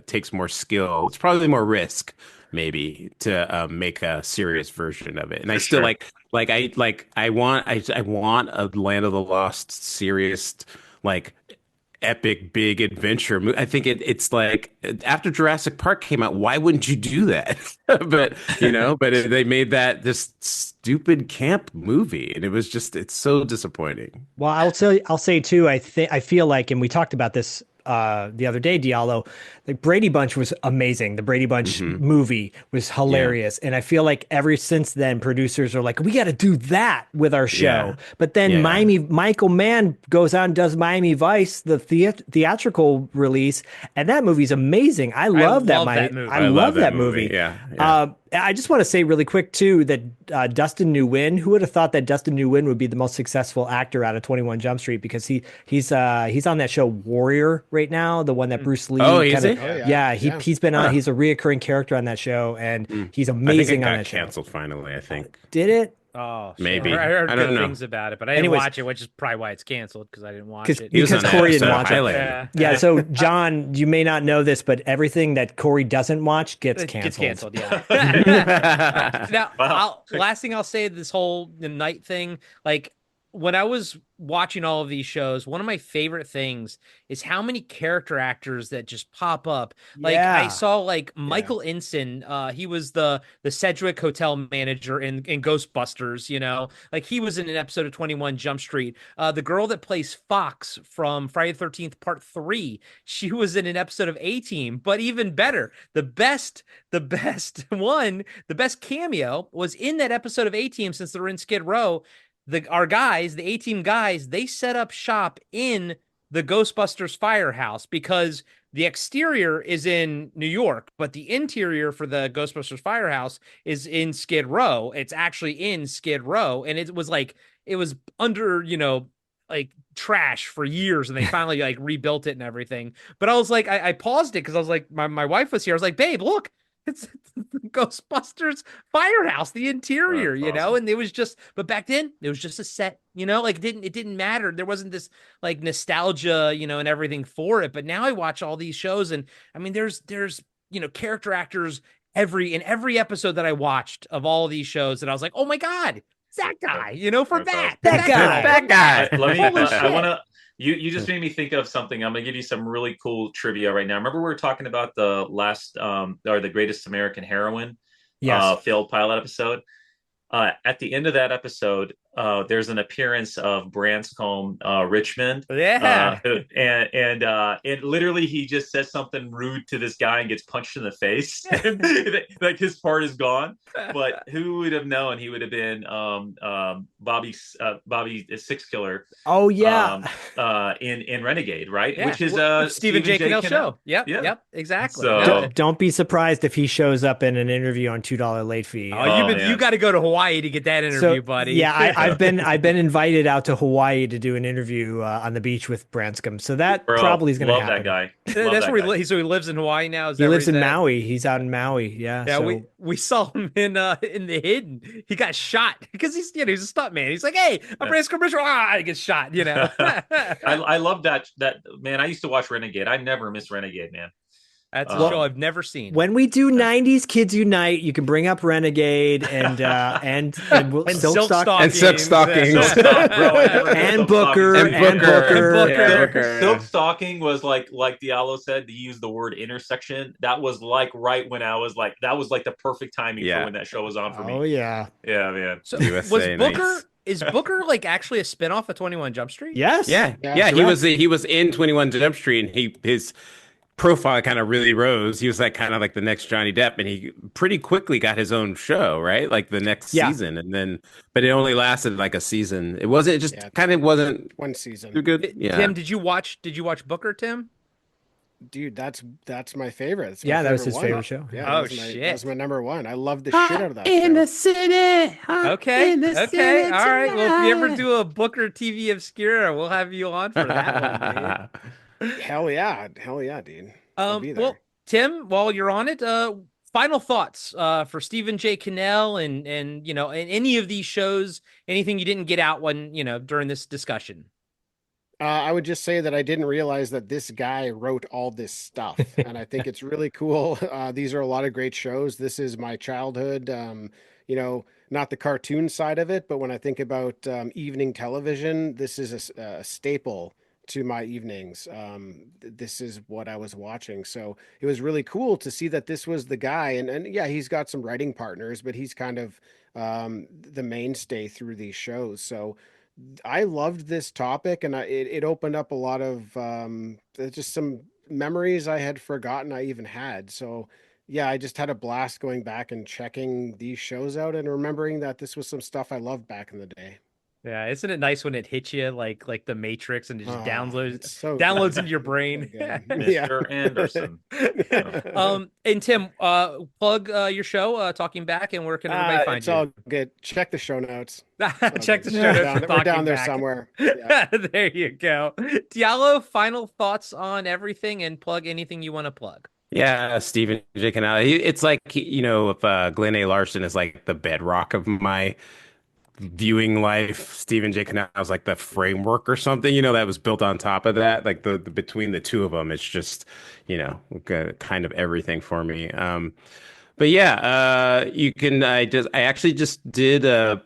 takes more skill. It's probably more risk maybe to make a serious version of it. And I still I want a Land of the Lost serious, like epic big adventure movie. I think it's like after Jurassic Park came out, why wouldn't you do that? but they made that this stupid camp movie, and it's so disappointing. Well, I'll say too, I feel like, and we talked about this the other day, Diallo, the Brady Bunch was amazing. The Brady Bunch movie was hilarious. And I feel like ever since then, producers are like, we got to do that with our show. Yeah. But then Michael Mann goes out and does Miami Vice, the theatrical release. And that movie's amazing. I love that movie. I love that movie. Yeah. I just want to say really quick too that Dustin Nguyen, who would have thought that Dustin Nguyen would be the most successful actor out of 21 Jump Street, because he's on that show Warrior right now, the one that Bruce Lee. Oh, is he? He's been on. He's a reoccurring character on that show, and he's amazing on that show. Canceled finally, I think. Did it? Oh, maybe. I heard I don't good know. things about it, but I didn't Anyways. watch it, which is probably why it's canceled, because I didn't watch it. Because Corey didn't watch it. Highlander. Yeah. So John, you may not know this, but everything that Corey doesn't watch gets It canceled. gets canceled, yeah. Now, Wow. last thing I'll say, this whole night thing, like when I was watching all of these shows, one of my favorite things is how many character actors that just pop up. Like I saw like Michael Ensign, he was the Sedgwick hotel manager in Ghostbusters, like he was in an episode of 21 Jump Street. The girl that plays Fox from Friday the 13th Part 3, she was in an episode of A-Team. But even better, the best cameo was in that episode of A-Team, since they're in Skid Row. The A-Team guys, they set up shop in the Ghostbusters firehouse because the exterior is in New York, but the interior for the Ghostbusters firehouse is in Skid Row. It's actually in Skid Row, and it was like it was under, like trash for years, and they finally like rebuilt it and everything. But I was like, I paused it because I was like, my wife was here. I was like, babe, look, it's the Ghostbusters firehouse, the interior, That's awesome. and it was just, but back then it was just a set, like it didn't matter. There wasn't this like nostalgia, and everything for it. But now I watch all these shows, and I mean, there's character actors in every episode that I watched of all of these shows, and I was like, oh my God, it's that guy, for That's awesome. That guy. Let me. Holy I shit. want to. You just made me think of something. I'm gonna give you some really cool trivia right now. Remember we were talking about the last or the Greatest American Heroine Yes. failed pilot episode. At the end of that episode, there's an appearance of Branscombe Richmond. Yeah. And literally he just says something rude to this guy and gets punched in the face. Like his part is gone. But who would have known he would have been Bobby Six Killer Oh yeah. in Renegade, right? Yeah. Which is Stephen J. Cannell show. Yep. Yeah. Yep. Exactly. So- No. Don't be surprised if he shows up in an interview on $2 late fee. Oh, man. you got to go to Hawaii to get that interview, buddy. Yeah, I've been invited out to Hawaii to do an interview on the beach with Branscombe, so that Bro, probably is going to love happen. that guy. Love That's that where guy. so he lives in Hawaii now. Is He that where lives he's in at? Maui. He's out in Maui. Yeah. Yeah, so- we saw him in the Hidden. He got shot because he's he's a stunt man. He's like, hey, I'm Branscombe Richard. He gets shot. I love that man. I used to watch Renegade. I never miss Renegade, man. That's a Well, show I've never seen. When we do '90s Kids Unite, you can bring up Renegade and we'll, And Silk Silk Stock- Stockings. Silk Stockings. Silk Stock, bro, I never and Silk Booker Stockings. and Booker. Yeah, Booker. Silk Stocking was like Diallo said, to use the word intersection. That was like right when I was like, that was like the perfect timing Yeah. for when that show was on for Oh me. yeah. Yeah, man. So USA was Booker? Nights. Is Booker like actually a spinoff of 21 Jump Street? Yes. Yeah, Yeah, he was in 21 Jump Street, and his profile kind of really rose. He was like kind of like the next Johnny Depp, and he pretty quickly got his own show, right? Like the next Yeah. season, and then but it only lasted like a season. It wasn't kind of wasn't One season. too good. Yeah, Tim, did you watch Booker, Tim? Dude, that's my favorite. That's my Yeah, that was his one. favorite show. Yeah, Oh, that was my, shit. That was my number one. I love the shit out of that in show. the city. Okay. Okay. All right. Well, if you ever do a Booker TV Obscura, we'll have you on for that one, dude. Hell yeah, dude. I'll be there. Well, Tim, while you're on it, final thoughts for Stephen J. Cannell and in any of these shows, anything you didn't get out when during this discussion. I would just say that I didn't realize that this guy wrote all this stuff, and I think it's really cool. These are a lot of great shows. This is my childhood. Not the cartoon side of it, but when I think about evening television, this is a staple to my evenings. This is what I was watching, so it was really cool to see that this was the guy. And yeah, he's got some writing partners, but he's kind of the mainstay through these shows. So I loved this topic, and it opened up a lot of just some memories I had forgotten I even had. So yeah, I just had a blast going back and checking these shows out and remembering that this was some stuff I loved back in the day. Yeah, isn't it nice when it hits you like the Matrix and it just It's so downloads good. into your brain? So good. Yeah. Mr. Anderson. And Tim, plug your show, Talking Back, and where can everybody find It's you? all good. Check the show notes. Check the show We're notes. down, for we're down Talking there Back. somewhere. Yeah. There you go. Diallo, final thoughts on everything, and plug anything you want to plug. Yeah, Stephen J. Cannell. It's like, if Glenn A. Larson is like the bedrock of my viewing life, Stephen J. Cannell is like the framework or something, that was built on top of that. Like the between the two of them, it's just, kind of everything for me. But yeah, you can. I actually just did a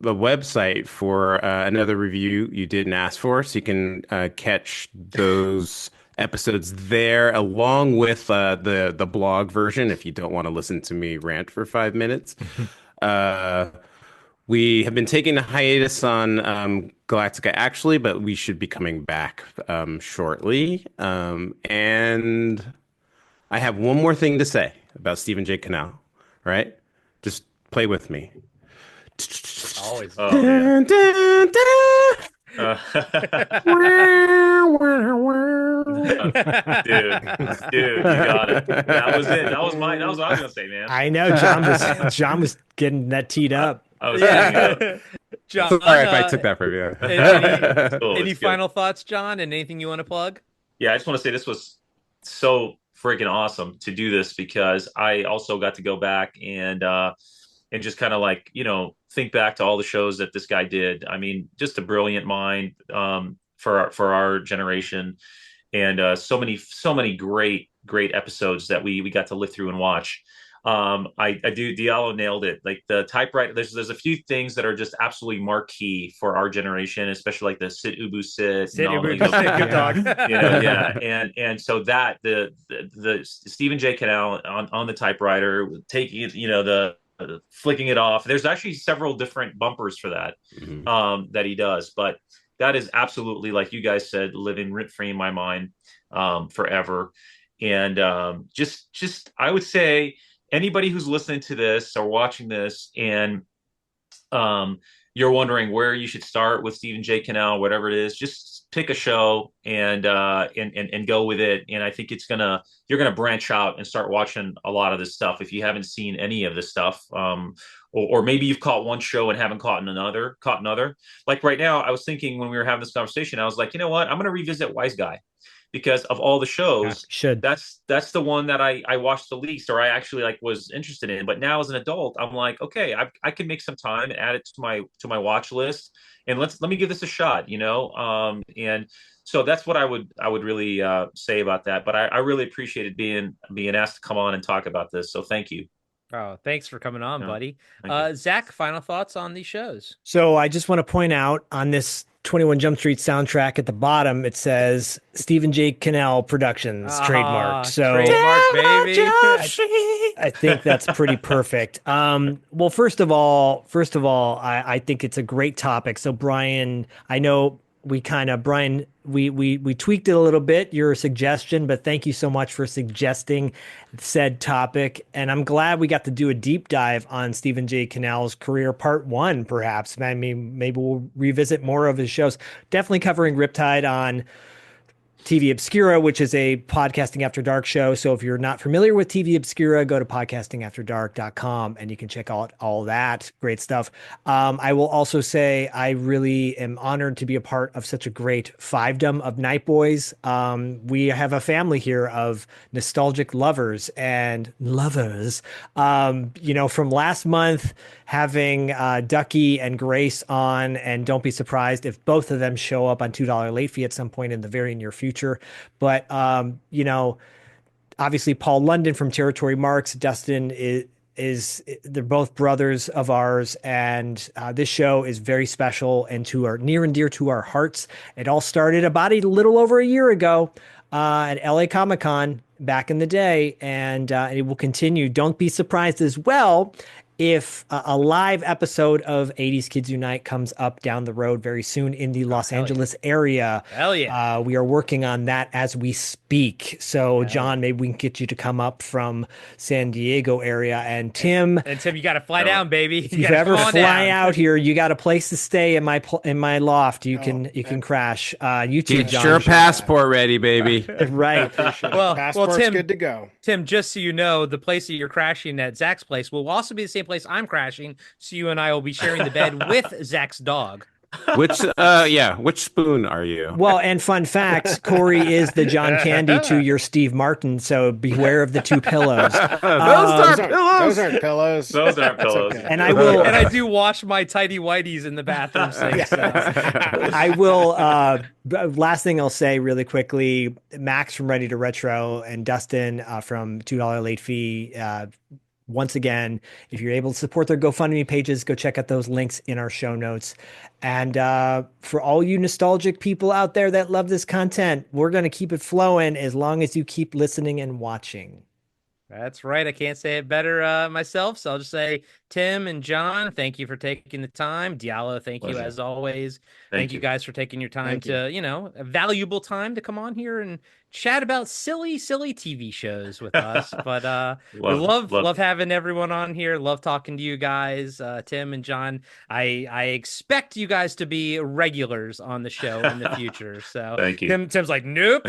website for another review you didn't ask for, so you can catch those episodes there along with the blog version if you don't want to listen to me rant for 5 minutes. We have been taking a hiatus on Galactica actually, but we should be coming back shortly. And I have one more thing to say about Stephen J. Cannell, right? Just play with me. Always. Oh, man. Uh, dude, you got it. That was it. That was what I was gonna say, man. I know John was getting that teed up. I was teeing it up. Yeah. John, Sorry if I took that from you. It's cool. any It's good. final thoughts, John, and anything you want to plug? Yeah, I just want to say this was so freaking awesome to do this because I also got to go back and just kind of like, think back to all the shows that this guy did. I mean, just a brilliant mind for our generation, and so many great episodes that we got to live through and watch. I do Diallo nailed it. Like the typewriter, there's a few things that are just absolutely marquee for our generation, especially like the sit ubu sit Sit, and all Ubu, those, sit, good dog. yeah, and so that the Stephen J. Cannell on the typewriter taking it, the flicking it off. There's actually several different bumpers for that that he does, but that is absolutely, like you guys said, living rent free in my mind forever. And just I would say anybody who's listening to this or watching this and um, you're wondering where you should start with Stephen J. Cannell, whatever it is, just pick a show and go with it. And I think you're gonna branch out and start watching a lot of this stuff if you haven't seen any of this stuff. Or maybe you've caught one show and haven't caught another. Like right now, I was thinking when we were having this conversation, I was like, you know what? I'm going to revisit Wise Guy because of all the shows. Should. That's the one that I watched the least, or I actually like was interested in. But now as an adult, I'm like, okay, I can make some time and add it to my watch list, and let me give this a shot. And so that's what I would really say about that. But I really appreciated being asked to come on and talk about this. So thank you. Oh, thanks for coming on, Yeah, buddy. thank you. Zach, final thoughts on these shows? So I just want to point out on this 21 Jump Street soundtrack at the bottom, it says Stephen J. Cannell Productions, trademarked. So trademark, baby. I think that's pretty perfect. Well, first of all, I think it's a great topic. So Brian, I know we tweaked it a little bit, your suggestion, but thank you so much for suggesting said topic. And I'm glad we got to do a deep dive on Stephen J. Cannell's career, part one, perhaps. I mean, maybe we'll revisit more of his shows. Definitely covering Riptide on TV Obscura, which is a podcasting after dark show. So if you're not familiar with TV Obscura, go to podcastingafterdark.com and you can check out all that great stuff. I will also say I really am honored to be a part of such a great fivedom of Night Boys. We have a family here of nostalgic lovers and lovers. From last month, having Ducky and Grace on, and don't be surprised if both of them show up on $2 late fee at some point in the very near future. But obviously Paul London from Territory Marks, Dustin is they're both brothers of ours, and this show is very special and near and dear to our hearts. It all started about a little over a year ago at LA Comic-Con back in the day, and it will continue. Don't be surprised as well if a live episode of 80s Kids Unite comes up down the road very soon in the Los Angeles area. Hell yeah. We are working on that as we speak. So, John, maybe we can get you to come up from San Diego area. And Tim, And Tim, you got to fly down, baby. if you ever fly out here, you got a place to stay in my loft. You can crash. You too, Get John. your passport ready, baby. Right. Well, Passport's Tim, good to go. Tim, just so you know, the place that you're crashing at Zach's place will also be the same place I'm crashing. So you and I will be sharing the bed with Zach's dog. Which spoon are you? Well, and fun fact, Corey is the John Candy to your Steve Martin, so beware of the two pillows. Those aren't pillows. Those aren't pillows. okay. And I will, And I do wash my tidy whities in the bathroom sink. So. I will. Last thing I'll say really quickly: Max from Ready to Retro and Dustin from $2 late fee. Once again, if you're able to support their GoFundMe pages, go check out those links in our show notes. And for all you nostalgic people out there that love this content, we're going to keep it flowing as long as you keep listening and watching. That's right. I can't say it better myself. So I'll just say Tim and John, thank you for taking the time. Diallo, thank you Pleasure. as always. Thank You you. guys for taking your time Thank you. to, a valuable time to come on here and chat about silly TV shows with us. But we love having everyone on here. Love talking to you guys, Tim and John. I expect you guys to be regulars on the show in the future. So Thank you. Tim's like, nope.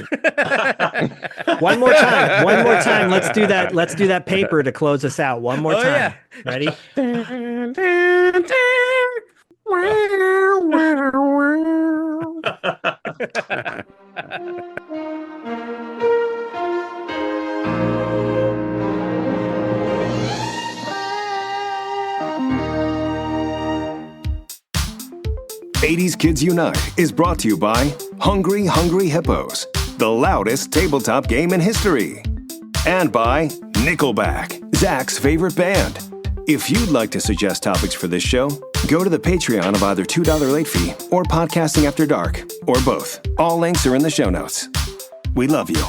One more time. Let's do that. Let's do that paper to close us out. One more Oh, time. yeah. Ready? '80s Kids Unite is brought to you by Hungry Hungry Hippos, the loudest tabletop game in history. And by Nickelback, Zach's favorite band. If you'd like to suggest topics for this show, go to the Patreon of either $2 Late Fee or Podcasting After Dark, or both. All links are in the show notes. We love you.